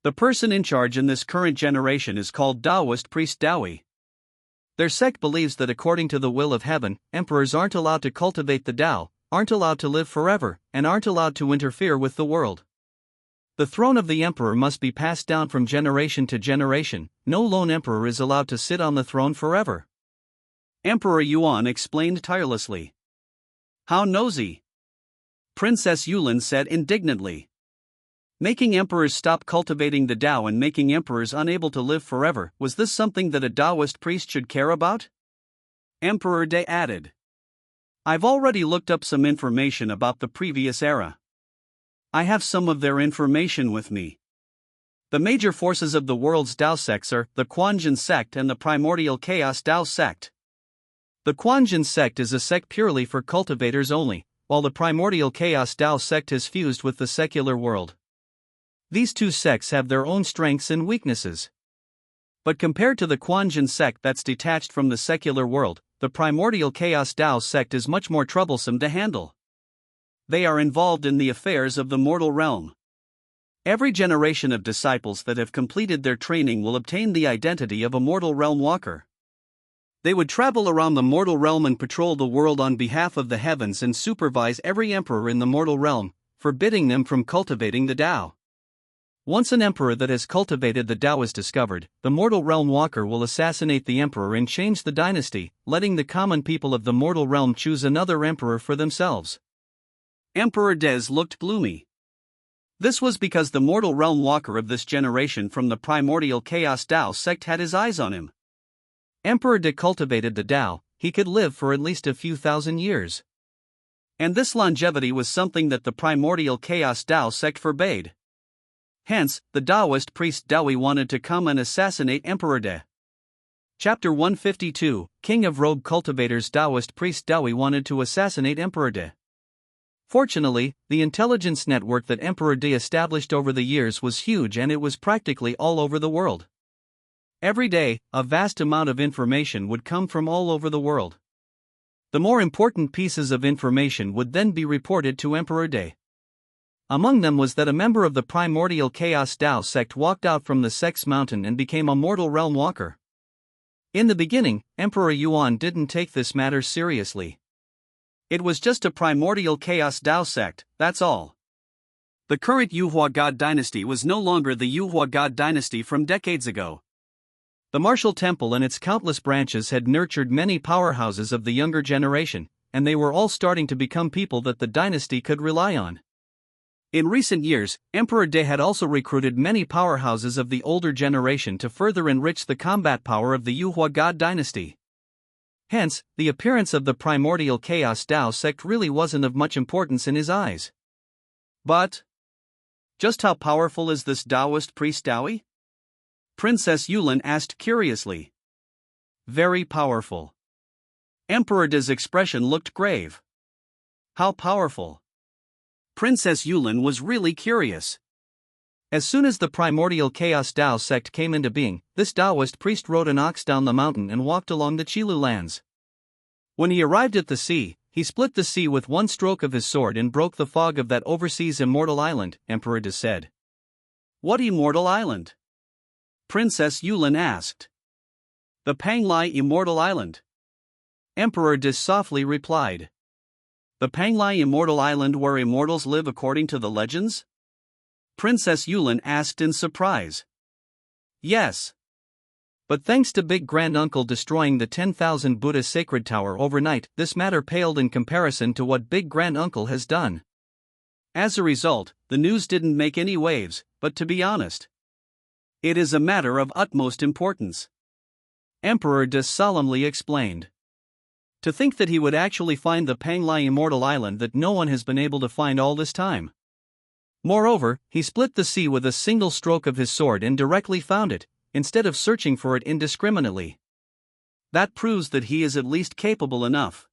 The person in charge in this current generation is called Taoist Priest Daoi. Their sect believes that according to the will of heaven, emperors aren't allowed to cultivate the Tao, aren't allowed to live forever, and aren't allowed to interfere with the world. The throne of the emperor must be passed down from generation to generation. No lone emperor is allowed to sit on the throne forever. Emperor Yuan explained tirelessly. How nosy! Princess Yulin said indignantly. Making emperors stop cultivating the Tao and making emperors unable to live forever, was this something that a Taoist priest should care about? Emperor De added. I've already looked up some information about the previous era. I have some of their information with me. The major forces of the world's Tao sects are the Xuanhuang sect and the primordial Chaos Tao sect. The Xuanhuang sect is a sect purely for cultivators only, while the primordial Chaos Tao sect has fused with the secular world. These two sects have their own strengths and weaknesses. But compared to the Xuanhuang sect that's detached from the secular world, the primordial Chaos Tao sect is much more troublesome to handle. They are involved in the affairs of the mortal realm. Every generation of disciples that have completed their training will obtain the identity of a mortal realm walker. They would travel around the mortal realm and patrol the world on behalf of the heavens and supervise every emperor in the mortal realm, forbidding them from cultivating the Tao. Once an emperor that has cultivated the Tao is discovered, the mortal realm walker will assassinate the emperor and change the dynasty, letting the common people of the mortal realm choose another emperor for themselves. Emperor Des looked gloomy. This was because the mortal realm walker of this generation from the primordial Chaos Tao sect had his eyes on him. Emperor De cultivated the Tao, he could live for at least a few thousand years. And this longevity was something that the primordial Chaos Tao sect forbade. Hence, the Taoist priest Daoi wanted to come and assassinate Emperor De. Chapter 152, King of Rogue Cultivators. Taoist priest Daoi wanted to assassinate Emperor De. Fortunately, the intelligence network that Emperor De established over the years was huge and it was practically all over the world. Every day, a vast amount of information would come from all over the world. The more important pieces of information would then be reported to Emperor De. Among them was that a member of the primordial Chaos Dao sect walked out from the sect's mountain and became a mortal realm walker. In the beginning, Emperor Yuan didn't take this matter seriously. It was just a primordial Chaos Dao sect, that's all. The current Yuhua God Dynasty was no longer the Yuhua God Dynasty from decades ago. The martial temple and its countless branches had nurtured many powerhouses of the younger generation, and they were all starting to become people that the dynasty could rely on. In recent years, Emperor De had also recruited many powerhouses of the older generation to further enrich the combat power of the Yuhua God Dynasty. Hence, the appearance of the primordial Chaos Dao sect really wasn't of much importance in his eyes. But just how powerful is this Taoist priest Daoi? Princess Yulin asked curiously. Very powerful. Emperor De's expression looked grave. How powerful? Princess Yulin was really curious. As soon as the primordial Chaos Dao sect came into being, this Taoist priest rode an ox down the mountain and walked along the Qilu lands. When he arrived at the sea, he split the sea with one stroke of his sword and broke the fog of that overseas immortal island, Emperor De said. What immortal island? Princess Yulin asked. The Panglai Immortal Island. Emperor De softly replied. The Panglai Immortal Island where immortals live according to the legends? Princess Yulin asked in surprise. Yes. But thanks to Big Granduncle destroying the 10,000 Buddha sacred tower overnight, this matter paled in comparison to what Big Granduncle has done. As a result, the news didn't make any waves, but to be honest, it is a matter of utmost importance. Emperor De solemnly explained. To think that he would actually find the Panglai Immortal Island that no one has been able to find all this time. Moreover, he split the sea with a single stroke of his sword and directly found it, instead of searching for it indiscriminately. That proves that he is at least capable enough.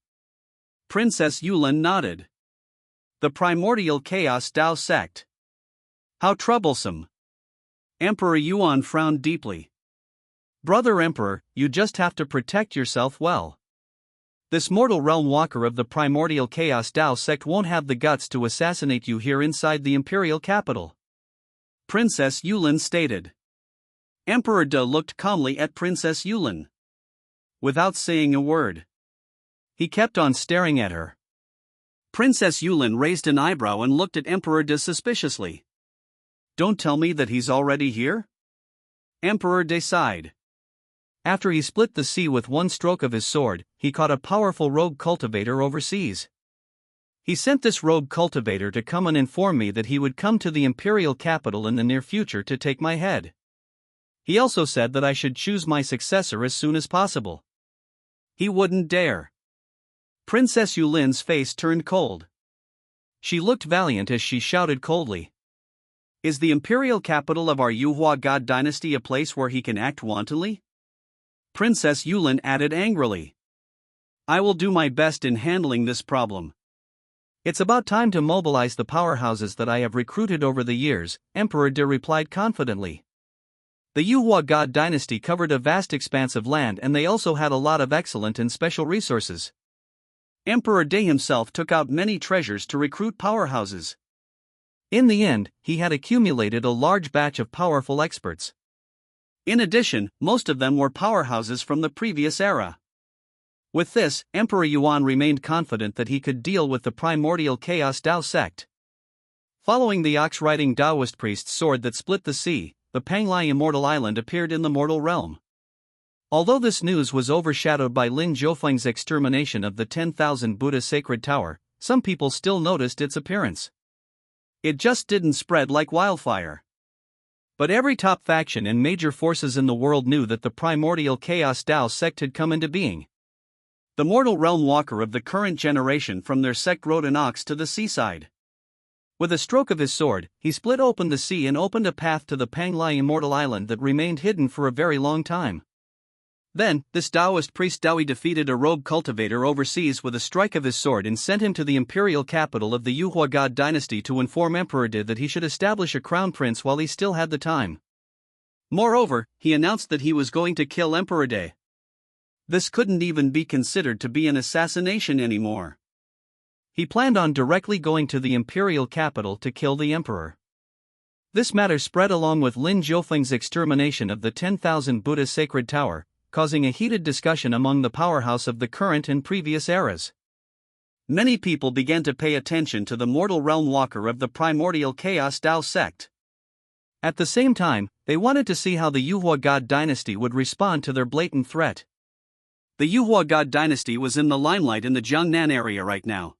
Princess Yulin nodded. The primordial Chaos Dao sect. How troublesome. Emperor Yuan frowned deeply. Brother Emperor, you just have to protect yourself well. This mortal realm walker of the primordial Chaos Dao sect won't have the guts to assassinate you here inside the imperial capital. Princess Yulin stated. Emperor De looked calmly at Princess Yulin. Without saying a word, he kept on staring at her. Princess Yulin raised an eyebrow and looked at Emperor De suspiciously. Don't tell me that he's already here? Emperor De sighed. After he split the sea with one stroke of his sword, he caught a powerful rogue cultivator overseas. He sent this rogue cultivator to come and inform me that he would come to the imperial capital in the near future to take my head. He also said that I should choose my successor as soon as possible. He wouldn't dare. Princess Yulin's face turned cold. She looked valiant as she shouted coldly. Is the imperial capital of our Yuhua God Dynasty a place where he can act wantonly? Princess Yulin added angrily. I will do my best in handling this problem. It's about time to mobilize the powerhouses that I have recruited over the years, Emperor De replied confidently. The Yuhua God Dynasty covered a vast expanse of land and they also had a lot of excellent and special resources. Emperor De himself took out many treasures to recruit powerhouses. In the end, he had accumulated a large batch of powerful experts. In addition, most of them were powerhouses from the previous era. With this, Emperor Yuan remained confident that he could deal with the primordial Chaos Dao sect. Following the ox-riding Taoist priest's sword that split the sea, the Panglai Immortal Island appeared in the mortal realm. Although this news was overshadowed by Lin Jiufeng's extermination of the 10,000 Buddha sacred tower, some people still noticed its appearance. It just didn't spread like wildfire. But every top faction and major forces in the world knew that the primordial Chaos Dao sect had come into being. The mortal realm walker of the current generation from their sect rode an ox to the seaside. With a stroke of his sword, he split open the sea and opened a path to the Panglai immortal island that remained hidden for a very long time. Then, this Taoist priest Dawi defeated a rogue cultivator overseas with a strike of his sword and sent him to the imperial capital of the Yuhua God Dynasty to inform Emperor De that he should establish a crown prince while he still had the time. Moreover, he announced that he was going to kill Emperor De. This couldn't even be considered to be an assassination anymore. He planned on directly going to the imperial capital to kill the emperor. This matter spread along with Lin Jiufeng's extermination of the 10,000 Buddha sacred tower, causing a heated discussion among the powerhouse of the current and previous eras. Many people began to pay attention to the mortal realm walker of the primordial chaos Tao sect. At the same time, they wanted to see how the Yuhua God Dynasty would respond to their blatant threat. The Yuhua God Dynasty was in the limelight in the Jiangnan area right now.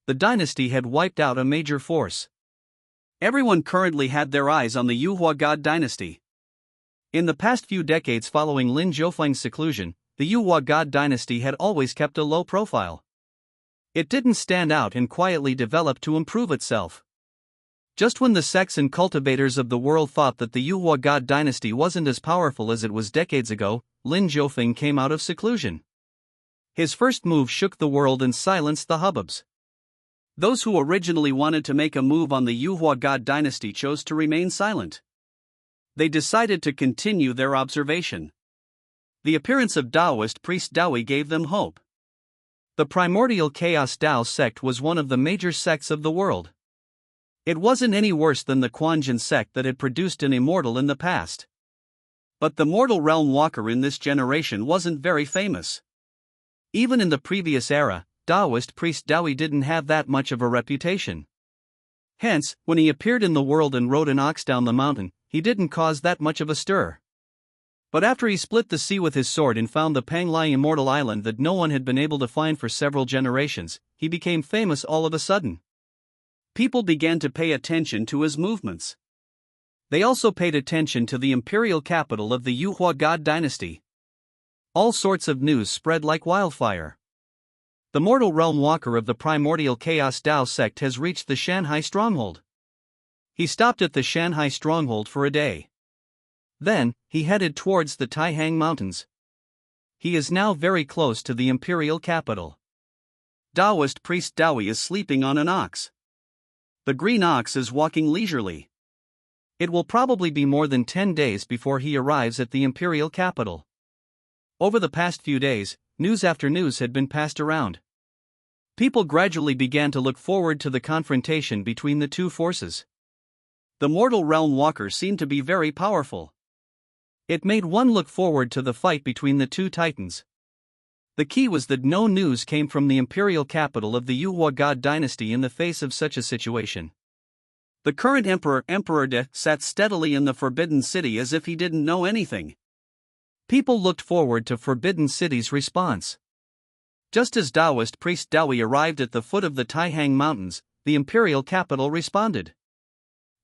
The dynasty had wiped out a major force. Everyone currently had their eyes on the Yuhua God Dynasty. In the past few decades following Lin Jiufeng's seclusion, the Yuhua God Dynasty had always kept a low profile. It didn't stand out and quietly developed to improve itself. Just when the sects and cultivators of the world thought that the Yuhua God Dynasty wasn't as powerful as it was decades ago, Lin Jiufeng came out of seclusion. His first move shook the world and silenced the hubbubs. Those who originally wanted to make a move on the Yuhua God Dynasty chose to remain silent. They decided to continue their observation. The appearance of Taoist priest Dawi gave them hope. The primordial chaos Tao sect was one of the major sects of the world. It wasn't any worse than the Quanjin sect that had produced an immortal in the past. But the mortal realm walker in this generation wasn't very famous. Even in the previous era, Taoist priest Dawi didn't have that much of a reputation. Hence, when he appeared in the world and rode an ox down the mountain, he didn't cause that much of a stir. But after he split the sea with his sword and found the Panglai immortal island that no one had been able to find for several generations, he became famous all of a sudden. People began to pay attention to his movements. They also paid attention to the imperial capital of the Yuhua God Dynasty. All sorts of news spread like wildfire. The mortal realm walker of the primordial chaos Tao sect has reached the Shanghai stronghold. He stopped at the Shanghai stronghold for a day. Then, he headed towards the Taihang Mountains. He is now very close to the imperial capital. Taoist priest Dawi is sleeping on an ox. The green ox is walking leisurely. It will probably be more than 10 days before he arrives at the imperial capital. Over the past few days, news after news had been passed around. People gradually began to look forward to the confrontation between the two forces. The mortal realm walker seemed to be very powerful. It made one look forward to the fight between the two titans. The key was that no news came from the imperial capital of the Yuhua God Dynasty in the face of such a situation. The current emperor, Emperor De, sat steadily in the Forbidden City as if he didn't know anything. People looked forward to Forbidden City's response. Just as Taoist priest Dawi arrived at the foot of the Taihang Mountains, the imperial capital responded.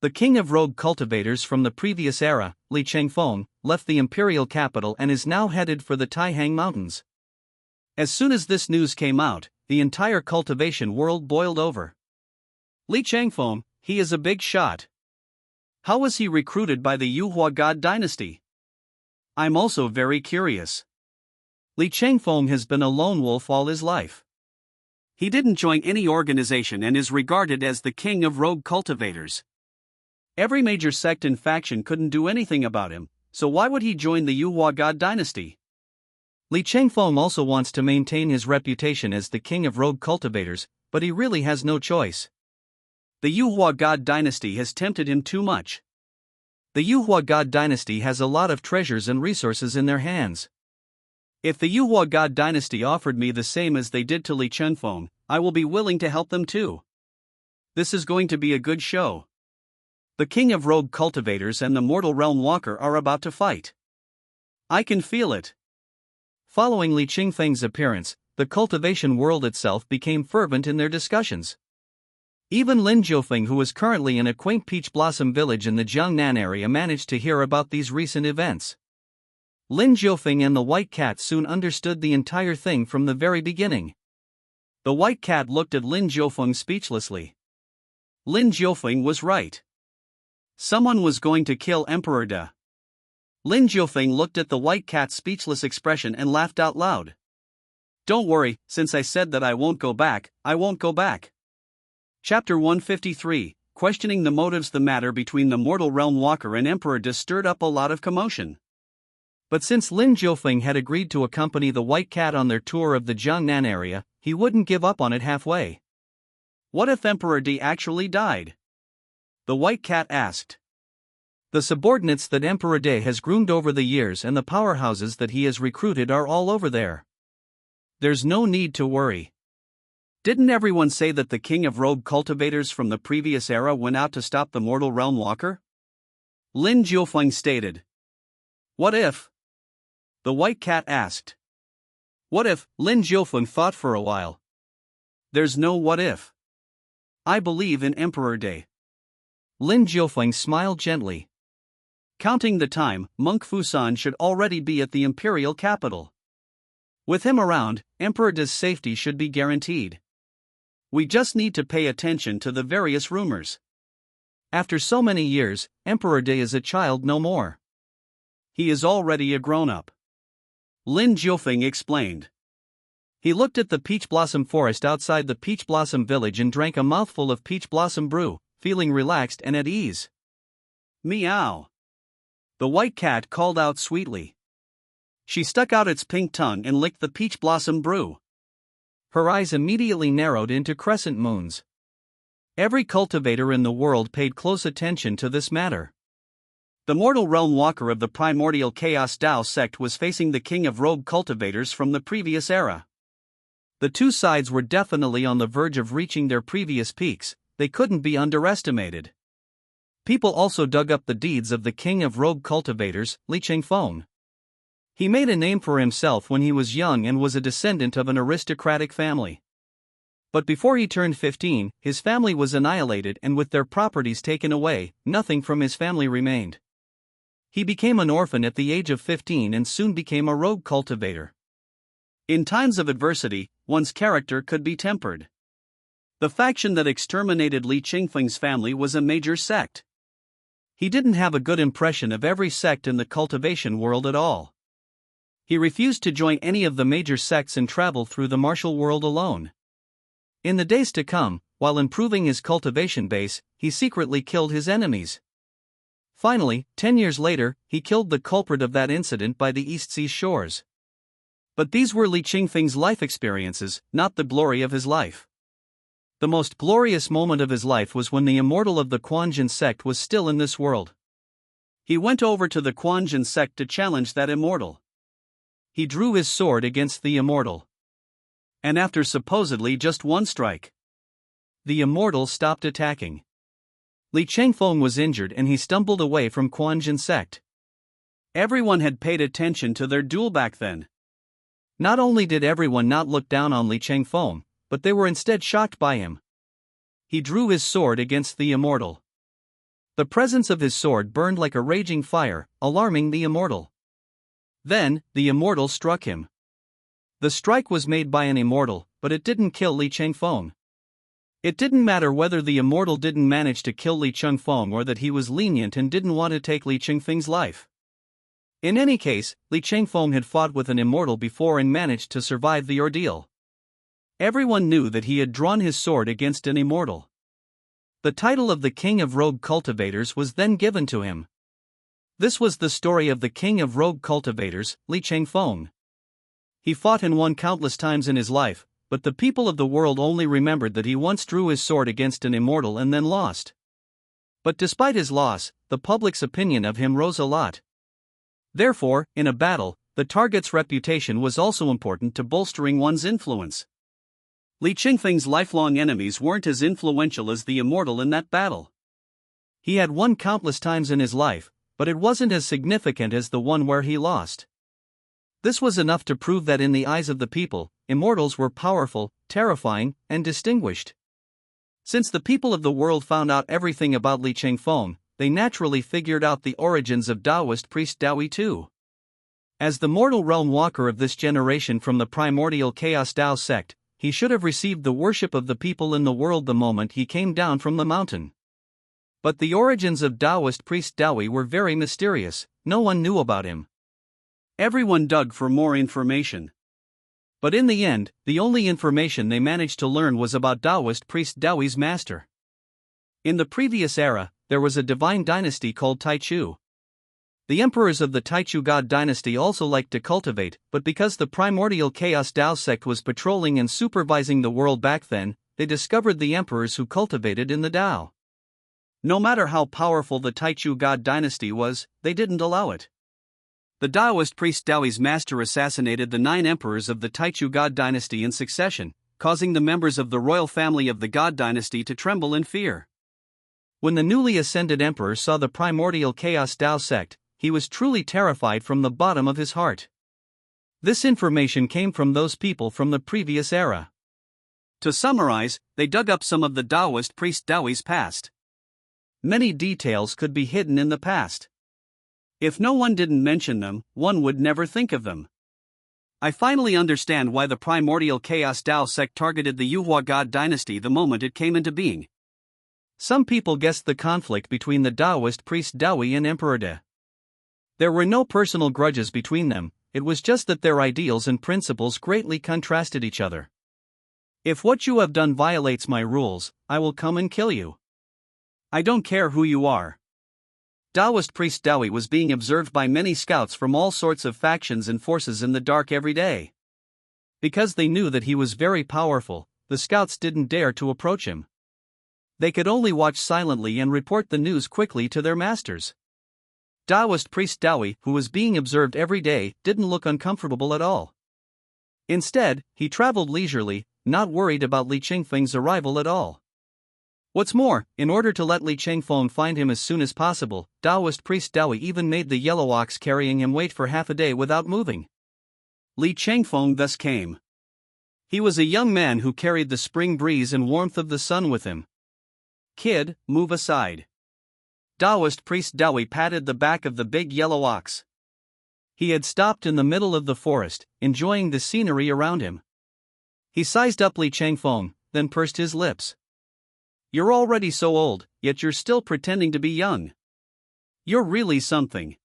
The king of rogue cultivators from the previous era, Li Chengfeng, left the imperial capital and is now headed for the Taihang Mountains. As soon as this news came out, the entire cultivation world boiled over. Li Chengfeng, he is a big shot. How was he recruited by the Yuhua God Dynasty? I'm also very curious. Li Chengfeng has been a lone wolf all his life. He didn't join any organization and is regarded as the king of rogue cultivators. Every major sect and faction couldn't do anything about him, so why would he join the Yuhua God Dynasty? Li Chengfeng also wants to maintain his reputation as the king of rogue cultivators, but he really has no choice. The Yuhua God Dynasty has tempted him too much. The Yuhua God Dynasty has a lot of treasures and resources in their hands. If the Yuhua God Dynasty offered me the same as they did to Li Chengfeng, I will be willing to help them too. This is going to be a good show. The king of rogue cultivators and the mortal realm walker are about to fight. I can feel it. Following Li Chengfeng's appearance, the cultivation world itself became fervent in their discussions. Even Lin Jiufeng, who is currently in a quaint peach blossom village in the Jiangnan area, managed to hear about these recent events. Lin Jiufeng and the white cat soon understood the entire thing from the very beginning. The white cat looked at Lin Jiufeng speechlessly. Lin Jiufeng was right. Someone was going to kill Emperor De. Lin Jiufeng looked at the white cat's speechless expression and laughed out loud. Don't worry, since I said that I won't go back, I won't go back. Chapter 153, questioning the motives. The matter between the mortal realm walker and Emperor De stirred up a lot of commotion. But since Lin Jiufeng had agreed to accompany the white cat on their tour of the Jiangnan area, he wouldn't give up on it halfway. What if Emperor De actually died? The white cat asked. The subordinates that Emperor De has groomed over the years and the powerhouses that he has recruited are all over there. There's no need to worry. Didn't everyone say that the king of rogue cultivators from the previous era went out to stop the mortal realm walker? Lin Jiufeng stated. What if? The white cat asked. What if? Lin Jiufeng thought for a while. There's no what if. I believe in Emperor De. Lin Jiufeng smiled gently. Counting the time, Monk Fusan should already be at the imperial capital. With him around, Emperor De's safety should be guaranteed. We just need to pay attention to the various rumors. After so many years, Emperor De is a child no more. He is already a grown-up. Lin Jiufeng explained. He looked at the peach blossom forest outside the peach blossom village and drank a mouthful of peach blossom brew, feeling relaxed and at ease. Meow. The white cat called out sweetly. She stuck out its pink tongue and licked the peach blossom brew. Her eyes immediately narrowed into crescent moons. Every cultivator in the world paid close attention to this matter. The mortal realm walker of the primordial chaos Dao sect was facing the king of rogue cultivators from the previous era. The two sides were definitely on the verge of reaching their previous peaks. They couldn't be underestimated. People also dug up the deeds of the king of rogue cultivators, Li Chengfeng. He made a name for himself when he was young and was a descendant of an aristocratic family. But before he turned 15, his family was annihilated and with their properties taken away, nothing from his family remained. He became an orphan at the age of 15 and soon became a rogue cultivator. In times of adversity, one's character could be tempered. The faction that exterminated Li Chengfeng's family was a major sect. He didn't have a good impression of every sect in the cultivation world at all. He refused to join any of the major sects and travel through the martial world alone. In the days to come, while improving his cultivation base, he secretly killed his enemies. Finally, 10 years later, he killed the culprit of that incident by the East Sea shores. But these were Li Chengfeng's life experiences, not the glory of his life. The most glorious moment of his life was when the immortal of the Quanjin sect was still in this world. He went over to the Quanjin sect to challenge that immortal. He drew his sword against the immortal. And after supposedly just one strike, the immortal stopped attacking. Li Chengfeng was injured and he stumbled away from Quanjin sect. Everyone had paid attention to their duel back then. Not only did everyone not look down on Li Chengfeng, but they were instead shocked by him. He drew his sword against the immortal. The presence of his sword burned like a raging fire, alarming the immortal. Then, the immortal struck him. The strike was made by an immortal, but it didn't kill Li Chengfeng. It didn't matter whether the immortal didn't manage to kill Li Chengfeng or that he was lenient and didn't want to take Li Chengfeng's life. In any case, Li Chengfeng had fought with an immortal before and managed to survive the ordeal. Everyone knew that he had drawn his sword against an immortal. The title of the King of Rogue Cultivators was then given to him. This was the story of the King of Rogue Cultivators, Li Chengfeng. He fought and won countless times in his life, but the people of the world only remembered that he once drew his sword against an immortal and then lost. But despite his loss, the public's opinion of him rose a lot. Therefore, in a battle, the target's reputation was also important to bolstering one's influence. Li Chengfeng's lifelong enemies weren't as influential as the immortal in that battle. He had won countless times in his life, but it wasn't as significant as the one where he lost. This was enough to prove that in the eyes of the people, immortals were powerful, terrifying, and distinguished. Since the people of the world found out everything about Li Chengfeng, they naturally figured out the origins of Taoist priest Daoi too. As the mortal realm walker of this generation from the primordial chaos Dao sect, he should have received the worship of the people in the world the moment he came down from the mountain. But the origins of Taoist priest Dawi were very mysterious, no one knew about him. Everyone dug for more information. But in the end, the only information they managed to learn was about Taoist priest Dawi's master. In the previous era, there was a divine dynasty called Taichu. The emperors of the Taichu God Dynasty also liked to cultivate, but because the primordial chaos Tao sect was patrolling and supervising the world back then, they discovered the emperors who cultivated in the Tao. No matter how powerful the Taichu God Dynasty was, they didn't allow it. The Taoist priest Dawi's master assassinated the 9 emperors of the Taichu God Dynasty in succession, causing the members of the royal family of the God Dynasty to tremble in fear. When the newly ascended emperor saw the primordial chaos Tao sect, he was truly terrified from the bottom of his heart. This information came from those people from the previous era. To summarize, they dug up some of the Taoist priest Dawi's past. Many details could be hidden in the past. If no one didn't mention them, one would never think of them. I finally understand why the primordial chaos Tao sect targeted the Yuhua God Dynasty the moment it came into being. Some people guessed the conflict between the Taoist priest Dawi and Emperor De. There were no personal grudges between them, it was just that their ideals and principles greatly contrasted each other. If what you have done violates my rules, I will come and kill you. I don't care who you are. Taoist priest Dawi was being observed by many scouts from all sorts of factions and forces in the dark every day. Because they knew that he was very powerful, the scouts didn't dare to approach him. They could only watch silently and report the news quickly to their masters. Taoist priest Dawi, who was being observed every day, didn't look uncomfortable at all. Instead, he traveled leisurely, not worried about Li Chengfeng's arrival at all. What's more, in order to let Li Chengfeng find him as soon as possible, Taoist priest Dawi even made the yellow ox carrying him wait for half a day without moving. Li Chengfeng thus came. He was a young man who carried the spring breeze and warmth of the sun with him. Kid, move aside. Taoist priest Dawi patted the back of the big yellow ox. He had stopped in the middle of the forest, enjoying the scenery around him. He sized up Li Chengfeng, then pursed his lips. You're already so old, yet you're still pretending to be young. You're really something.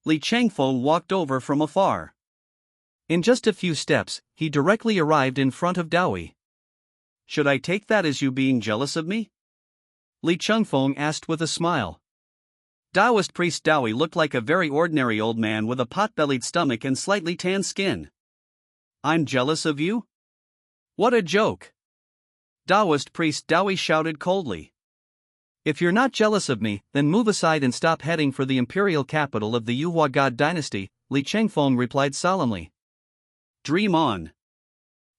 Li Chengfeng walked over from afar. In just a few steps, he directly arrived in front of Dawi. Should I take that as you being jealous of me? Li Chengfeng asked with a smile. Taoist priest Dawi looked like a very ordinary old man with a pot-bellied stomach and slightly tanned skin. I'm jealous of you? What a joke! Taoist priest Dawi shouted coldly. If you're not jealous of me, then move aside and stop heading for the imperial capital of the Yuhua God Dynasty, Li Chengfeng replied solemnly. Dream on.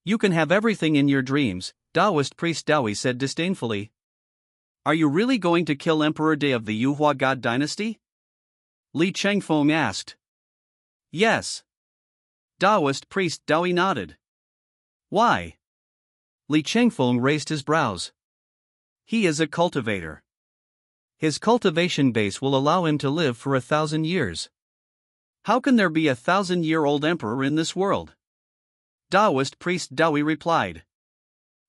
You can have everything in your dreams, Taoist priest Dawi said disdainfully. Are you really going to kill Emperor De of the Yuhua God Dynasty? Li Chengfeng asked. Yes. Taoist priest Dawi nodded. Why? Li Chengfeng raised his brows. He is a cultivator. His cultivation base will allow him to live for 1,000 years. How can there be a 1,000-year-old emperor in this world? Taoist priest Dawi replied.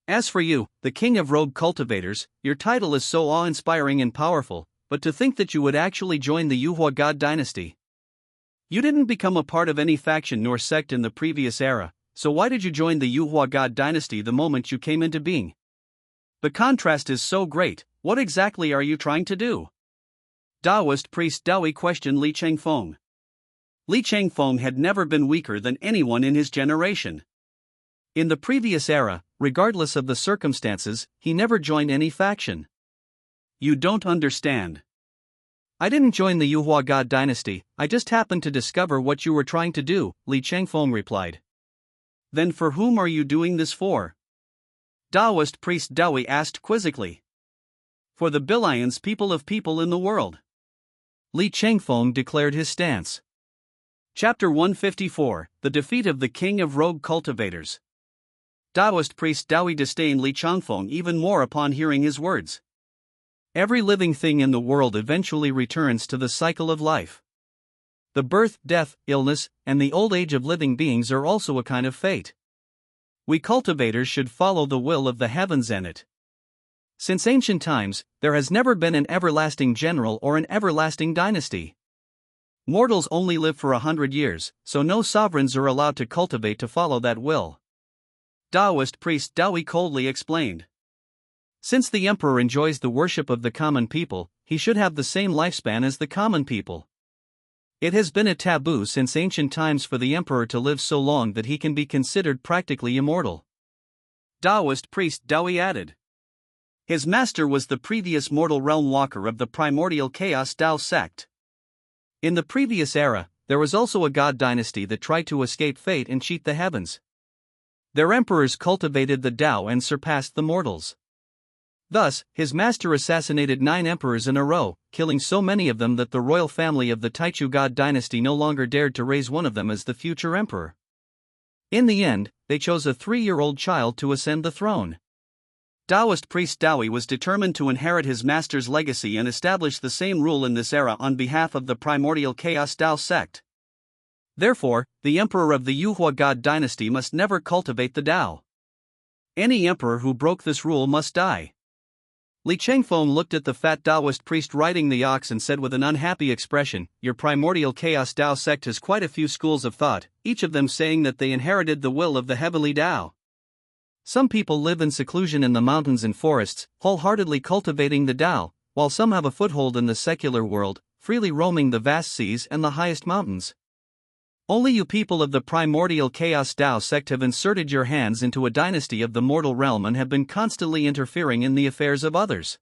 As for you, the king of rogue cultivators, your title is so awe-inspiring and powerful, but to think that you would actually join the Yuhua God Dynasty. You didn't become a part of any faction nor sect in the previous era, so why did you join the Yuhua God Dynasty the moment you came into being? The contrast is so great, what exactly are you trying to do? Taoist priest Dawi questioned Li Chengfeng. Li Chengfeng had never been weaker than anyone in his generation. In the previous era, regardless of the circumstances, he never joined any faction. You don't understand. I didn't join the Yuhua God Dynasty, I just happened to discover what you were trying to do, Li Chengfeng replied. Then for whom are you doing this for? Taoist priest Dawi asked quizzically. For the billions people in the world. Li Chengfeng declared his stance. Chapter 154, The Defeat of the King of Rogue Cultivators. Taoist priest Dawi disdained Li Chengfeng even more upon hearing his words. Every living thing in the world eventually returns to the cycle of life. The birth, death, illness, and the old age of living beings are also a kind of fate. We cultivators should follow the will of the heavens and it. Since ancient times, there has never been an everlasting general or an everlasting dynasty. Mortals only live for 100 years, so no sovereigns are allowed to cultivate to follow that will. Taoist priest Daoi coldly explained. Since the emperor enjoys the worship of the common people, he should have the same lifespan as the common people. It has been a taboo since ancient times for the emperor to live so long that he can be considered practically immortal. Taoist priest Daoi added. His master was the previous mortal realm walker of the primordial chaos Tao sect. In the previous era, there was also a god dynasty that tried to escape fate and cheat the heavens. Their emperors cultivated the Tao and surpassed the mortals. Thus, his master assassinated 9 emperors in a row, killing so many of them that the royal family of the Taichu God dynasty no longer dared to raise one of them as the future emperor. In the end, they chose a 3-year-old child to ascend the throne. Taoist priest Daoi was determined to inherit his master's legacy and establish the same rule in this era on behalf of the primordial chaos Tao sect. Therefore, the emperor of the Yuhua God dynasty must never cultivate the Tao. Any emperor who broke this rule must die. Li Chengfeng looked at the fat Taoist priest riding the ox and said with an unhappy expression, "Your primordial chaos Tao sect has quite a few schools of thought, each of them saying that they inherited the will of the heavenly Tao. Some people live in seclusion in the mountains and forests, wholeheartedly cultivating the Tao, while some have a foothold in the secular world, freely roaming the vast seas and the highest mountains. Only you people of the primordial chaos Tao sect have inserted your hands into a dynasty of the mortal realm and have been constantly interfering in the affairs of others.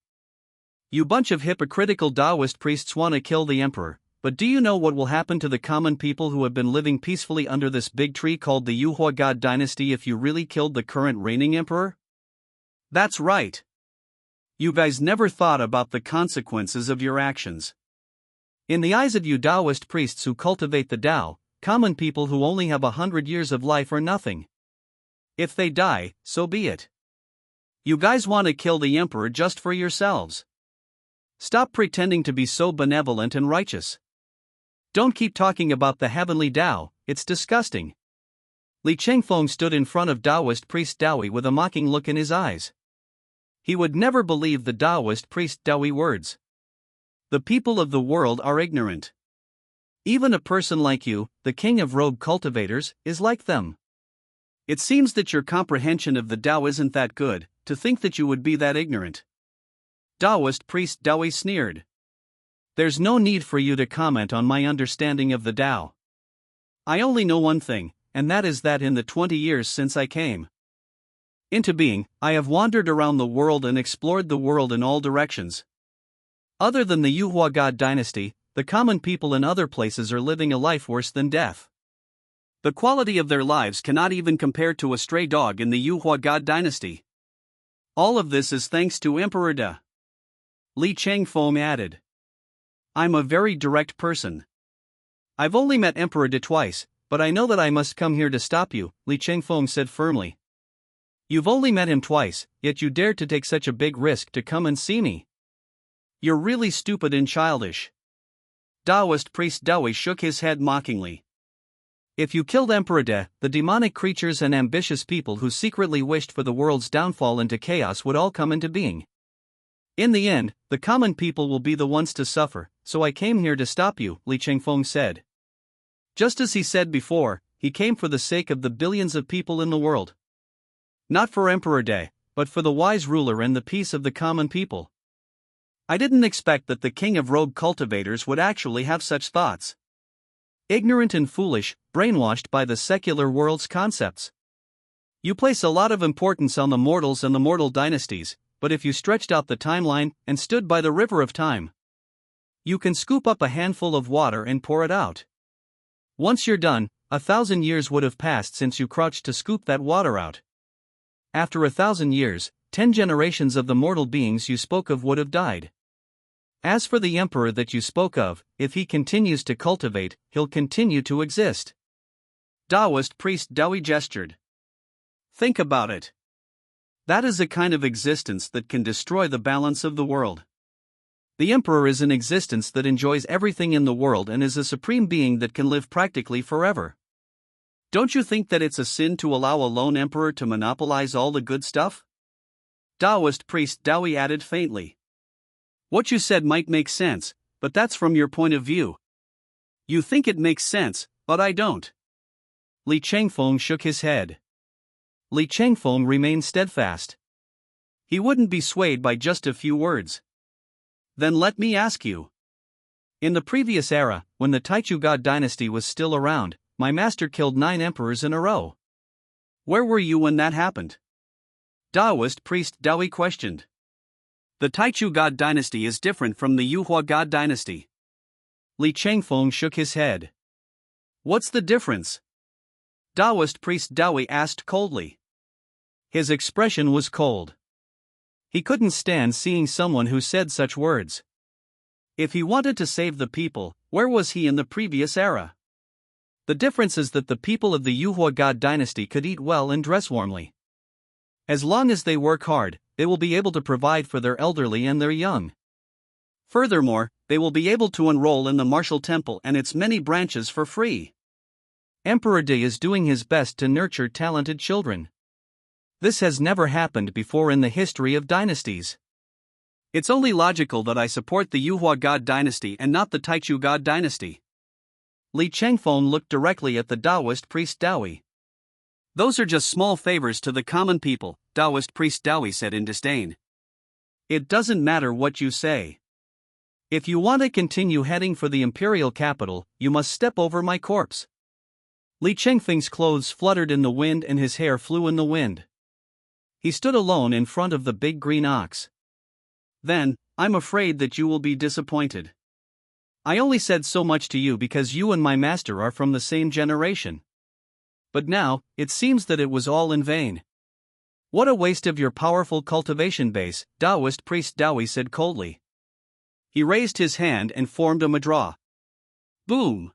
You bunch of hypocritical Taoist priests want to kill the emperor, but do you know what will happen to the common people who have been living peacefully under this big tree called the Yuhua God dynasty if you really killed the current reigning emperor? That's right. You guys never thought about the consequences of your actions. In the eyes of you Taoist priests who cultivate the Tao, common people who only have 100 years of life are nothing. If they die, so be it. You guys want to kill the emperor just for yourselves. Stop pretending to be so benevolent and righteous. Don't keep talking about the heavenly Tao, it's disgusting." Li Chengfeng stood in front of Taoist priest Daoi with a mocking look in his eyes. He would never believe the Taoist priest Daoi words. The people of the world are ignorant. Even a person like you, the king of rogue cultivators, is like them. It seems that your comprehension of the Tao isn't that good, to think that you would be that ignorant. Taoist priest Daoi sneered. There's no need for you to comment on my understanding of the Tao. I only know one thing, and that is that in the 20 years since I came into being, I have wandered around the world and explored the world in all directions. Other than the Yuhua God dynasty, the common people in other places are living a life worse than death. The quality of their lives cannot even compare to a stray dog in the Yuhua God dynasty. All of this is thanks to Emperor Da. Li Chengfeng added. I'm a very direct person. I've only met Emperor Da twice, but I know that I must come here to stop you, Li Chengfeng said firmly. You've only met him twice, yet you dared to take such a big risk to come and see me. You're really stupid and childish. Taoist priest Daoi shook his head mockingly. If you killed Emperor Da, the demonic creatures and ambitious people who secretly wished for the world's downfall into chaos would all come into being. In the end, the common people will be the ones to suffer, so I came here to stop you, Li Chengfeng said. Just as he said before, he came for the sake of the billions of people in the world. Not for Emperor Da, but for the wise ruler and the peace of the common people. I didn't expect that the king of rogue cultivators would actually have such thoughts. Ignorant and foolish, brainwashed by the secular world's concepts. You place a lot of importance on the mortals and the mortal dynasties, but if you stretched out the timeline and stood by the river of time, you can scoop up a handful of water and pour it out. Once you're done, 1,000 years would have passed since you crouched to scoop that water out. After 1,000 years, 10 generations of the mortal beings you spoke of would have died. As for the emperor that you spoke of, if he continues to cultivate, he'll continue to exist. Taoist priest Daoi gestured. Think about it. That is a kind of existence that can destroy the balance of the world. The emperor is an existence that enjoys everything in the world and is a supreme being that can live practically forever. Don't you think that it's a sin to allow a lone emperor to monopolize all the good stuff? Taoist priest Dawi added faintly. What you said might make sense, but that's from your point of view. You think it makes sense, but I don't. Li Changfeng shook his head. Li Changfeng remained steadfast. He wouldn't be swayed by just a few words. Then let me ask you. In the previous era, when the Treacherous God Dynasty was still around, my master killed 9 emperors in a row. Where were you when that happened? Taoist priest Dawi questioned. The Treacherous God Dynasty is different from the Xuanhuang God Dynasty. Li Changfeng shook his head. What's the difference? Taoist priest Dawi asked coldly. His expression was cold. He couldn't stand seeing someone who said such words. If he wanted to save the people, where was he in the previous era? The difference is that the people of the Xuanhuang God Dynasty could eat well and dress warmly. As long as they work hard, they will be able to provide for their elderly and their young. Furthermore, they will be able to enroll in the martial temple and its many branches for free. Emperor Di is doing his best to nurture talented children. This has never happened before in the history of dynasties. It's only logical that I support the Xuanhuang God Dynasty and not the Treacherous God Dynasty. Li Changfeng looked directly at the Taoist priest Dawi. Those are just small favors to the common people, Taoist priest Dawi said in disdain. It doesn't matter what you say. If you want to continue heading for the imperial capital, you must step over my corpse. Li Changfeng's clothes fluttered in the wind and his hair flew in the wind. He stood alone in front of the big green ox. Then, I'm afraid that you will be disappointed. I only said so much to you because you and my master are from the same generation. But now, it seems that it was all in vain. What a waste of your powerful cultivation base, Taoist priest Dawi said coldly. He raised his hand and formed a mudra. Boom!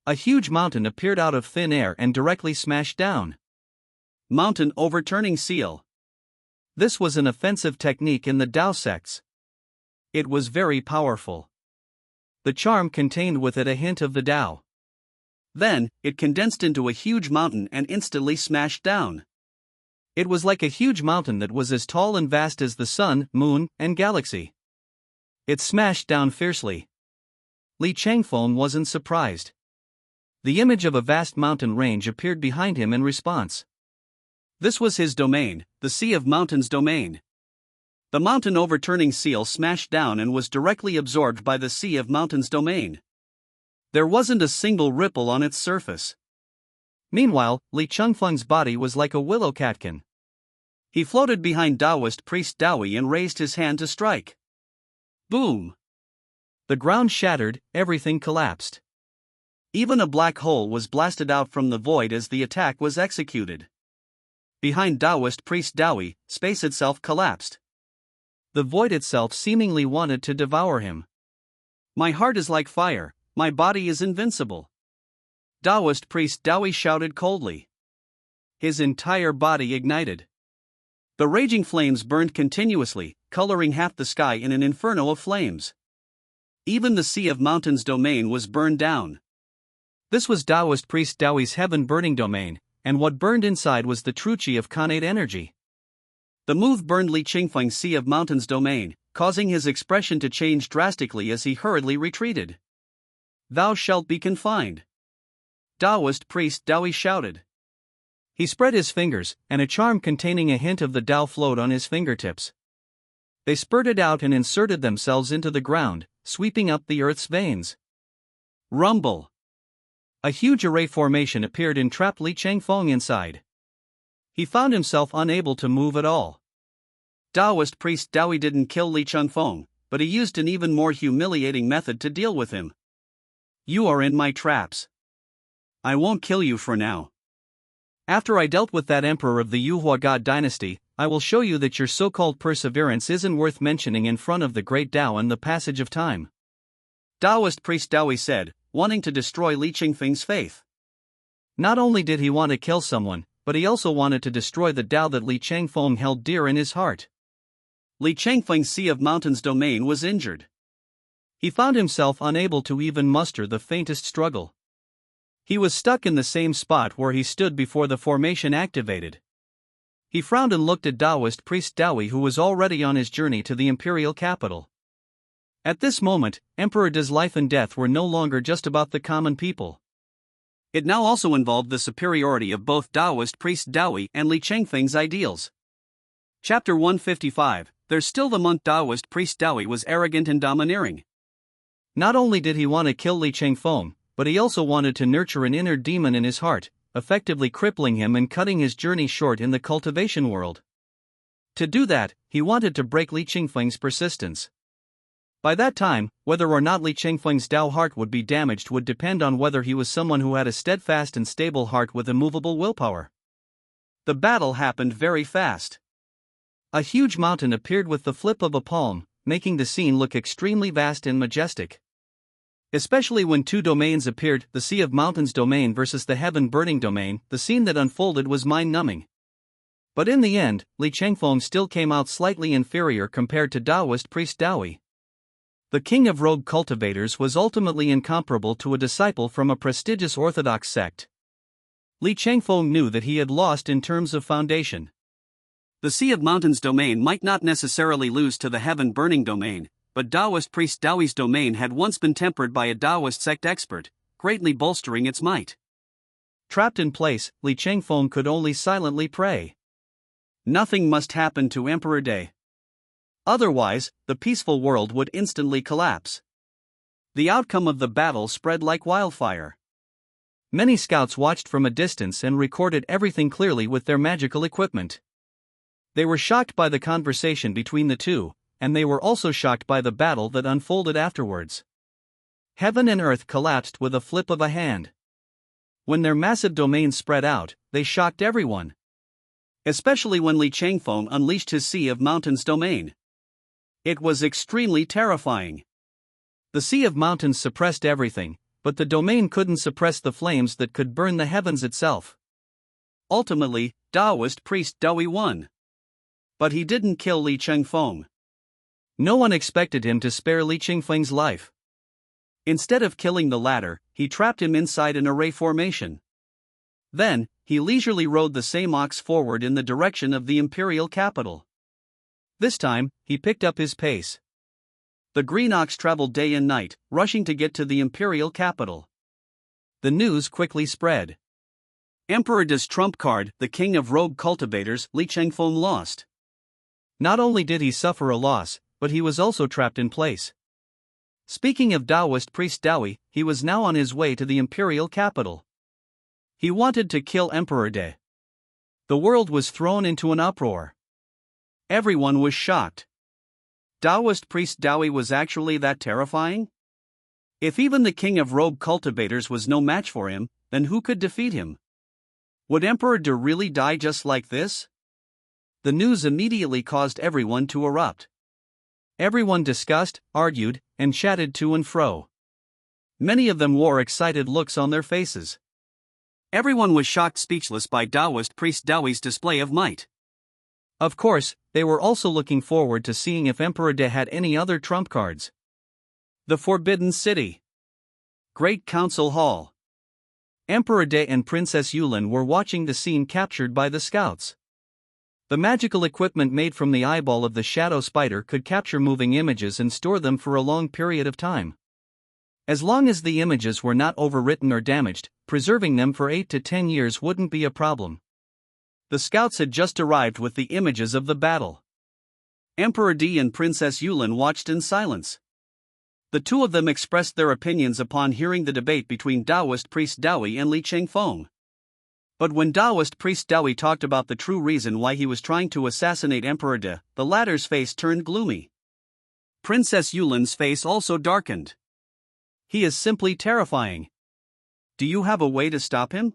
A huge mountain appeared out of thin air and directly smashed down. Mountain overturning seal. This was an offensive technique in the Tao sects. It was very powerful. The charm contained with it a hint of the Tao. Then, it condensed into a huge mountain and instantly smashed down. It was like a huge mountain that was as tall and vast as the sun, moon, and galaxy. It smashed down fiercely. Li Changfeng wasn't surprised. The image of a vast mountain range appeared behind him in response. This was his domain, the Sea of Mountains domain. The mountain overturning seal smashed down and was directly absorbed by the Sea of Mountains domain. There wasn't a single ripple on its surface. Meanwhile, Li Changfeng's body was like a willow catkin. He floated behind Taoist priest Dawi and raised his hand to strike. Boom! The ground shattered, everything collapsed. Even a black hole was blasted out from the void as the attack was executed. Behind Taoist priest Dawi, space itself collapsed. The void itself seemingly wanted to devour him. My heart is like fire, my body is invincible. Taoist priest Dawi shouted coldly. His entire body ignited. The raging flames burned continuously, coloring half the sky in an inferno of flames. Even the Sea of Mountains domain was burned down. This was Taoist priest Dawi's heaven-burning domain, and what burned inside was the true chi of Khanate energy. The move burned Li Changfeng's Sea of Mountains domain, causing his expression to change drastically as he hurriedly retreated. Thou shalt be confined. Taoist priest Dawi shouted. He spread his fingers, and a charm containing a hint of the Tao flowed on his fingertips. They spurted out and inserted themselves into the ground, sweeping up the earth's veins. Rumble! A huge array formation appeared and trapped Li Changfeng inside. He found himself unable to move at all. Taoist priest Dawi didn't kill Li Changfeng, but he used an even more humiliating method to deal with him. You are in my traps. I won't kill you for now. After I dealt with that emperor of the Xuanhuang God Dynasty, I will show you that your so-called perseverance isn't worth mentioning in front of the great Tao and the passage of time. Taoist priest Dawi said, wanting to destroy Li Changfeng's faith. Not only did he want to kill someone, but he also wanted to destroy the Tao that Li Changfeng held dear in his heart. Li Changfeng's Sea of Mountains domain was injured. He found himself unable to even muster the faintest struggle. He was stuck in the same spot where he stood before the formation activated. He frowned and looked at Taoist priest Dowie, who was already on his journey to the imperial capital. At this moment, Emperor De's life and death were no longer just about the common people. It now also involved the superiority of both Taoist priest Dowie and Li Chengfeng's ideals. Chapter 155. There's still the monk. Taoist priest Dowie was arrogant and domineering. Not only did he want to kill Li Chengfeng, but he also wanted to nurture an inner demon in his heart, effectively crippling him and cutting his journey short in the cultivation world. To do that, he wanted to break Li Chengfeng's persistence. By that time, whether or not Li Chengfeng's Dao heart would be damaged would depend on whether he was someone who had a steadfast and stable heart with immovable willpower. The battle happened very fast. A huge mountain appeared with the flip of a palm, making the scene look extremely vast and majestic. Especially when two domains appeared, the Sea of Mountains domain versus the Heaven Burning domain, the scene that unfolded was mind-numbing. But in the end, Li Chengfeng still came out slightly inferior compared to Taoist priest Dowie. The king of rogue cultivators was ultimately incomparable to a disciple from a prestigious orthodox sect. Li Chengfeng knew that he had lost in terms of foundation. The Sea of Mountains domain might not necessarily lose to the Heaven Burning domain, but Taoist priest Dowie's domain had once been tempered by a Taoist sect expert, greatly bolstering its might. Trapped in place, Li Chengfeng could only silently pray. Nothing must happen to Emperor De. Otherwise, the peaceful world would instantly collapse. The outcome of the battle spread like wildfire. Many scouts watched from a distance and recorded everything clearly with their magical equipment. They were shocked by the conversation between the two, and they were also shocked by the battle that unfolded afterwards. Heaven and earth collapsed with a flip of a hand. When their massive domains spread out, they shocked everyone. Especially when Li Chengfeng unleashed his Sea of Mountains domain. It was extremely terrifying. The Sea of Mountains suppressed everything, but the domain couldn't suppress the flames that could burn the heavens itself. Ultimately, Taoist priest Dowie won. But he didn't kill Li Chengfeng. No one expected him to spare Li Chengfeng's life. Instead of killing the latter, he trapped him inside an array formation. Then, he leisurely rode the same ox forward in the direction of the imperial capital. This time, he picked up his pace. The green ox traveled day and night, rushing to get to the imperial capital. The news quickly spread. Emperor De's trump card, the king of rogue cultivators, Li Chengfeng lost. Not only did he suffer a loss, but he was also trapped in place. Speaking of Taoist priest Dowie, he was now on his way to the imperial capital. He wanted to kill Emperor De. The world was thrown into an uproar. Everyone was shocked. Taoist priest Dowie was actually that terrifying? If even the king of rogue cultivators was no match for him, then who could defeat him? Would Emperor De really die just like this? The news immediately caused everyone to erupt. Everyone discussed, argued, and chatted to and fro. Many of them wore excited looks on their faces. Everyone was shocked speechless by Taoist priest Dowie's display of might. Of course, they were also looking forward to seeing if Emperor De had any other trump cards. The Forbidden City. Great Council Hall. Emperor De and Princess Yulin were watching the scene captured by the scouts. The magical equipment made from the eyeball of the shadow spider could capture moving images and store them for a long period of time. As long as the images were not overwritten or damaged, preserving them for 8 to 10 years wouldn't be a problem. The scouts had just arrived with the images of the battle. Emperor De and Princess Yulin watched in silence. The two of them expressed their opinions upon hearing the debate between Taoist priest Dowie and Li Chengfeng. But when Taoist priest Dowie talked about the true reason why he was trying to assassinate Emperor De, the latter's face turned gloomy. Princess Yulin's face also darkened. He is simply terrifying. Do you have a way to stop him?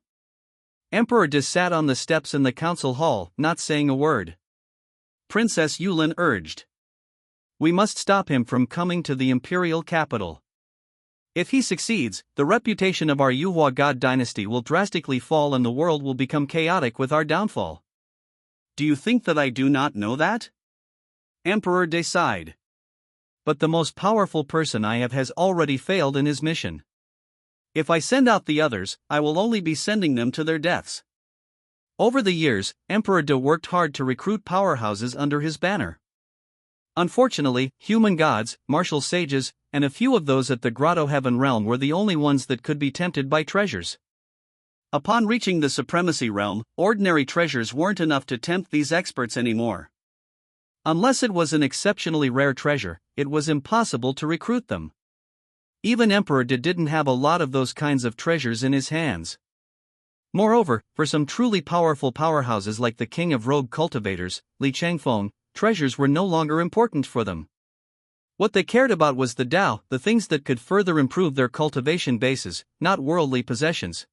Emperor De sat on the steps in the council hall, not saying a word. Princess Yulin urged. We must stop him from coming to the imperial capital. If he succeeds, the reputation of our Xuanhuang God Dynasty will drastically fall and the world will become chaotic with our downfall. Do you think that I do not know that? Emperor De sighed. But the most powerful person I have has already failed in his mission. If I send out the others, I will only be sending them to their deaths. Over the years, Emperor De worked hard to recruit powerhouses under his banner. Unfortunately, human gods, martial sages, and a few of those at the Grotto Heaven realm were the only ones that could be tempted by treasures. Upon reaching the Supremacy realm, ordinary treasures weren't enough to tempt these experts anymore. Unless it was an exceptionally rare treasure, it was impossible to recruit them. Even Emperor De didn't have a lot of those kinds of treasures in his hands. Moreover, for some truly powerful powerhouses like the king of rogue cultivators, Li Changfeng, treasures were no longer important for them. What they cared about was the Tao, the things that could further improve their cultivation bases, not worldly possessions.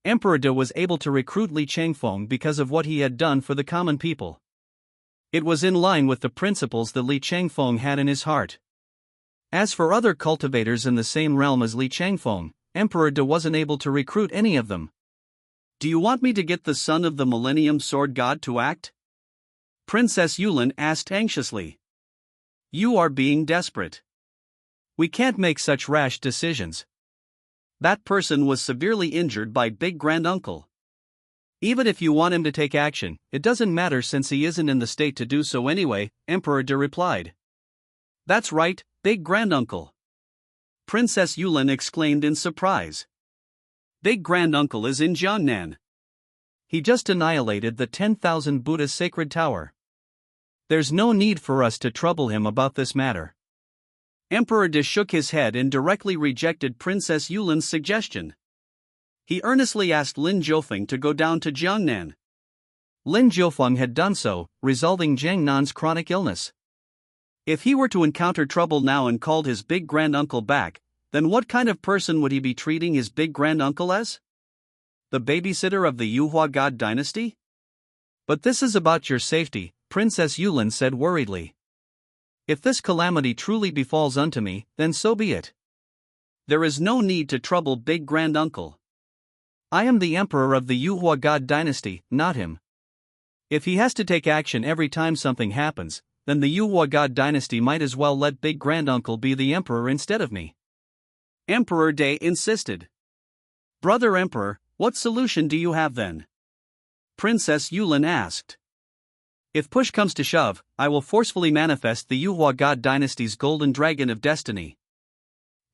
Emperor De was able to recruit Li Changfeng because of what he had done for the common people. It was in line with the principles that Li Changfeng had in his heart. As for other cultivators in the same realm as Li Changfeng, Emperor De wasn't able to recruit any of them. Do you want me to get the son of the Millennium Sword God to act? Princess Yulin asked anxiously. You are being desperate. We can't make such rash decisions. That person was severely injured by Big Granduncle. Even if you want him to take action, it doesn't matter since he isn't in the state to do so anyway, Emperor De replied. That's right, Big Granduncle. Princess Yulin exclaimed in surprise. Big Granduncle is in Jiangnan. He just annihilated the 10,000 Buddha sacred tower. There's no need for us to trouble him about this matter. Emperor De shook his head and directly rejected Princess Yulin's suggestion. He earnestly asked Lin Jiufeng to go down to Jiangnan. Lin Jiufeng had done so, resolving Jiang Nan's chronic illness. If he were to encounter trouble now and called his big granduncle back, then what kind of person would he be treating his big granduncle as? The babysitter of the Yuhua God Dynasty? But this is about your safety, Princess Yulin said worriedly. If this calamity truly befalls unto me, then so be it. There is no need to trouble Big Granduncle. I am the emperor of the Yuhua God Dynasty, not him. If he has to take action every time something happens, then the Yuhua God Dynasty might as well let Big Granduncle be the emperor instead of me. Emperor De insisted. Brother Emperor, what solution do you have then? Princess Yulin asked. If push comes to shove, I will forcefully manifest the Yuhua God Dynasty's Golden Dragon of Destiny.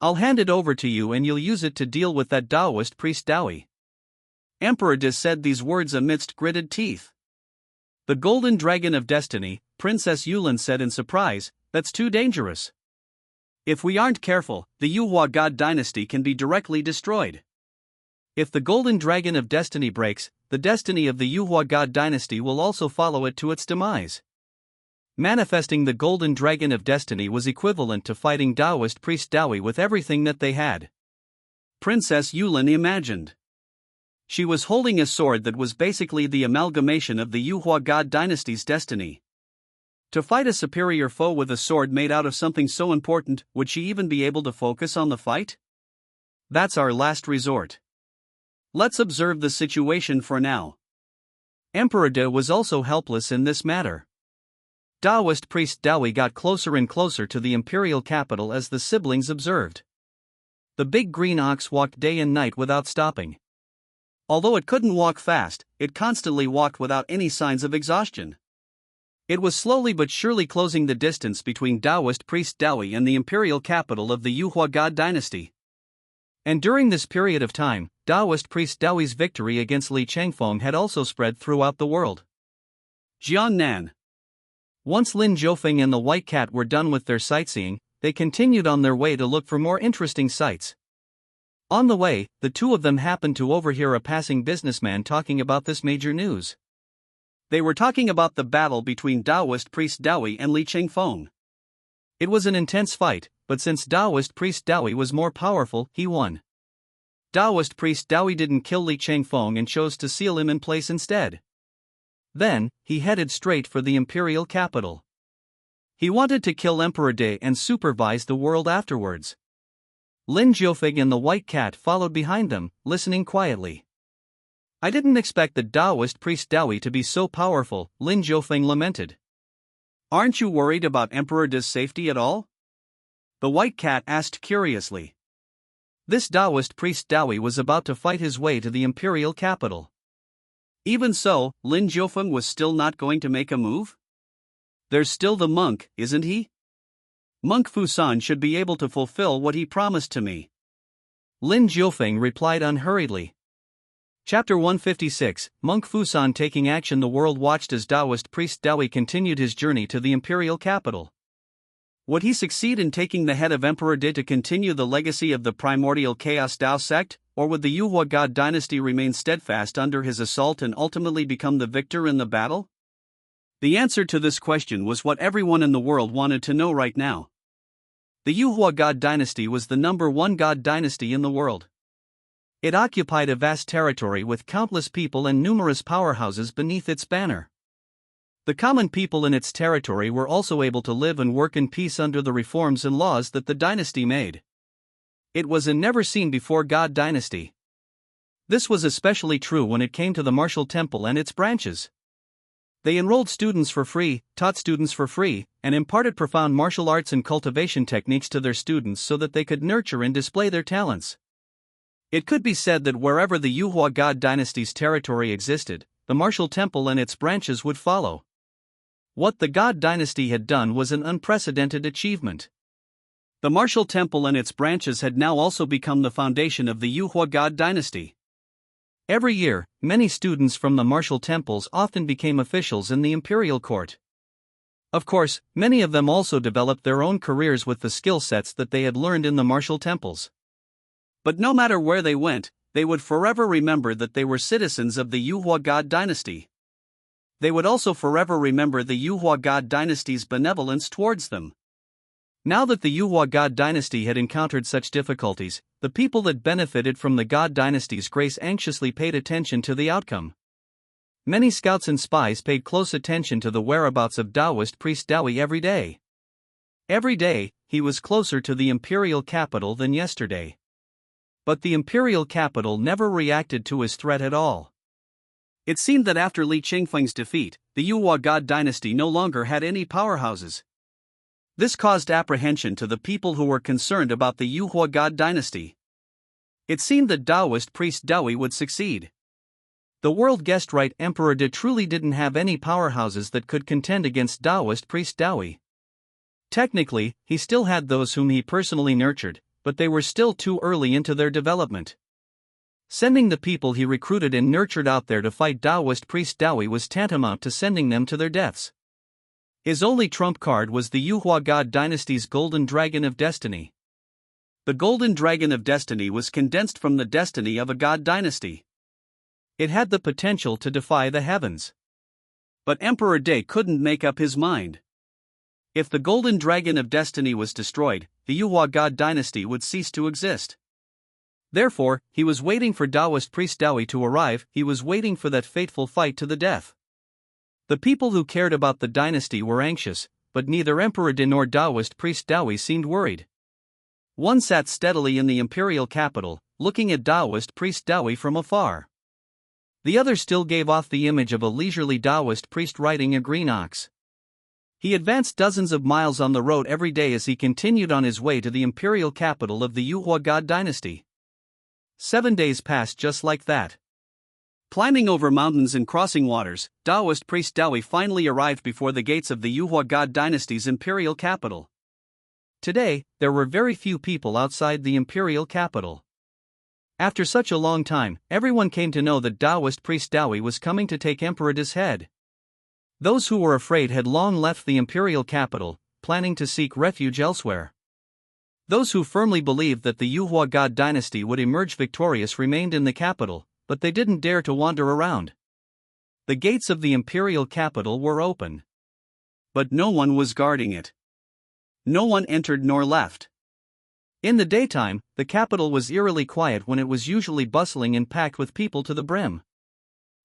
I'll hand it over to you and you'll use it to deal with that Taoist priest Dowie. Emperor De said these words amidst gritted teeth. The Golden Dragon of Destiny, Princess Yulin said in surprise, that's too dangerous. If we aren't careful, the Yuhua God Dynasty can be directly destroyed. If the Golden Dragon of Destiny breaks, the destiny of the Yuhua God Dynasty will also follow it to its demise. Manifesting the Golden Dragon of Destiny was equivalent to fighting Taoist priest Dowie with everything that they had. Princess Yulin imagined. She was holding a sword that was basically the amalgamation of the Yuhua God Dynasty's destiny. To fight a superior foe with a sword made out of something so important, would she even be able to focus on the fight? That's our last resort. Let's observe the situation for now. Emperor De was also helpless in this matter. Taoist priest Dowie got closer and closer to the imperial capital as the siblings observed. The big green ox walked day and night without stopping. Although it couldn't walk fast, it constantly walked without any signs of exhaustion. It was slowly but surely closing the distance between Taoist priest Dowie and the imperial capital of the Yuhua God Dynasty. And during this period of time, Taoist priest Dowie's victory against Li Changfeng had also spread throughout the world. Jiangnan. Once Lin Jiufeng and the White Cat were done with their sightseeing, they continued on their way to look for more interesting sights. On the way, the two of them happened to overhear a passing businessman talking about this major news. They were talking about the battle between Taoist priest Dowie and Li Changfeng. It was an intense fight, but since Taoist priest Dowie was more powerful, he won. Taoist priest Dowie didn't kill Li Changfeng and chose to seal him in place instead. Then, he headed straight for the imperial capital. He wanted to kill Emperor De and supervise the world afterwards. Lin Jiufeng and the White Cat followed behind them, listening quietly. I didn't expect the Taoist priest Dowie to be so powerful, Lin Jiufeng lamented. Aren't you worried about Emperor De's safety at all? The White Cat asked curiously. This Taoist priest Dawi was about to fight his way to the imperial capital. Even so, Lin Jiufeng was still not going to make a move? There's still the monk, isn't he? Monk Fusan should be able to fulfill what he promised to me. Lin Jiufeng replied unhurriedly. Chapter 156, Monk Fusan taking action. The world watched as Taoist priest Dawi continued his journey to the imperial capital. Would he succeed in taking the head of Emperor De to continue the legacy of the primordial Chaos Tao sect, or would the Xuanhuang God Dynasty remain steadfast under his assault and ultimately become the victor in the battle? The answer to this question was what everyone in the world wanted to know right now. The Xuanhuang God Dynasty was the #1 God dynasty in the world. It occupied a vast territory with countless people and numerous powerhouses beneath its banner. The common people in its territory were also able to live and work in peace under the reforms and laws that the dynasty made. It was a never-seen-before God dynasty. This was especially true when it came to the martial temple and its branches. They enrolled students for free, taught students for free, and imparted profound martial arts and cultivation techniques to their students so that they could nurture and display their talents. It could be said that wherever the Xuanhuang God dynasty's territory existed, the martial temple and its branches would follow. What the God dynasty had done was an unprecedented achievement. The martial temple and its branches had now also become the foundation of the Xuanhuang God dynasty. Every year, many students from the martial temples often became officials in the imperial court. Of course, many of them also developed their own careers with the skill sets that they had learned in the martial temples. But no matter where they went, they would forever remember that they were citizens of the Xuanhuang God dynasty. They would also forever remember the Xuanhuang God dynasty's benevolence towards them. Now that the Xuanhuang God dynasty had encountered such difficulties, the people that benefited from the God dynasty's grace anxiously paid attention to the outcome. Many scouts and spies paid close attention to the whereabouts of Taoist priest Dawi every day. Every day, he was closer to the imperial capital than yesterday. But the imperial capital never reacted to his threat at all. It seemed that after Li Qingfeng's defeat, the Xuanhuang God dynasty no longer had any powerhouses. This caused apprehension to the people who were concerned about the Xuanhuang God dynasty. It seemed that Taoist priest Dawi would succeed. The world guessed right. Emperor De truly didn't have any powerhouses that could contend against Taoist priest Dawi. Technically, he still had those whom he personally nurtured, but they were still too early into their development. Sending the people he recruited and nurtured out there to fight Taoist priest Dawi was tantamount to sending them to their deaths. His only trump card was the Xuanhuang God dynasty's Golden Dragon of Destiny. The Golden Dragon of Destiny was condensed from the destiny of a God dynasty. It had the potential to defy the heavens. But Emperor De couldn't make up his mind. If the Golden Dragon of Destiny was destroyed, the Xuanhuang God dynasty would cease to exist. Therefore, he was waiting for Taoist priest Dawi to arrive. He was waiting for that fateful fight to the death. The people who cared about the dynasty were anxious, but neither Emperor De nor Taoist priest Dawi seemed worried. One sat steadily in the imperial capital, looking at Taoist priest Dawi from afar. The other still gave off the image of a leisurely Taoist priest riding a green ox. He advanced dozens of miles on the road every day as he continued on his way to the imperial capital of the Xuanhuang God dynasty. 7 days passed just like that. Climbing over mountains and crossing waters, Taoist priest Dawi finally arrived before the gates of the Xuanhuang God dynasty's imperial capital. Today, there were very few people outside the imperial capital. After such a long time, everyone came to know that Taoist priest Dawi was coming to take Emperor De's head. Those who were afraid had long left the imperial capital, planning to seek refuge elsewhere. Those who firmly believed that the Xuanhuang God dynasty would emerge victorious remained in the capital, but they didn't dare to wander around. The gates of the imperial capital were open. But no one was guarding it. No one entered nor left. In the daytime, the capital was eerily quiet when it was usually bustling and packed with people to the brim.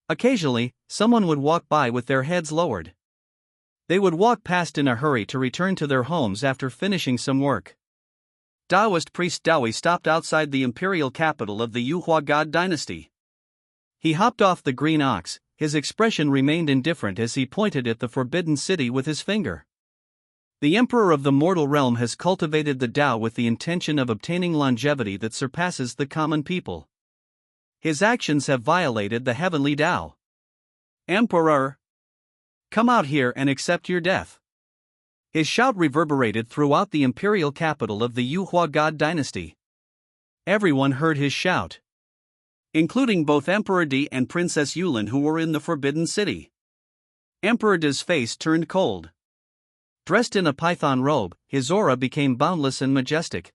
Occasionally, someone would walk by with their heads lowered. They would walk past in a hurry to return to their homes after finishing some work. Taoist priest Dawi stopped outside the imperial capital of the Xuanhuang God dynasty. He hopped off the green ox. His expression remained indifferent as he pointed at the forbidden city with his finger. The Emperor of the mortal realm has cultivated the Tao with the intention of obtaining longevity that surpasses the common people. His actions have violated the heavenly Tao. Emperor! Come out here and accept your death. His shout reverberated throughout the imperial capital of the Xuanhuang God Dynasty. Everyone heard his shout, including both Emperor Di and Princess Yulin, who were in the Forbidden City. Emperor Di's face turned cold. Dressed in a python robe, his aura became boundless and majestic.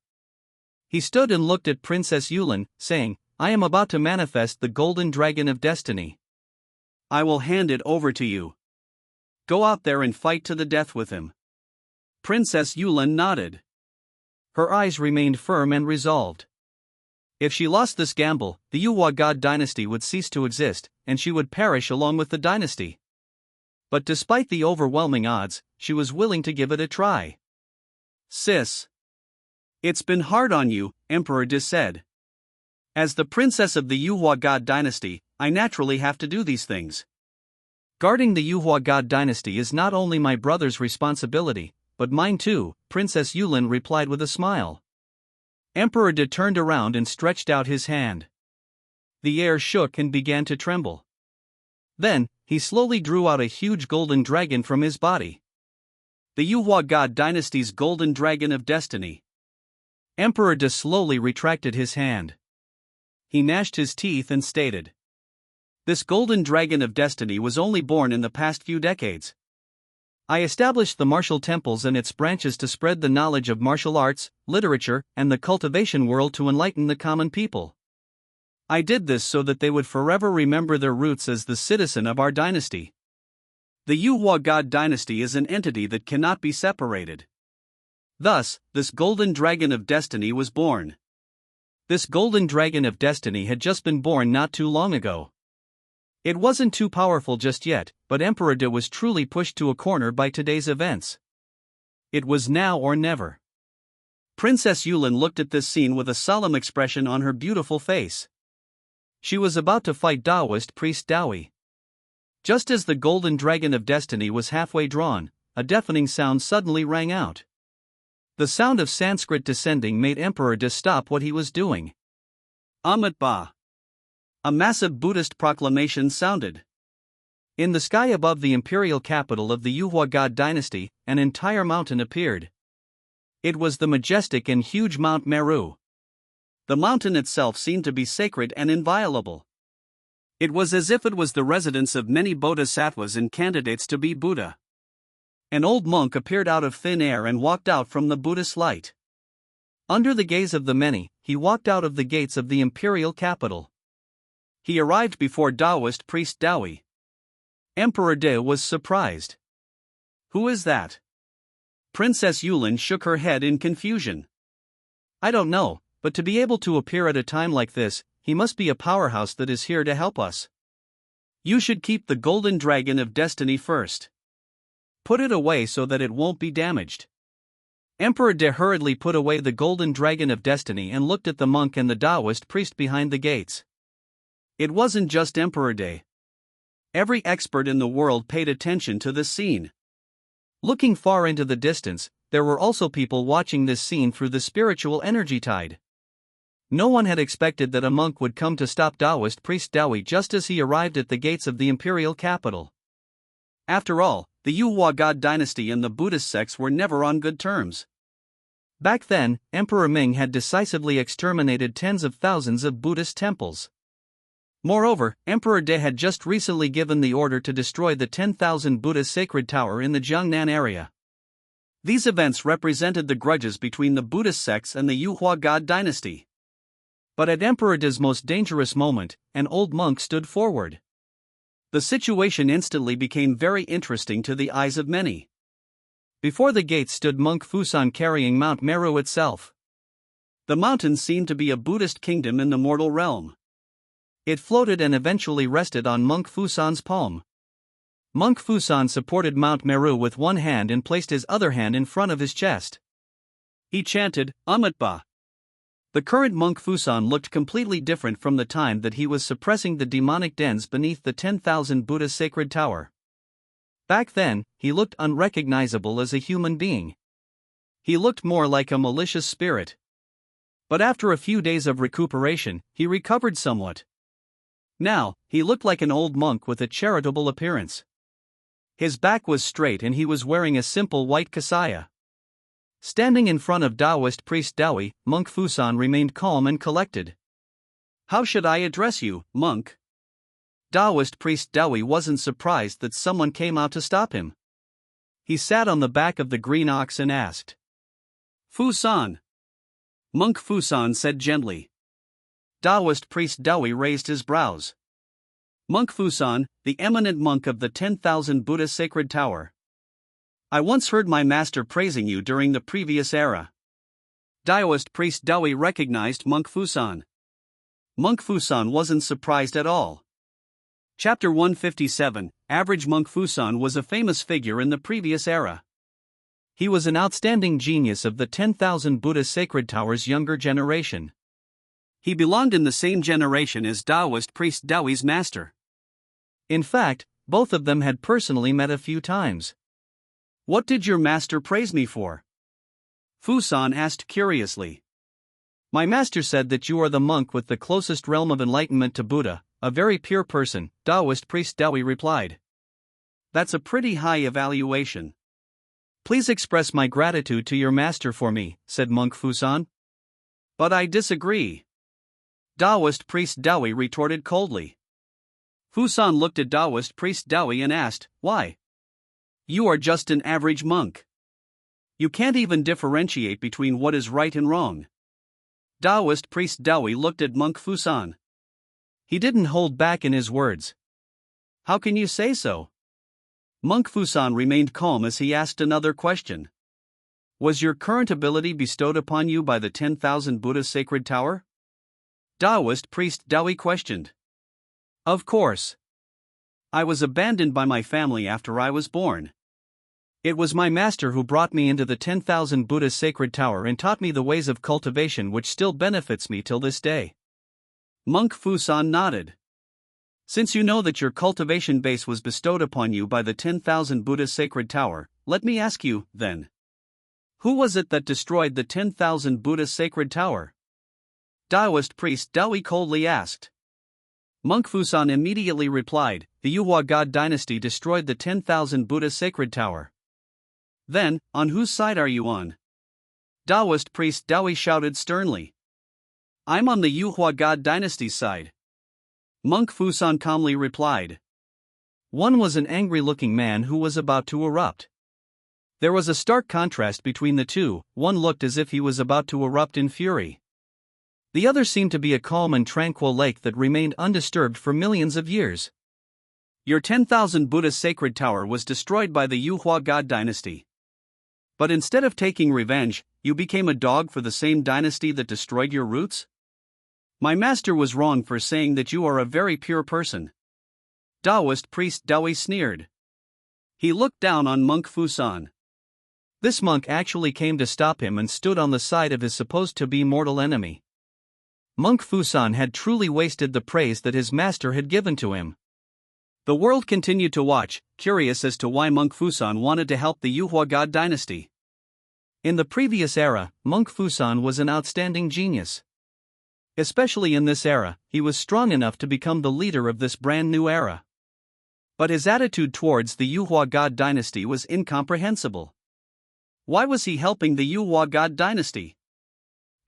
He stood and looked at Princess Yulin, saying, "I am about to manifest the golden dragon of destiny. I will hand it over to you. Go out there and fight to the death with him." Princess Yulin nodded. Her eyes remained firm and resolved. If she lost this gamble, the Xuanhuang God Dynasty would cease to exist, and she would perish along with the dynasty. But despite the overwhelming odds, she was willing to give it a try. "Sis, it's been hard on you," Emperor Di said. "As the princess of the Xuanhuang God Dynasty, I naturally have to do these things. Guarding the Xuanhuang God Dynasty is not only my brother's responsibility, but mine too," Princess Yulin replied with a smile. Emperor Di turned around and stretched out his hand. The air shook and began to tremble. Then, he slowly drew out a huge golden dragon from his body. The Xuanhuang God Dynasty's golden dragon of destiny. Emperor Di slowly retracted his hand. He gnashed his teeth and stated, "This golden dragon of destiny was only born in the past few decades. I established the martial temples and its branches to spread the knowledge of martial arts, literature, and the cultivation world to enlighten the common people. I did this so that they would forever remember their roots as the citizen of our dynasty. The Xuanhuang God Dynasty is an entity that cannot be separated. Thus, this golden dragon of destiny was born." This golden dragon of destiny had just been born not too long ago. It wasn't too powerful just yet, but Emperor Di was truly pushed to a corner by today's events. It was now or never. Princess Yulin looked at this scene with a solemn expression on her beautiful face. She was about to fight Taoist priest Dowie. Just as the golden dragon of destiny was halfway drawn, a deafening sound suddenly rang out. The sound of Sanskrit descending made Emperor Di stop what he was doing. Amit Ba. A massive Buddhist proclamation sounded. In the sky above the imperial capital of the Xuanhuang God Dynasty, an entire mountain appeared. It was the majestic and huge Mount Meru. The mountain itself seemed to be sacred and inviolable. It was as if it was the residence of many bodhisattvas and candidates to be Buddha. An old monk appeared out of thin air and walked out from the Buddhist light. Under the gaze of the many, he walked out of the gates of the imperial capital. He arrived before Taoist priest Dowie. Emperor Di was surprised. "Who is that?" Princess Yulin shook her head in confusion. "I don't know, but to be able to appear at a time like this, he must be a powerhouse that is here to help us. You should keep the golden dragon of destiny first. Put it away so that it won't be damaged." Emperor Di hurriedly put away the golden dragon of destiny and looked at the monk and the Taoist priest behind the gates. It wasn't just Emperor Di. Every expert in the world paid attention to this scene. Looking far into the distance, there were also people watching this scene through the spiritual energy tide. No one had expected that a monk would come to stop Taoist priest Dowie just as he arrived at the gates of the imperial capital. After all, the Xuanhuang God Dynasty and the Buddhist sects were never on good terms. Back then, Emperor Ming had decisively exterminated tens of thousands of Buddhist temples. Moreover, Emperor Di had just recently given the order to destroy the 10,000 Buddhist sacred tower in the Jiangnan area. These events represented the grudges between the Buddhist sects and the Xuanhuang God Dynasty. But at Emperor Di's most dangerous moment, an old monk stood forward. The situation instantly became very interesting to the eyes of many. Before the gates stood Monk Fusan carrying Mount Meru itself. The mountain seemed to be a Buddhist kingdom in the mortal realm. It floated and eventually rested on Monk Fusan's palm. Monk Fusan supported Mount Meru with one hand and placed his other hand in front of his chest. He chanted, Amit Ba. The current Monk Fusan looked completely different from the time that he was suppressing the demonic dens beneath the 10,000 Buddha sacred tower. Back then, he looked unrecognizable as a human being. He looked more like a malicious spirit. But after a few days of recuperation, he recovered somewhat. Now, he looked like an old monk with a charitable appearance. His back was straight and he was wearing a simple white kasaya. Standing in front of Taoist priest Dawi, monk Fusan remained calm and collected. "How should I address you, monk?" Taoist priest Dawi wasn't surprised that someone came out to stop him. He sat on the back of the green ox and asked, "Fusan." Monk Fusan said gently. Taoist priest Dawi raised his brows. "Monk Fusan, the eminent monk of the 10,000 Buddha sacred tower. I once heard my master praising you during the previous era." Taoist priest Dawi recognized monk Fusan. Monk Fusan wasn't surprised at all. Chapter 157, Average Monk Fusan was a famous figure in the previous era. He was an outstanding genius of the 10,000 Buddha sacred tower's younger generation. He belonged in the same generation as Taoist priest Dawi's master. In fact, both of them had personally met a few times. "What did your master praise me for?" Fusan asked curiously. "My master said that you are the monk with the closest realm of enlightenment to Buddha, a very pure person," Taoist priest Dawi replied. "That's a pretty high evaluation. Please express my gratitude to your master for me," said monk Fusan. "But I disagree," Taoist priest Dawi retorted coldly. Fusan looked at Taoist priest Dawi and asked, "Why? You are just an average monk. You can't even differentiate between what is right and wrong." Taoist priest Dawi looked at monk Fusan. He didn't hold back in his words. "How can you say so?" Monk Fusan remained calm as he asked another question. "Was your current ability bestowed upon you by the 10,000 Buddha sacred tower?" Taoist priest Dawi questioned. "Of course. I was abandoned by my family after I was born. It was my master who brought me into the 10,000 Buddha sacred tower and taught me the ways of cultivation which still benefits me till this day." Monk Fusan nodded. "Since you know that your cultivation base was bestowed upon you by the 10,000 Buddha sacred tower, let me ask you, then. Who was it that destroyed the 10,000 Buddha sacred tower?" Taoist priest Dawi coldly asked. Monk Fusan immediately replied, "The Xuanhuang God Dynasty destroyed the 10,000 Buddha sacred tower." "Then, on whose side are you on?" Taoist priest Dawi shouted sternly. "I'm on the Xuanhuang God Dynasty's side." Monk Fusan calmly replied. One was an angry-looking man who was about to erupt. There was a stark contrast between the two. One looked as if he was about to erupt in fury. The other seemed to be a calm and tranquil lake that remained undisturbed for millions of years. "Your 10,000 Buddha sacred tower was destroyed by the Xuanhuang God Dynasty. But instead of taking revenge, you became a dog for the same dynasty that destroyed your roots? My master was wrong for saying that you are a very pure person." Taoist priest Dawi sneered. He looked down on monk Fusan. This monk actually came to stop him and stood on the side of his supposed-to-be mortal enemy. Monk Fusan had truly wasted the praise that his master had given to him. The world continued to watch, curious as to why monk Fusan wanted to help the Xuanhuang God Dynasty. In the previous era, monk Fusan was an outstanding genius. Especially in this era, he was strong enough to become the leader of this brand new era. But his attitude towards the Xuanhuang God Dynasty was incomprehensible. Why was he helping the Xuanhuang God Dynasty?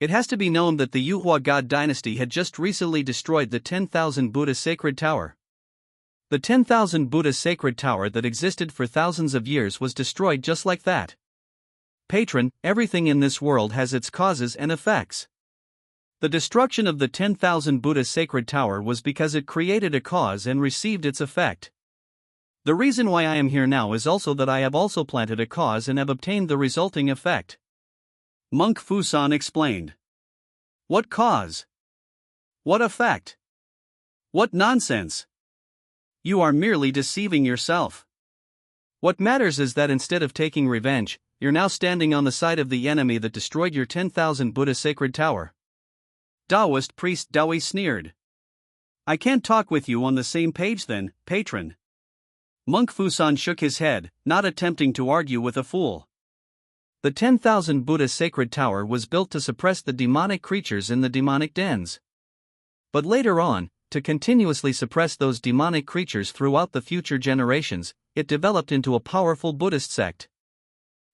It has to be known that the Xuanhuang God Dynasty had just recently destroyed the 10,000 Buddha sacred tower. The 10,000 Buddha sacred tower that existed for thousands of years was destroyed just like that. Patron, everything in this world has its causes and effects. The destruction of the 10,000 Buddha sacred tower was because it created a cause and received its effect. The reason why I am here now is also that I have also planted a cause and have obtained the resulting effect. Monk Fusan explained. What cause? What effect? What nonsense? You are merely deceiving yourself. What matters is that instead of taking revenge, you're now standing on the side of the enemy that destroyed your 10,000 Buddha sacred tower. Taoist priest Dawi sneered. I can't talk with you on the same page then, patron. Monk Fusan shook his head, not attempting to argue with a fool. The 10,000 Buddha sacred tower was built to suppress the demonic creatures in the demonic dens. But later on, to continuously suppress those demonic creatures throughout the future generations, it developed into a powerful Buddhist sect.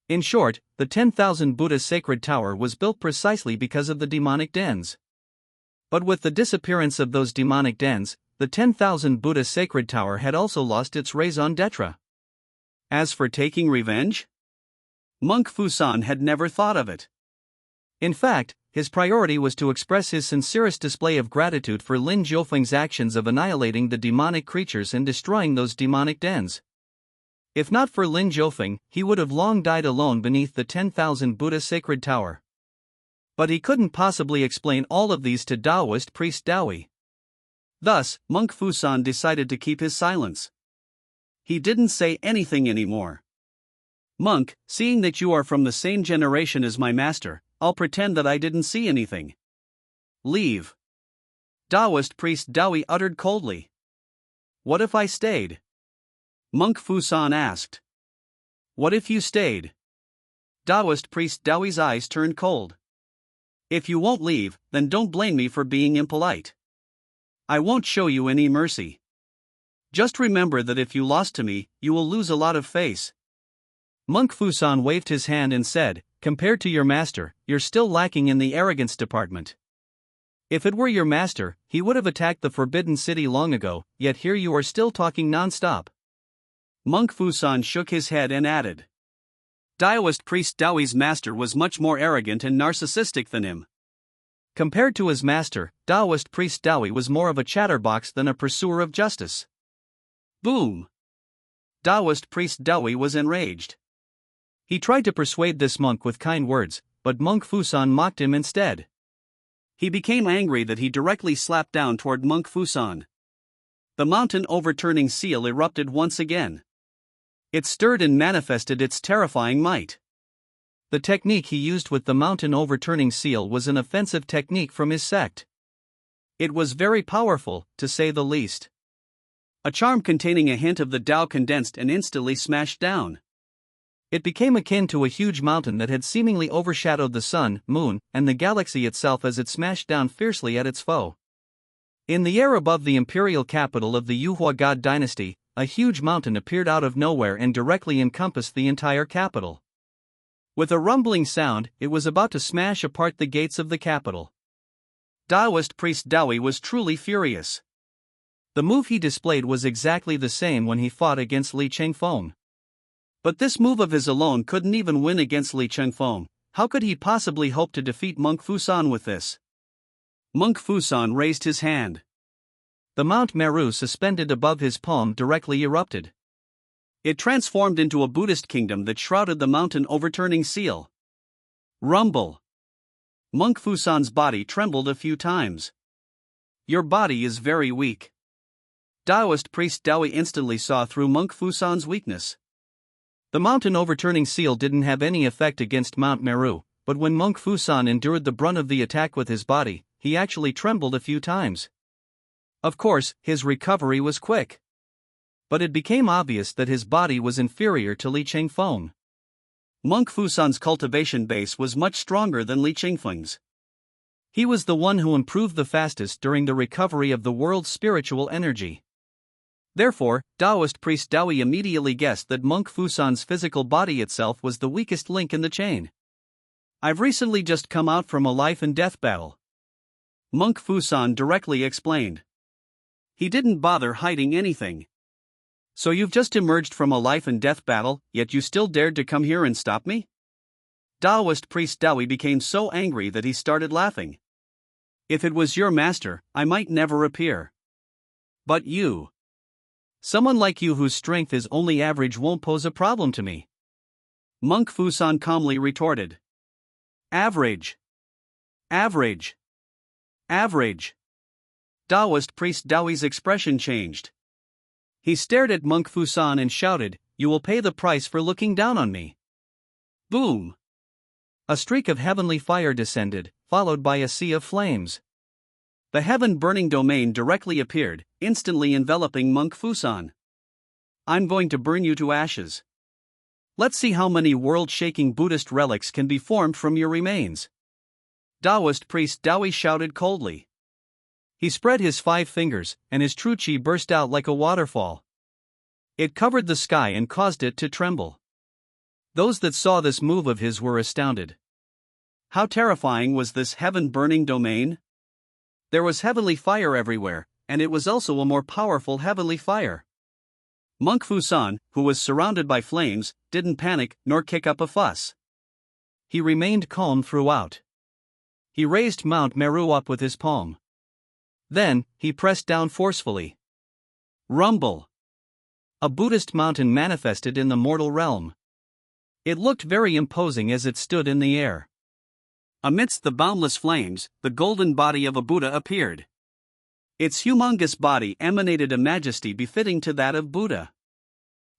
In short, the 10,000 Buddha sacred tower was built precisely because of the demonic dens. But with the disappearance of those demonic dens, the 10,000 Buddha sacred tower had also lost its raison d'etre. As for taking revenge? Monk Fusan had never thought of it. In fact, his priority was to express his sincerest display of gratitude for Lin Jiufeng's actions of annihilating the demonic creatures and destroying those demonic dens. If not for Lin Jiufeng, he would have long died alone beneath the 10,000 Buddha sacred tower. But he couldn't possibly explain all of these to Taoist priest Dawi. Thus, Monk Fusan decided to keep his silence. He didn't say anything anymore. Monk, seeing that you are from the same generation as my master, I'll pretend that I didn't see anything. Leave. Taoist priest Dawi uttered coldly. What if I stayed? Monk Fusan asked. What if you stayed? Taoist priest Dawi's eyes turned cold. If you won't leave, then don't blame me for being impolite. I won't show you any mercy. Just remember that if you lost to me, you will lose a lot of face. Monk Fusan waved his hand and said, compared to your master, you're still lacking in the arrogance department. If it were your master, he would have attacked the Forbidden City long ago, yet here you are still talking non-stop. Monk Fusan shook his head and added. Taoist priest Dawi's master was much more arrogant and narcissistic than him. Compared to his master, Taoist priest Dawi was more of a chatterbox than a pursuer of justice. Boom! Taoist priest Dawi was enraged. He tried to persuade this monk with kind words, but Monk Fusan mocked him instead. He became angry that he directly slapped down toward Monk Fusan. The mountain overturning seal erupted once again. It stirred and manifested its terrifying might. The technique he used with the mountain overturning seal was an offensive technique from his sect. It was very powerful, to say the least. A charm containing a hint of the Tao condensed and instantly smashed down. It became akin to a huge mountain that had seemingly overshadowed the sun, moon, and the galaxy itself as it smashed down fiercely at its foe. In the air above the imperial capital of the Unrivalled God Dynasty, a huge mountain appeared out of nowhere and directly encompassed the entire capital. With a rumbling sound, it was about to smash apart the gates of the capital. Taoist priest Dawi was truly furious. The move he displayed was exactly the same when he fought against Li Chengfeng. But this move of his alone couldn't even win against Li Chengfeng. How could he possibly hope to defeat Monk Fusan with this? Monk Fusan raised his hand. The Mount Meru suspended above his palm directly erupted. It transformed into a Buddhist kingdom that shrouded the mountain overturning seal. Rumble. Monk Fusan's body trembled a few times. Your body is very weak. Taoist priest Dawi instantly saw through Monk Fusan's weakness. The mountain overturning seal didn't have any effect against Mount Meru, but when Monk Fusan endured the brunt of the attack with his body, he actually trembled a few times. Of course, his recovery was quick. But it became obvious that his body was inferior to Li Chengfeng. Monk Fusan's cultivation base was much stronger than Li Chengfeng's. He was the one who improved the fastest during the recovery of the world's spiritual energy. Therefore, Taoist priest Dawi immediately guessed that Monk Fusan's physical body itself was the weakest link in the chain. I've recently just come out from a life and death battle. Monk Fusan directly explained. He didn't bother hiding anything. So you've just emerged from a life and death battle, yet you still dared to come here and stop me? Taoist priest Dawi became so angry that he started laughing. If it was your master, I might never appear. But you. Someone like you whose strength is only average won't pose a problem to me. Monk Fusan calmly retorted. Average. Average. Average. Taoist priest Dawi's expression changed. He stared at Monk Fusan and shouted, "You will pay the price for looking down on me." Boom! A streak of heavenly fire descended, followed by a sea of flames. The heaven-burning domain directly appeared, instantly enveloping Monk Fusan. I'm going to burn you to ashes. Let's see how many world-shaking Buddhist relics can be formed from your remains. Taoist priest Dawi shouted coldly. He spread his 5 fingers, and his true qi burst out like a waterfall. It covered the sky and caused it to tremble. Those that saw this move of his were astounded. How terrifying was this heaven-burning domain? There was heavenly fire everywhere, and it was also a more powerful heavenly fire. Monk Fusan, who was surrounded by flames, didn't panic nor kick up a fuss. He remained calm throughout. He raised Mount Meru up with his palm. Then, he pressed down forcefully. Rumble! A Buddhist mountain manifested in the mortal realm. It looked very imposing as it stood in the air. Amidst the boundless flames, the golden body of a Buddha appeared. Its humongous body emanated a majesty befitting to that of Buddha.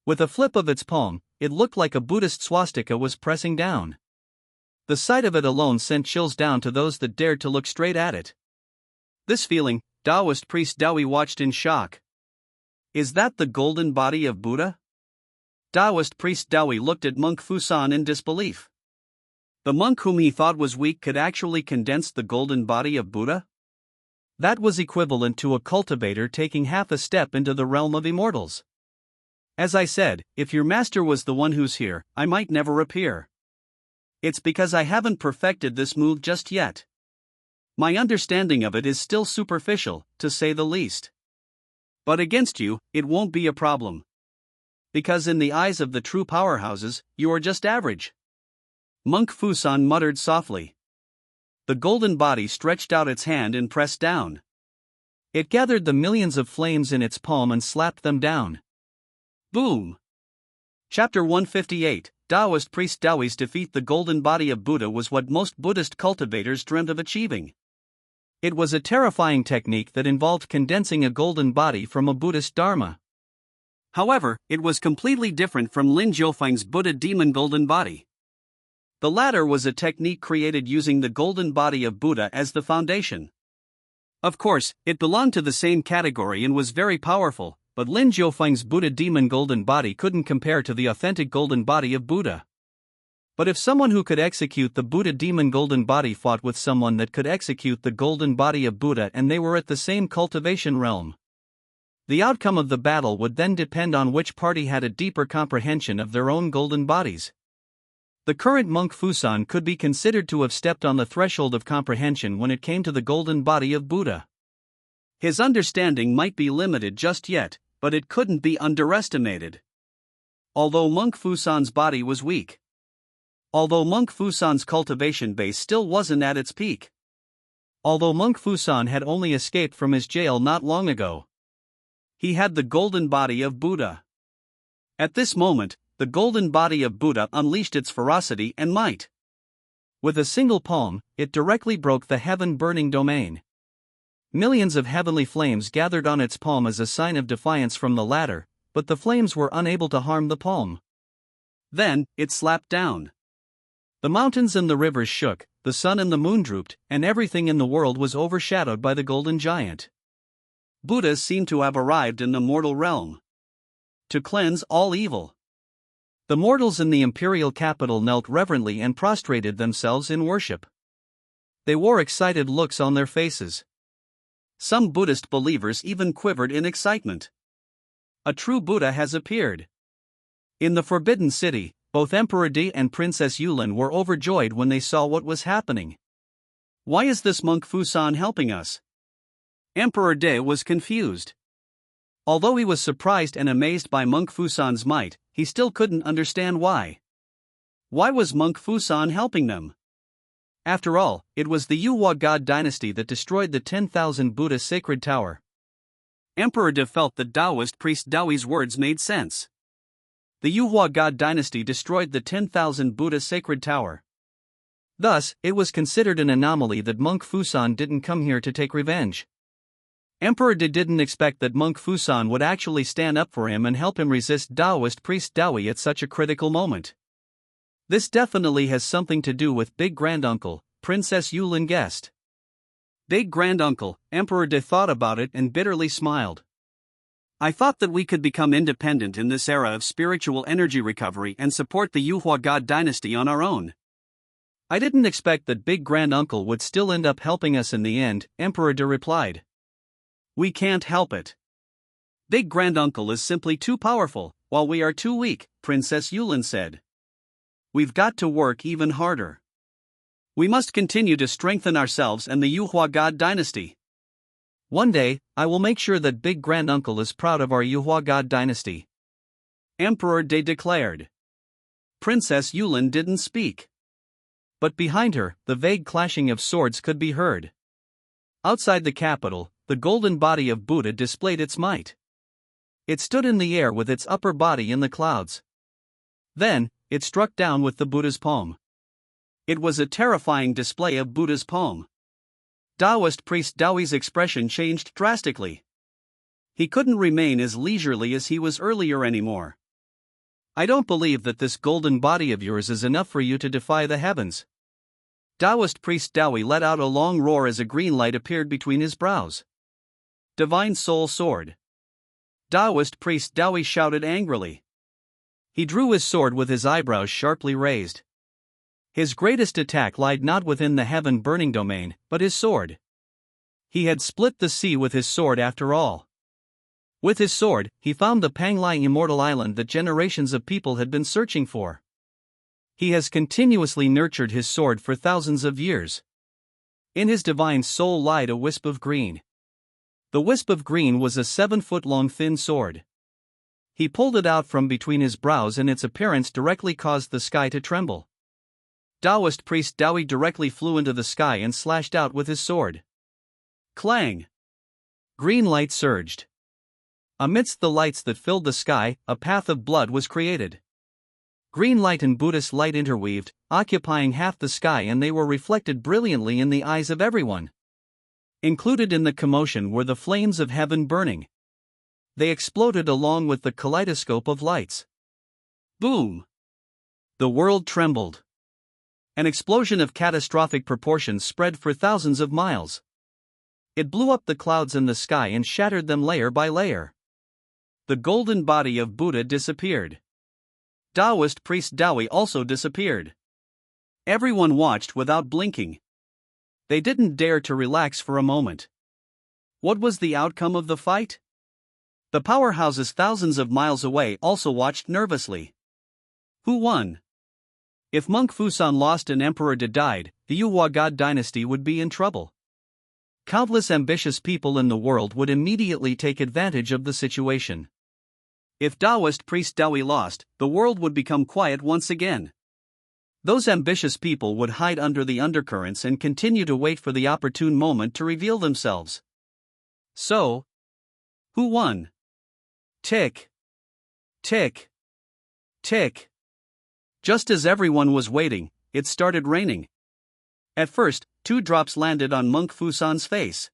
With a flip of its palm, it looked like a Buddhist swastika was pressing down. The sight of it alone sent chills down to those that dared to look straight at it. This feeling, Taoist priest Dawi watched in shock. Is that the golden body of Buddha? Taoist priest Dawi looked at monk Fusan in disbelief. The monk whom he thought was weak could actually condense the golden body of Buddha? That was equivalent to a cultivator taking half a step into the realm of immortals. As I said, if your master was the one who's here, I might never appear. It's because I haven't perfected this move just yet. My understanding of it is still superficial, to say the least. But against you, it won't be a problem. Because in the eyes of the true powerhouses, you are just average. Monk Fusan muttered softly. The golden body stretched out its hand and pressed down. It gathered the millions of flames in its palm and slapped them down. Boom! Chapter 158, Taoist priest Dawi's defeat. The golden body of Buddha was what most Buddhist cultivators dreamt of achieving. It was a terrifying technique that involved condensing a golden body from a Buddhist dharma. However, it was completely different from Lin Jiufeng's Buddha demon golden body. The latter was a technique created using the golden body of Buddha as the foundation. Of course, it belonged to the same category and was very powerful, but Lin Jiufeng's Buddha demon golden body couldn't compare to the authentic golden body of Buddha. But if someone who could execute the Buddha demon golden body fought with someone that could execute the golden body of Buddha and they were at the same cultivation realm, the outcome of the battle would then depend on which party had a deeper comprehension of their own golden bodies. The current monk Fusan could be considered to have stepped on the threshold of comprehension when it came to the golden body of Buddha. His understanding might be limited just yet, but it couldn't be underestimated. Although monk Fusan's body was weak. Although monk Fusan's cultivation base still wasn't at its peak. Although monk Fusan had only escaped from his jail not long ago. He had the golden body of Buddha. At this moment, the golden body of Buddha unleashed its ferocity and might. With a single palm, it directly broke the heaven-burning domain. Millions of heavenly flames gathered on its palm as a sign of defiance from the latter, but the flames were unable to harm the palm. Then, it slapped down. The mountains and the rivers shook, the sun and the moon drooped, and everything in the world was overshadowed by the golden giant. Buddhas seemed to have arrived in the mortal realm. To cleanse all evil. The mortals in the imperial capital knelt reverently and prostrated themselves in worship. They wore excited looks on their faces. Some Buddhist believers even quivered in excitement. A true Buddha has appeared. In the Forbidden City, both Emperor Di and Princess Yulin were overjoyed when they saw what was happening. Why is this monk Fusan helping us? Emperor Di was confused. Although he was surprised and amazed by monk Fusan's might, he still couldn't understand why. Why was monk Fusan helping them? After all, it was the Xuanhuang God Dynasty that destroyed the 10,000 Buddha sacred tower. Emperor Di felt that Taoist priest Dawi's words made sense. The Xuanhuang God Dynasty destroyed the 10,000 Buddha sacred tower. Thus, it was considered an anomaly that monk Fusan didn't come here to take revenge. Emperor Di didn't expect that monk Fusan would actually stand up for him and help him resist Taoist priest Dawi at such a critical moment. This definitely has something to do with Big Granduncle, Princess Yulin guessed. Big Granduncle, Emperor Di thought about it and bitterly smiled. I thought that we could become independent in this era of spiritual energy recovery and support the Yuhua God Dynasty on our own. I didn't expect that Big Grand Uncle would still end up helping us in the end, Emperor De replied. We can't help it. Big Grand Uncle is simply too powerful, while we are too weak, Princess Yulin said. We've got to work even harder. We must continue to strengthen ourselves and the Yuhua God Dynasty. One day, I will make sure that Big Grand Uncle is proud of our Yuhua God Dynasty, Emperor De declared. Princess Yulin didn't speak. But behind her, the vague clashing of swords could be heard. Outside the capital, the golden body of Buddha displayed its might. It stood in the air with its upper body in the clouds. Then, it struck down with the Buddha's palm. It was a terrifying display of Buddha's palm. Taoist priest Daoi's expression changed drastically. He couldn't remain as leisurely as he was earlier anymore. I don't believe that this golden body of yours is enough for you to defy the heavens. Taoist priest Daoi let out a long roar as a green light appeared between his brows. Divine Soul Sword. Taoist priest Daoi shouted angrily. He drew his sword with his eyebrows sharply raised. His greatest attack lied not within the heaven-burning domain, but his sword. He had split the sea with his sword after all. With his sword, he found the Panglai immortal island that generations of people had been searching for. He has continuously nurtured his sword for thousands of years. In his divine soul lied a wisp of green. The wisp of green was a 7-foot-long thin sword. He pulled it out from between his brows and its appearance directly caused the sky to tremble. Taoist priest Daoi directly flew into the sky and slashed out with his sword. Clang! Green light surged. Amidst the lights that filled the sky, a path of blood was created. Green light and Buddhist light interweaved, occupying half the sky, and they were reflected brilliantly in the eyes of everyone. Included in the commotion were the flames of heaven burning. They exploded along with the kaleidoscope of lights. Boom! The world trembled. An explosion of catastrophic proportions spread for thousands of miles. It blew up the clouds in the sky and shattered them layer by layer. The golden body of Buddha disappeared. Taoist priest Daoi also disappeared. Everyone watched without blinking. They didn't dare to relax for a moment. What was the outcome of the fight? The powerhouses thousands of miles away also watched nervously. Who won? If Monk Fusan lost and Emperor De died, the Yuhua God Dynasty would be in trouble. Countless ambitious people in the world would immediately take advantage of the situation. If Taoist priest Daoi lost, the world would become quiet once again. Those ambitious people would hide under the undercurrents and continue to wait for the opportune moment to reveal themselves. So, who won? Tick. Tick. Tick. Just as everyone was waiting, it started raining. At first, 2 drops landed on Monk Fusan's face.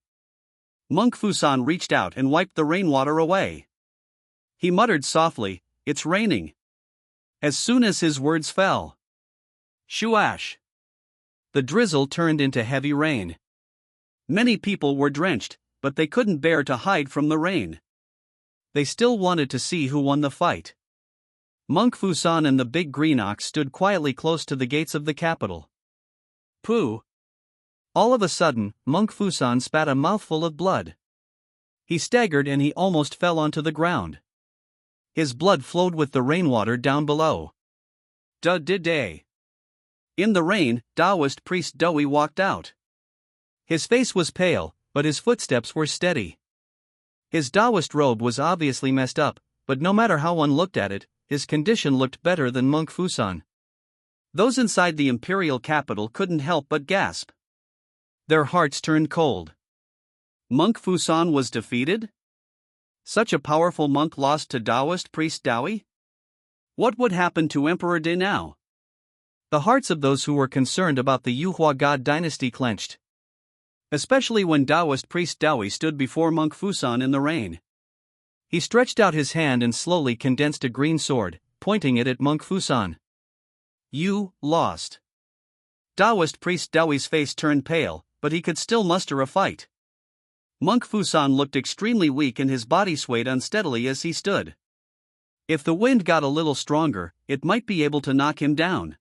Monk Fusan reached out and wiped the rainwater away. He muttered softly, "It's raining." As soon as his words fell, Shuash! The drizzle turned into heavy rain. Many people were drenched, but they couldn't bear to hide from the rain. They still wanted to see who won the fight. Monk Fusan and the big green ox stood quietly close to the gates of the capital. Pooh! All of a sudden, Monk Fusan spat a mouthful of blood. He staggered and he almost fell onto the ground. His blood flowed with the rainwater down below. Day. In the rain, Taoist priest Daoi walked out. His face was pale, but his footsteps were steady. His Taoist robe was obviously messed up, but no matter how one looked at it, his condition looked better than Monk Fusan. Those inside the imperial capital couldn't help but gasp. Their hearts turned cold. Monk Fusan was defeated? Such a powerful monk lost to Taoist priest Daoi? What would happen to Emperor De now? The hearts of those who were concerned about the Yuhua God Dynasty clenched. Especially when Taoist priest Daoi stood before Monk Fusan in the rain. He stretched out his hand and slowly condensed a green sword, pointing it at Monk Fusan. "You lost." Taoist priest Daoi's face turned pale, but he could still muster a fight. Monk Fusan looked extremely weak and his body swayed unsteadily as he stood. If the wind got a little stronger, it might be able to knock him down.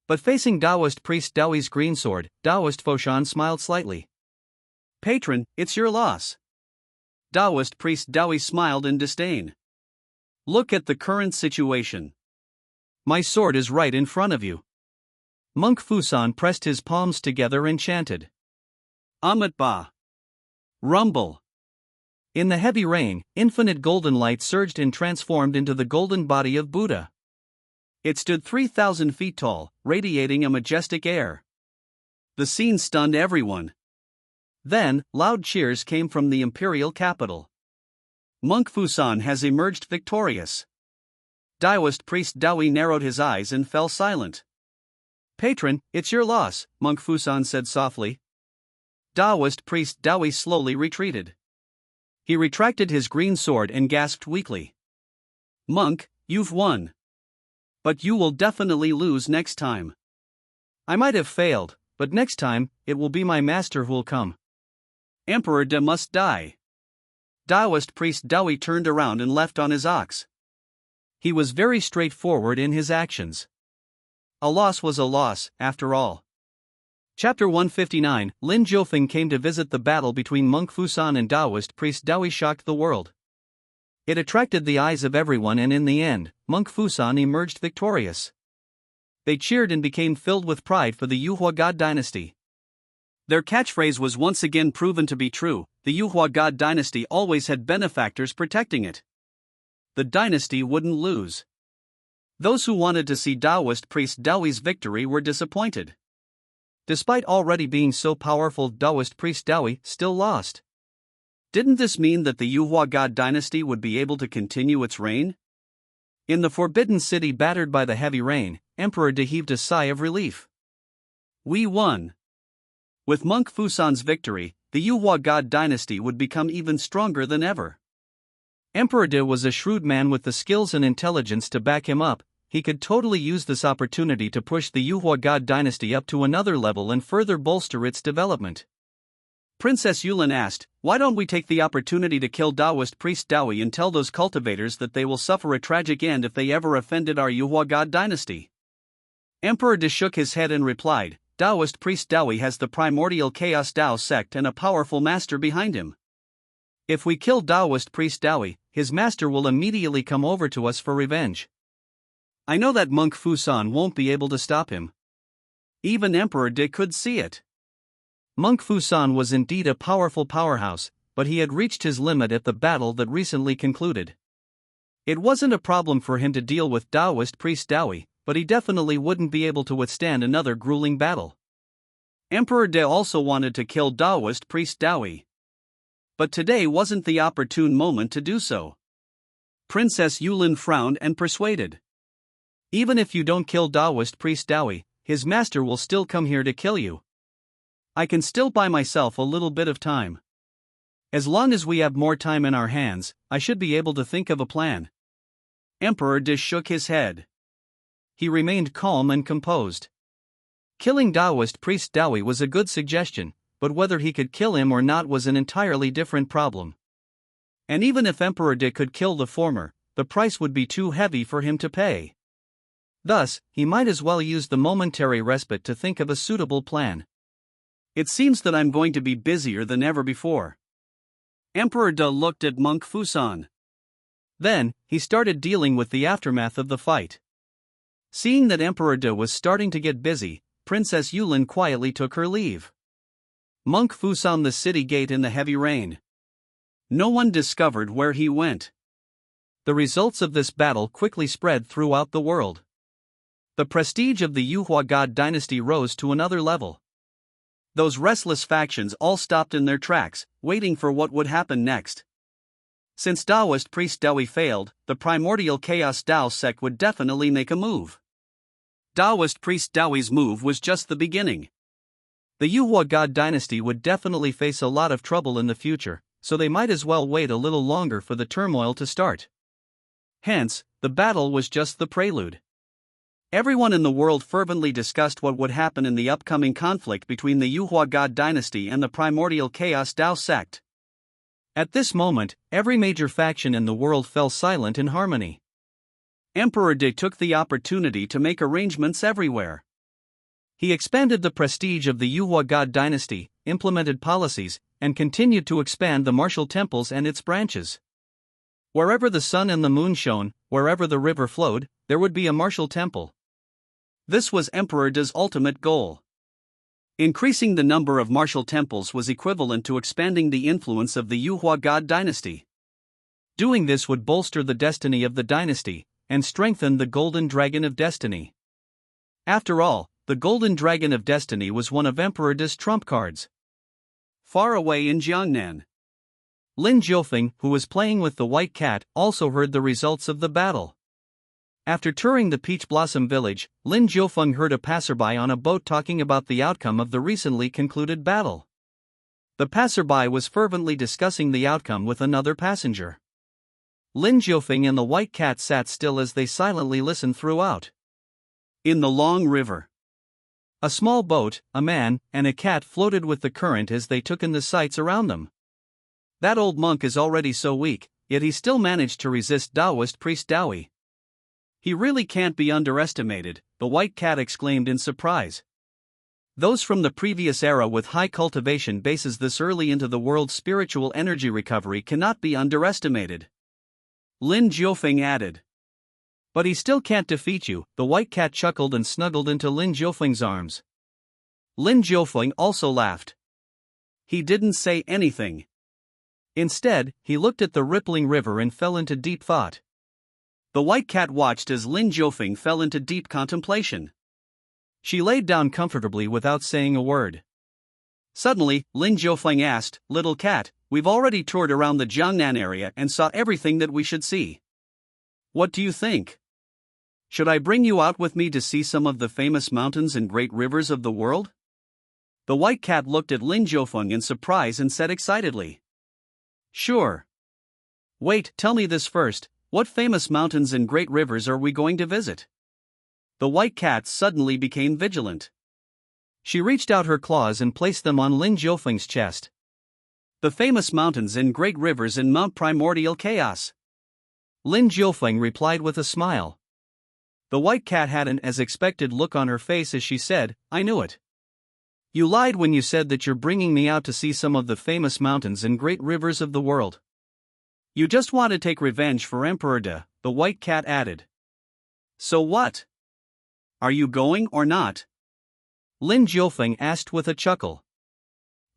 But facing Taoist priest Daoi's greensword, Taoist Foshan smiled slightly. Patron, it's your loss. Taoist priest Daoi smiled in disdain. Look at the current situation. My sword is right in front of you. Monk Fusan pressed his palms together and chanted. Amat Ba. Rumble. In the heavy rain, infinite golden light surged and transformed into the golden body of Buddha. It stood 3,000 feet tall, radiating a majestic air. The scene stunned everyone. Then, loud cheers came from the imperial capital. Monk Fusan has emerged victorious. Taoist priest Daoi narrowed his eyes and fell silent. Patron, it's your loss, Monk Fusan said softly. Taoist priest Daoi slowly retreated. He retracted his green sword and gasped weakly. Monk, you've won. But you will definitely lose next time. I might have failed, but next time, it will be my master who will come. Emperor De must die. Taoist priest Daoi turned around and left on his ox. He was very straightforward in his actions. A loss was a loss, after all. Chapter 159, Lin Jiufeng came to visit the battle between Monk Fusan and Taoist priest Daoi shocked the world. It attracted the eyes of everyone and in the end, Monk Fusan emerged victorious. They cheered and became filled with pride for the Xuanhuang God Dynasty. Their catchphrase was once again proven to be true, the Xuanhuang God Dynasty always had benefactors protecting it. The dynasty wouldn't lose. Those who wanted to see Taoist priest Daoi's victory were disappointed. Despite already being so powerful, Taoist priest Daoi still lost. Didn't this mean that the Xuanhuang God Dynasty would be able to continue its reign? In the Forbidden City battered by the heavy rain, Emperor De heaved a sigh of relief. We won. With Monk Fusan's victory, the Xuanhuang God Dynasty would become even stronger than ever. Emperor De was a shrewd man with the skills and intelligence to back him up. He could totally use this opportunity to push the Xuanhuang God Dynasty up to another level and further bolster its development. Princess Yulin asked, why don't we take the opportunity to kill Taoist priest Daoi and tell those cultivators that they will suffer a tragic end if they ever offended our Xuanhuang God Dynasty? Emperor De shook his head and replied, Taoist priest Daoi has the primordial Chaos Tao sect and a powerful master behind him. If we kill Taoist priest Daoi, his master will immediately come over to us for revenge. I know that Monk Fusan won't be able to stop him. Even Emperor De could see it. Monk Fusan was indeed a powerful powerhouse, but he had reached his limit at the battle that recently concluded. It wasn't a problem for him to deal with Taoist priest Daoi, but he definitely wouldn't be able to withstand another grueling battle. Emperor De also wanted to kill Taoist priest Daoi. But today wasn't the opportune moment to do so. Princess Yulin frowned and persuaded. Even if you don't kill Taoist priest Daoi, his master will still come here to kill you. I can still buy myself a little bit of time. As long as we have more time in our hands, I should be able to think of a plan. Emperor De shook his head. He remained calm and composed. Killing Taoist priest Daoi was a good suggestion, but whether he could kill him or not was an entirely different problem. And even if Emperor De could kill the former, the price would be too heavy for him to pay. Thus, he might as well use the momentary respite to think of a suitable plan. It seems that I'm going to be busier than ever before. Emperor De looked at Monk Fusan. Then, he started dealing with the aftermath of the fight. Seeing that Emperor De was starting to get busy, Princess Yulin quietly took her leave. Monk Fusan the city gate in the heavy rain. No one discovered where he went. The results of this battle quickly spread throughout the world. The prestige of the Xuanhuang God Dynasty rose to another level. Those restless factions all stopped in their tracks, waiting for what would happen next. Since Taoist priest Daoi failed, the primordial Chaos Tao sect would definitely make a move. Taoist priest Daoi's move was just the beginning. The Xuanhuang God Dynasty would definitely face a lot of trouble in the future, so they might as well wait a little longer for the turmoil to start. Hence, the battle was just the prelude. Everyone in the world fervently discussed what would happen in the upcoming conflict between the Xuanhuang God Dynasty and the primordial Chaos Tao sect. At this moment, every major faction in the world fell silent in harmony. Emperor De took the opportunity to make arrangements everywhere. He expanded the prestige of the Yuhua God Dynasty, implemented policies, and continued to expand the martial temples and its branches. Wherever the sun and the moon shone, wherever the river flowed, there would be a martial temple. This was Emperor De's ultimate goal. Increasing the number of martial temples was equivalent to expanding the influence of the Yuhua God Dynasty. Doing this would bolster the destiny of the dynasty, and strengthen the Golden Dragon of Destiny. After all, the Golden Dragon of Destiny was one of Emperor De's trump cards. Far away in Jiangnan, Lin Jiufeng, who was playing with the white cat, also heard the results of the battle. After touring the Peach Blossom Village, Lin Jiufeng heard a passerby on a boat talking about the outcome of the recently concluded battle. The passerby was fervently discussing the outcome with another passenger. Lin Jiufeng and the white cat sat still as they silently listened throughout. In the long river, a small boat, a man, and a cat floated with the current as they took in the sights around them. That old monk is already so weak, yet he still managed to resist Taoist priest Dawi. He really can't be underestimated, the white cat exclaimed in surprise. Those from the previous era with high cultivation bases this early into the world's spiritual energy recovery cannot be underestimated. Lin Jiufeng added. But he still can't defeat you, the white cat chuckled and snuggled into Lin Jiufeng's arms. Lin Jiufeng also laughed. He didn't say anything. Instead, he looked at the rippling river and fell into deep thought. The white cat watched as Lin Jiufeng fell into deep contemplation. She laid down comfortably without saying a word. Suddenly, Lin Jiufeng asked, "Little cat, we've already toured around the Jiangnan area and saw everything that we should see. What do you think? Should I bring you out with me to see some of the famous mountains and great rivers of the world?" The white cat looked at Lin Jiufeng in surprise and said excitedly, "Sure. Wait, tell me this first, what famous mountains and great rivers are we going to visit?" The white cat suddenly became vigilant. She reached out her claws and placed them on Lin Jiufeng's chest. "The famous mountains and great rivers in Mount Primordial Chaos," Lin Jiufeng replied with a smile. The white cat had an as-expected look on her face as she said, "I knew it. You lied when you said that you're bringing me out to see some of the famous mountains and great rivers of the world. You just want to take revenge for Emperor De," the white cat added. "So what? Are you going or not?" Lin Jiufeng asked with a chuckle.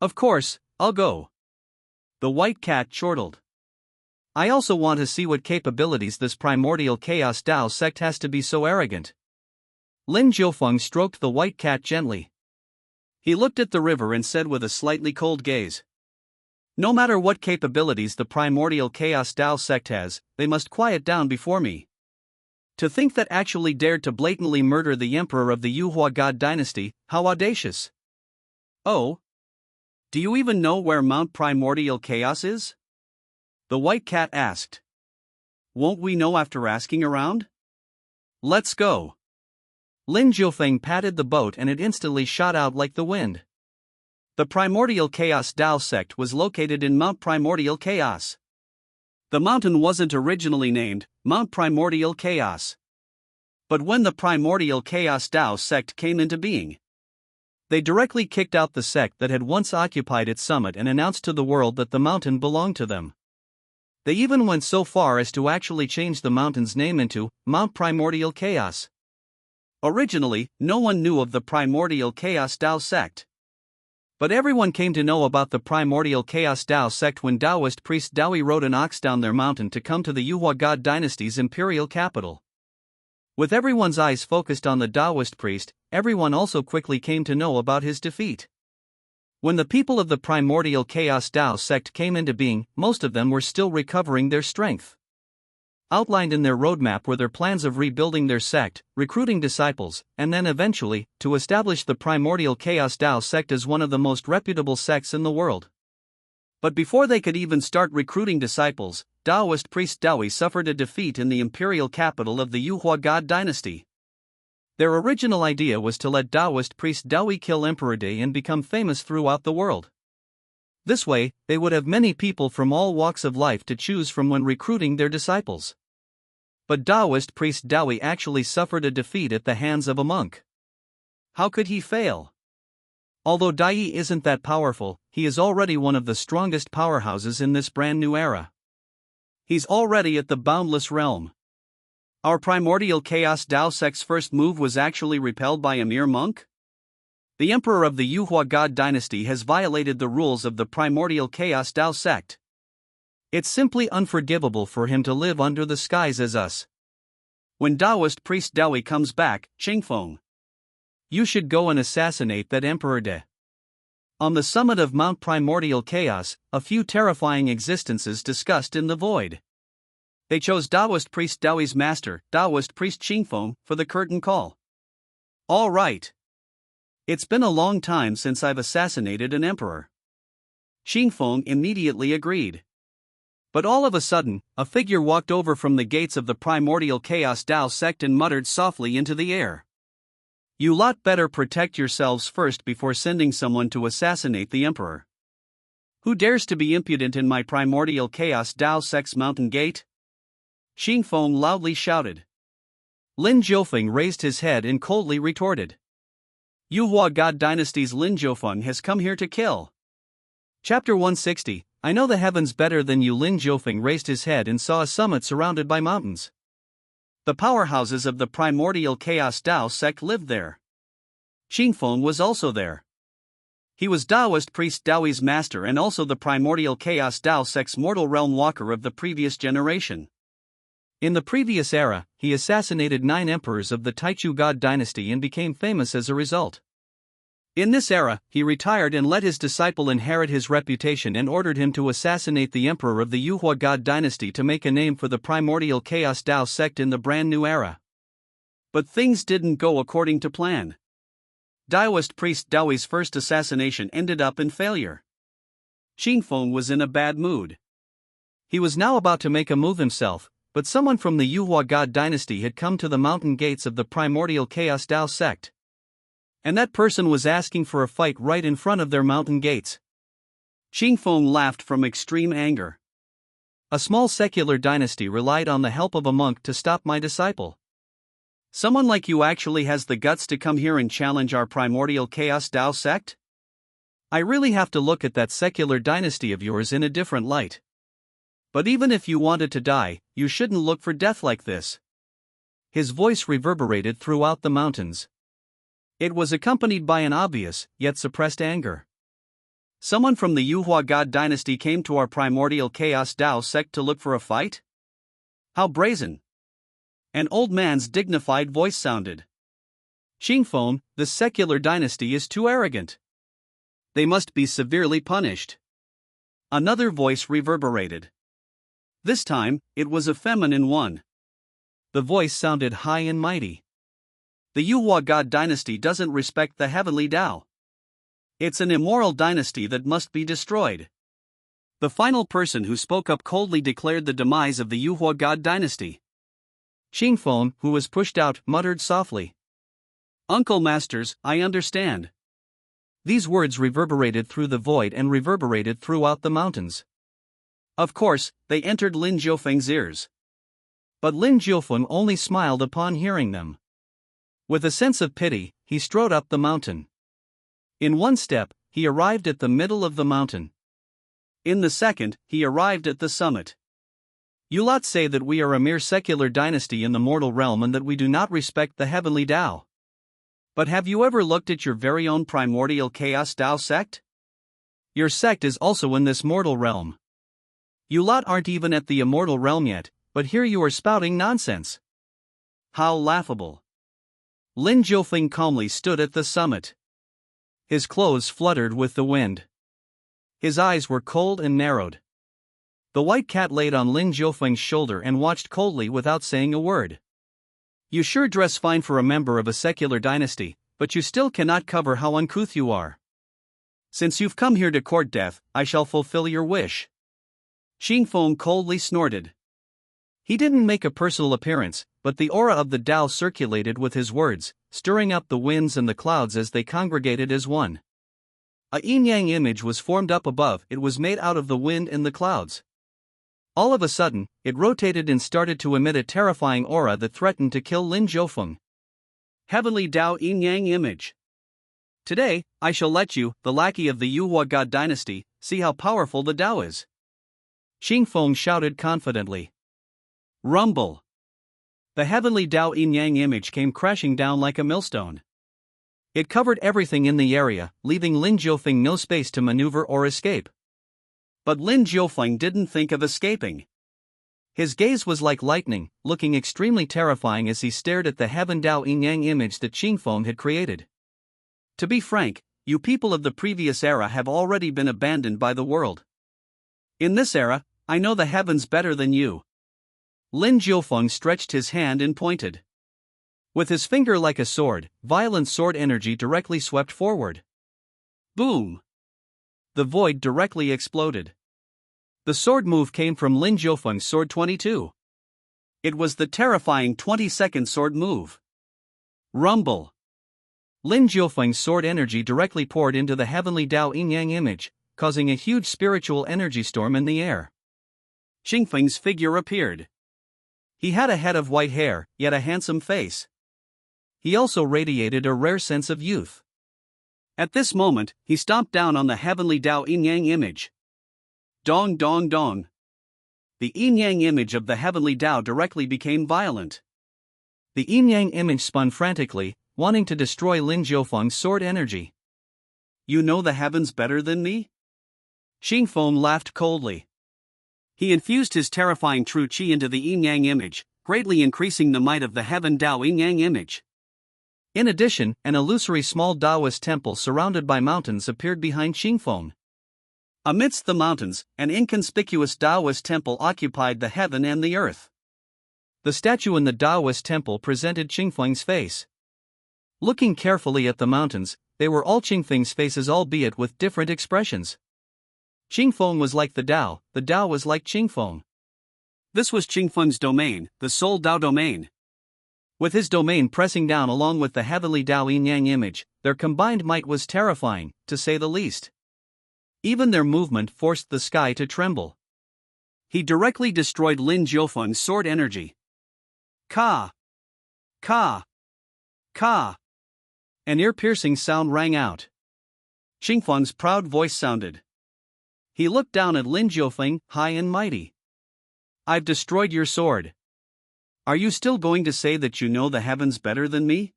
"Of course, I'll go." The white cat chortled. "I also want to see what capabilities this Primordial Chaos Dao sect has to be so arrogant." Lin Jiufeng stroked the white cat gently. He looked at the river and said with a slightly cold gaze, "No matter what capabilities the Primordial Chaos Dao sect has, they must quiet down before me. To think that actually dared to blatantly murder the emperor of the Yuhua God Dynasty, how audacious." "Oh? Do you even know where Mount Primordial Chaos is?" the white cat asked. "Won't we know after asking around? Let's go." Lin Jiufeng patted the boat and it instantly shot out like the wind. The Primordial Chaos Dao sect was located in Mount Primordial Chaos. The mountain wasn't originally named Mount Primordial Chaos. But when the Primordial Chaos Dao sect came into being, they directly kicked out the sect that had once occupied its summit and announced to the world that the mountain belonged to them. They even went so far as to actually change the mountain's name into Mount Primordial Chaos. Originally, no one knew of the Primordial Chaos Dao sect. But everyone came to know about the Primordial Chaos Dao sect when Taoist priest Dawi rode an ox down their mountain to come to the Yuhua God Dynasty's imperial capital. With everyone's eyes focused on the Taoist priest, everyone also quickly came to know about his defeat. When the people of the Primordial Chaos Dao sect came into being, most of them were still recovering their strength. Outlined in their roadmap were their plans of rebuilding their sect, recruiting disciples, and then eventually, to establish the Primordial Chaos Dao sect as one of the most reputable sects in the world. But before they could even start recruiting disciples, Taoist priest Dawi suffered a defeat in the imperial capital of the Yuhua God Dynasty. Their original idea was to let Taoist priest Dawi kill Emperor De and become famous throughout the world. This way, they would have many people from all walks of life to choose from when recruiting their disciples. But Taoist priest Daoyi actually suffered a defeat at the hands of a monk. How could he fail? Although Dai isn't that powerful, he is already one of the strongest powerhouses in this brand new era. He's already at the boundless realm. Our primordial chaos Dao sect's first move was actually repelled by a mere monk? The emperor of the Xuanhuang God Dynasty has violated the rules of the primordial chaos Dao sect. It's simply unforgivable for him to live under the skies as us. When Taoist priest Daoyi comes back, Xuanhuang, you should go and assassinate that Emperor De. On the summit of Mount Primordial Chaos, a few terrifying existences discussed in the void. They chose Taoist priest Daoyi's master, Taoist priest Xuanhuang, for the curtain call. All right. It's been a long time since I've assassinated an emperor. Xuanhuang immediately agreed. But all of a sudden, a figure walked over from the gates of the primordial chaos Dao sect and muttered softly into the air. You lot better protect yourselves first before sending someone to assassinate the emperor. Who dares to be impudent in my primordial chaos Dao sect's mountain gate? Xuanhuang loudly shouted. Lin Jiufeng raised his head and coldly retorted. Xuanhuang God Dynasty's Lin Jiufeng has come here to kill. Chapter 160, I know the heavens better than you. Lin Jiufeng raised his head and saw a summit surrounded by mountains. The powerhouses of the primordial chaos Dao sect lived there. Xuanhuang was also there. He was Taoist priest Daoyi's master and also the primordial chaos Dao sect's mortal realm walker of the previous generation. In the previous era, he assassinated 9 emperors of the Taichu God dynasty and became famous as a result. In this era, he retired and let his disciple inherit his reputation and ordered him to assassinate the emperor of the Xuanhuang God dynasty to make a name for the primordial chaos Dao sect in the brand new era. But things didn't go according to plan. Taoist priest Daoyi's first assassination ended up in failure. Xuanhuang was in a bad mood. He was now about to make a move himself, but someone from the Xuanhuang God dynasty had come to the mountain gates of the primordial chaos Dao sect. And that person was asking for a fight right in front of their mountain gates. Xuanhuang laughed from extreme anger. A small secular dynasty relied on the help of a monk to stop my disciple. Someone like you actually has the guts to come here and challenge our primordial chaos Dao sect? I really have to look at that secular dynasty of yours in a different light. But even if you wanted to die, you shouldn't look for death like this. His voice reverberated throughout the mountains. It was accompanied by an obvious, yet suppressed anger. Someone from the Xuanhuang God dynasty came to our primordial chaos Dao sect to look for a fight? How brazen! An old man's dignified voice sounded. Xuanhuang, the secular dynasty is too arrogant. They must be severely punished. Another voice reverberated. This time, it was a feminine one. The voice sounded high and mighty. The Xuanhuang God dynasty doesn't respect the heavenly Dao. It's an immoral dynasty that must be destroyed. The final person who spoke up coldly declared the demise of the Xuanhuang God dynasty. Xuanhuang, who was pushed out, muttered softly. Uncle Masters, I understand. These words reverberated through the void and reverberated throughout the mountains. Of course, they entered Lin Jiufeng's ears. But Lin Jiufeng only smiled upon hearing them. With a sense of pity, he strode up the mountain. In one step, he arrived at the middle of the mountain. In the second, he arrived at the summit. You lot say that we are a mere secular dynasty in the mortal realm and that we do not respect the heavenly Dao. But have you ever looked at your very own primordial chaos Dao sect? Your sect is also in this mortal realm. You lot aren't even at the immortal realm yet, but here you are spouting nonsense. How laughable. Lin Jiufeng calmly stood at the summit. His clothes fluttered with the wind. His eyes were cold and narrowed. The white cat laid on Lin Jiufeng's shoulder and watched coldly without saying a word. You sure dress fine for a member of a secular dynasty, but you still cannot cover how uncouth you are. Since you've come here to court death, I shall fulfill your wish. Xuanhuang coldly snorted. He didn't make a personal appearance, but the aura of the Dao circulated with his words, stirring up the winds and the clouds as they congregated as one. A yin-yang image was formed up above. It was made out of the wind and the clouds. All of a sudden, it rotated and started to emit a terrifying aura that threatened to kill Lin Jiufeng. Heavenly Dao Yin-Yang Image. Today, I shall let you, the lackey of the Unrivalled God Dynasty, see how powerful the Dao is. Xuanhuang shouted confidently. Rumble. The heavenly Dao Yin-Yang image came crashing down like a millstone. It covered everything in the area, leaving Lin Jiufeng no space to maneuver or escape. But Lin Jiufeng didn't think of escaping. His gaze was like lightning, looking extremely terrifying as he stared at the Heaven Dao Yin-Yang image that Xuanhuang had created. To be frank, you people of the previous era have already been abandoned by the world. In this era, I know the heavens better than you. Lin Jiufeng stretched his hand and pointed. With his finger like a sword, violent sword energy directly swept forward. Boom! The void directly exploded. The sword move came from Lin Jiufeng's sword 22. It was the terrifying 20-second sword move. Rumble! Lin Jiufeng's sword energy directly poured into the heavenly Dao Yin-Yang image, causing a huge spiritual energy storm in the air. Xuanhuang's figure appeared. He had a head of white hair, yet a handsome face. He also radiated a rare sense of youth. At this moment, he stomped down on the heavenly Dao Yin-Yang image. Dong dong dong. The yin-yang image of the heavenly Dao directly became violent. The yin-yang image spun frantically, wanting to destroy Lin Jiufeng's sword energy. You know the heavens better than me? Xuanhuang laughed coldly. He infused his terrifying true qi into the yin-yang image, greatly increasing the might of the heaven Dao yin-yang image. In addition, an illusory small Taoist temple surrounded by mountains appeared behind Xuanhuang. Amidst the mountains, an inconspicuous Taoist temple occupied the heaven and the earth. The statue in the Taoist temple presented Xuanhuang's face. Looking carefully at the mountains, they were all Xuanhuang's faces, albeit with different expressions. Xuanhuang was like the Dao was like Xuanhuang. This was Xuanhuang's domain, the soul Dao domain. With his domain pressing down along with the heavenly Dao Yin-Yang image, their combined might was terrifying, to say the least. Even their movement forced the sky to tremble. He directly destroyed Lin Jiufeng's sword energy. Ka! Ka! Ka! An ear-piercing sound rang out. Xuanhuang's proud voice sounded. He looked down at Lin Jiufeng, high and mighty. I've destroyed your sword. Are you still going to say that you know the heavens better than me?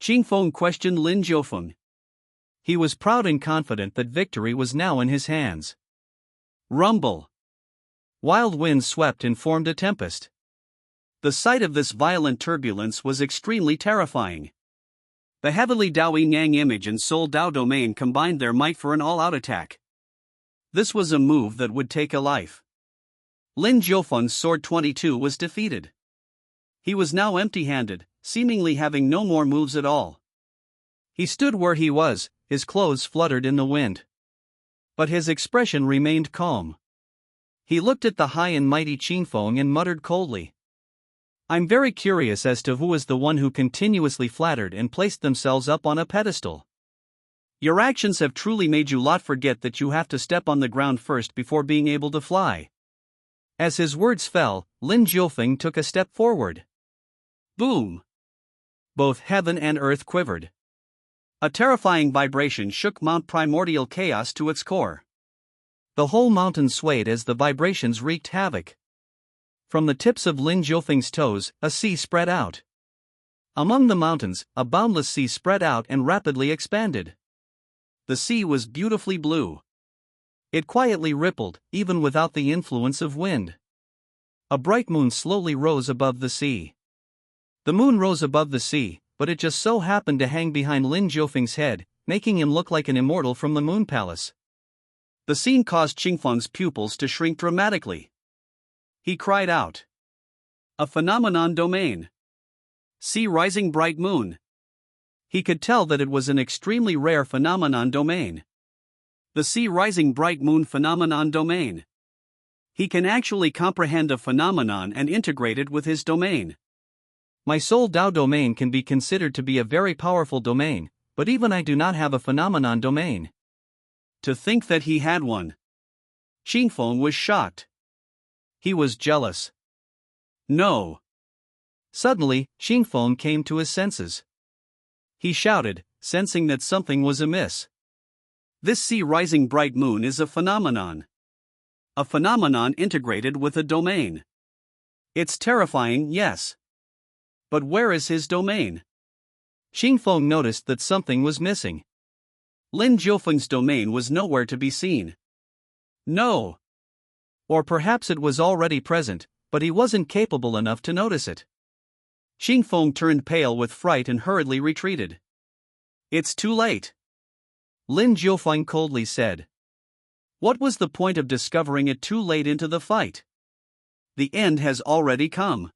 Xuanhuang questioned Lin Jiufeng. He was proud and confident that victory was now in his hands. Rumble! Wild winds swept and formed a tempest. The sight of this violent turbulence was extremely terrifying. The heavenly Dao Yin-Yang image and soul Dao domain combined their might for an all-out attack. This was a move that would take a life. Lin Jiufeng's sword 22 was defeated. He was now empty-handed, seemingly having no more moves at all. He stood where he was, his clothes fluttered in the wind. But his expression remained calm. He looked at the high and mighty Xuanhuang and muttered coldly. I'm very curious as to who is the one who continuously flattered and placed themselves up on a pedestal. Your actions have truly made you lot forget that you have to step on the ground first before being able to fly. As his words fell, Lin Jiufeng took a step forward. Boom! Both heaven and earth quivered. A terrifying vibration shook Mount Primordial Chaos to its core. The whole mountain swayed as the vibrations wreaked havoc. From the tips of Lin Jiufeng's toes, a sea spread out. Among the mountains, a boundless sea spread out and rapidly expanded. The sea was beautifully blue. It quietly rippled, even without the influence of wind. A bright moon slowly rose above the sea. The moon rose above the sea, but it just so happened to hang behind Lin Jiufeng's head, making him look like an immortal from the Moon Palace. The scene caused Xuanhuang's pupils to shrink dramatically. He cried out. A phenomenon domain. Sea rising bright moon. He could tell that it was an extremely rare phenomenon domain. The sea rising bright moon phenomenon domain. He can actually comprehend a phenomenon and integrate it with his domain. My soul Dao domain can be considered to be a very powerful domain, but even I do not have a phenomenon domain. To think that he had one. Xuanhuang was shocked. He was jealous. No. Suddenly, Xuanhuang came to his senses. He shouted, sensing that something was amiss. This sea-rising bright moon is a phenomenon. A phenomenon integrated with a domain. It's terrifying, yes. But where is his domain? Xuanhuang noticed that something was missing. Lin Jiufeng's domain was nowhere to be seen. No. Or perhaps it was already present, but he wasn't capable enough to notice it. Xuanhuang turned pale with fright and hurriedly retreated. It's too late. Lin Jiufeng coldly said. What was the point of discovering it too late into the fight? The end has already come.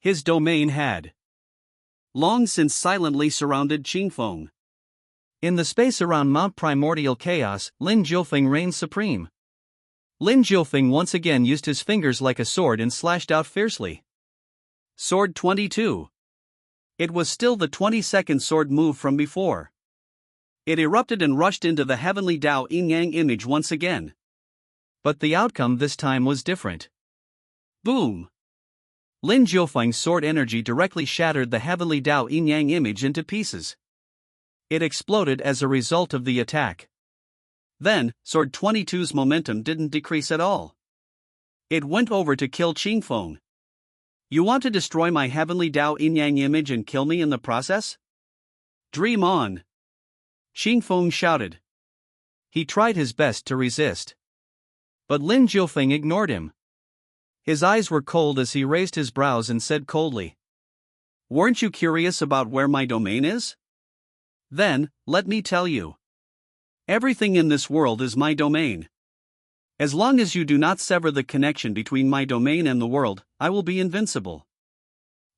His domain had long since silently surrounded Xuanhuang. In the space around Mount Primordial Chaos, Lin Jiufeng reigned supreme. Lin Jiufeng once again used his fingers like a sword and slashed out fiercely. Sword 22. It was still the 22nd sword move from before. It erupted and rushed into the heavenly Dao Yin-Yang image once again. But the outcome this time was different. Boom! Lin Jiufeng's sword energy directly shattered the heavenly Dao Yin-Yang image into pieces. It exploded as a result of the attack. Then, Sword 22's momentum didn't decrease at all. It went over to kill Xuanhuang. You want to destroy my heavenly Dao Yin-Yang image and kill me in the process? Dream on! Xuanhuang shouted. He tried his best to resist. But Lin Jiufeng ignored him. His eyes were cold as he raised his brows and said coldly, "Weren't you curious about where my domain is? Then, let me tell you. Everything in this world is my domain. As long as you do not sever the connection between my domain and the world, I will be invincible.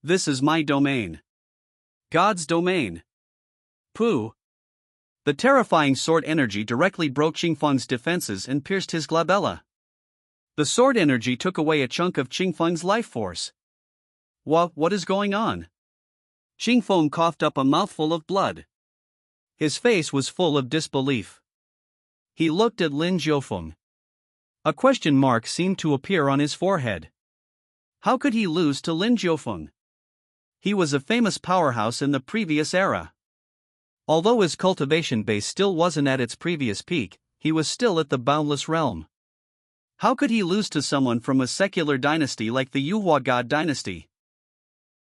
This is my domain. God's domain." Pooh! The terrifying sword energy directly broke Xuanhuang's defenses and pierced his glabella. The sword energy took away a chunk of Xuanhuang's life force. What is going on? Xuanhuang coughed up a mouthful of blood. His face was full of disbelief. He looked at Lin Jiufeng. A question mark seemed to appear on his forehead. How could he lose to Lin Jiufeng? He was a famous powerhouse in the previous era. Although his cultivation base still wasn't at its previous peak, he was still at the boundless realm. How could he lose to someone from a secular dynasty like the Unrivalled God Dynasty?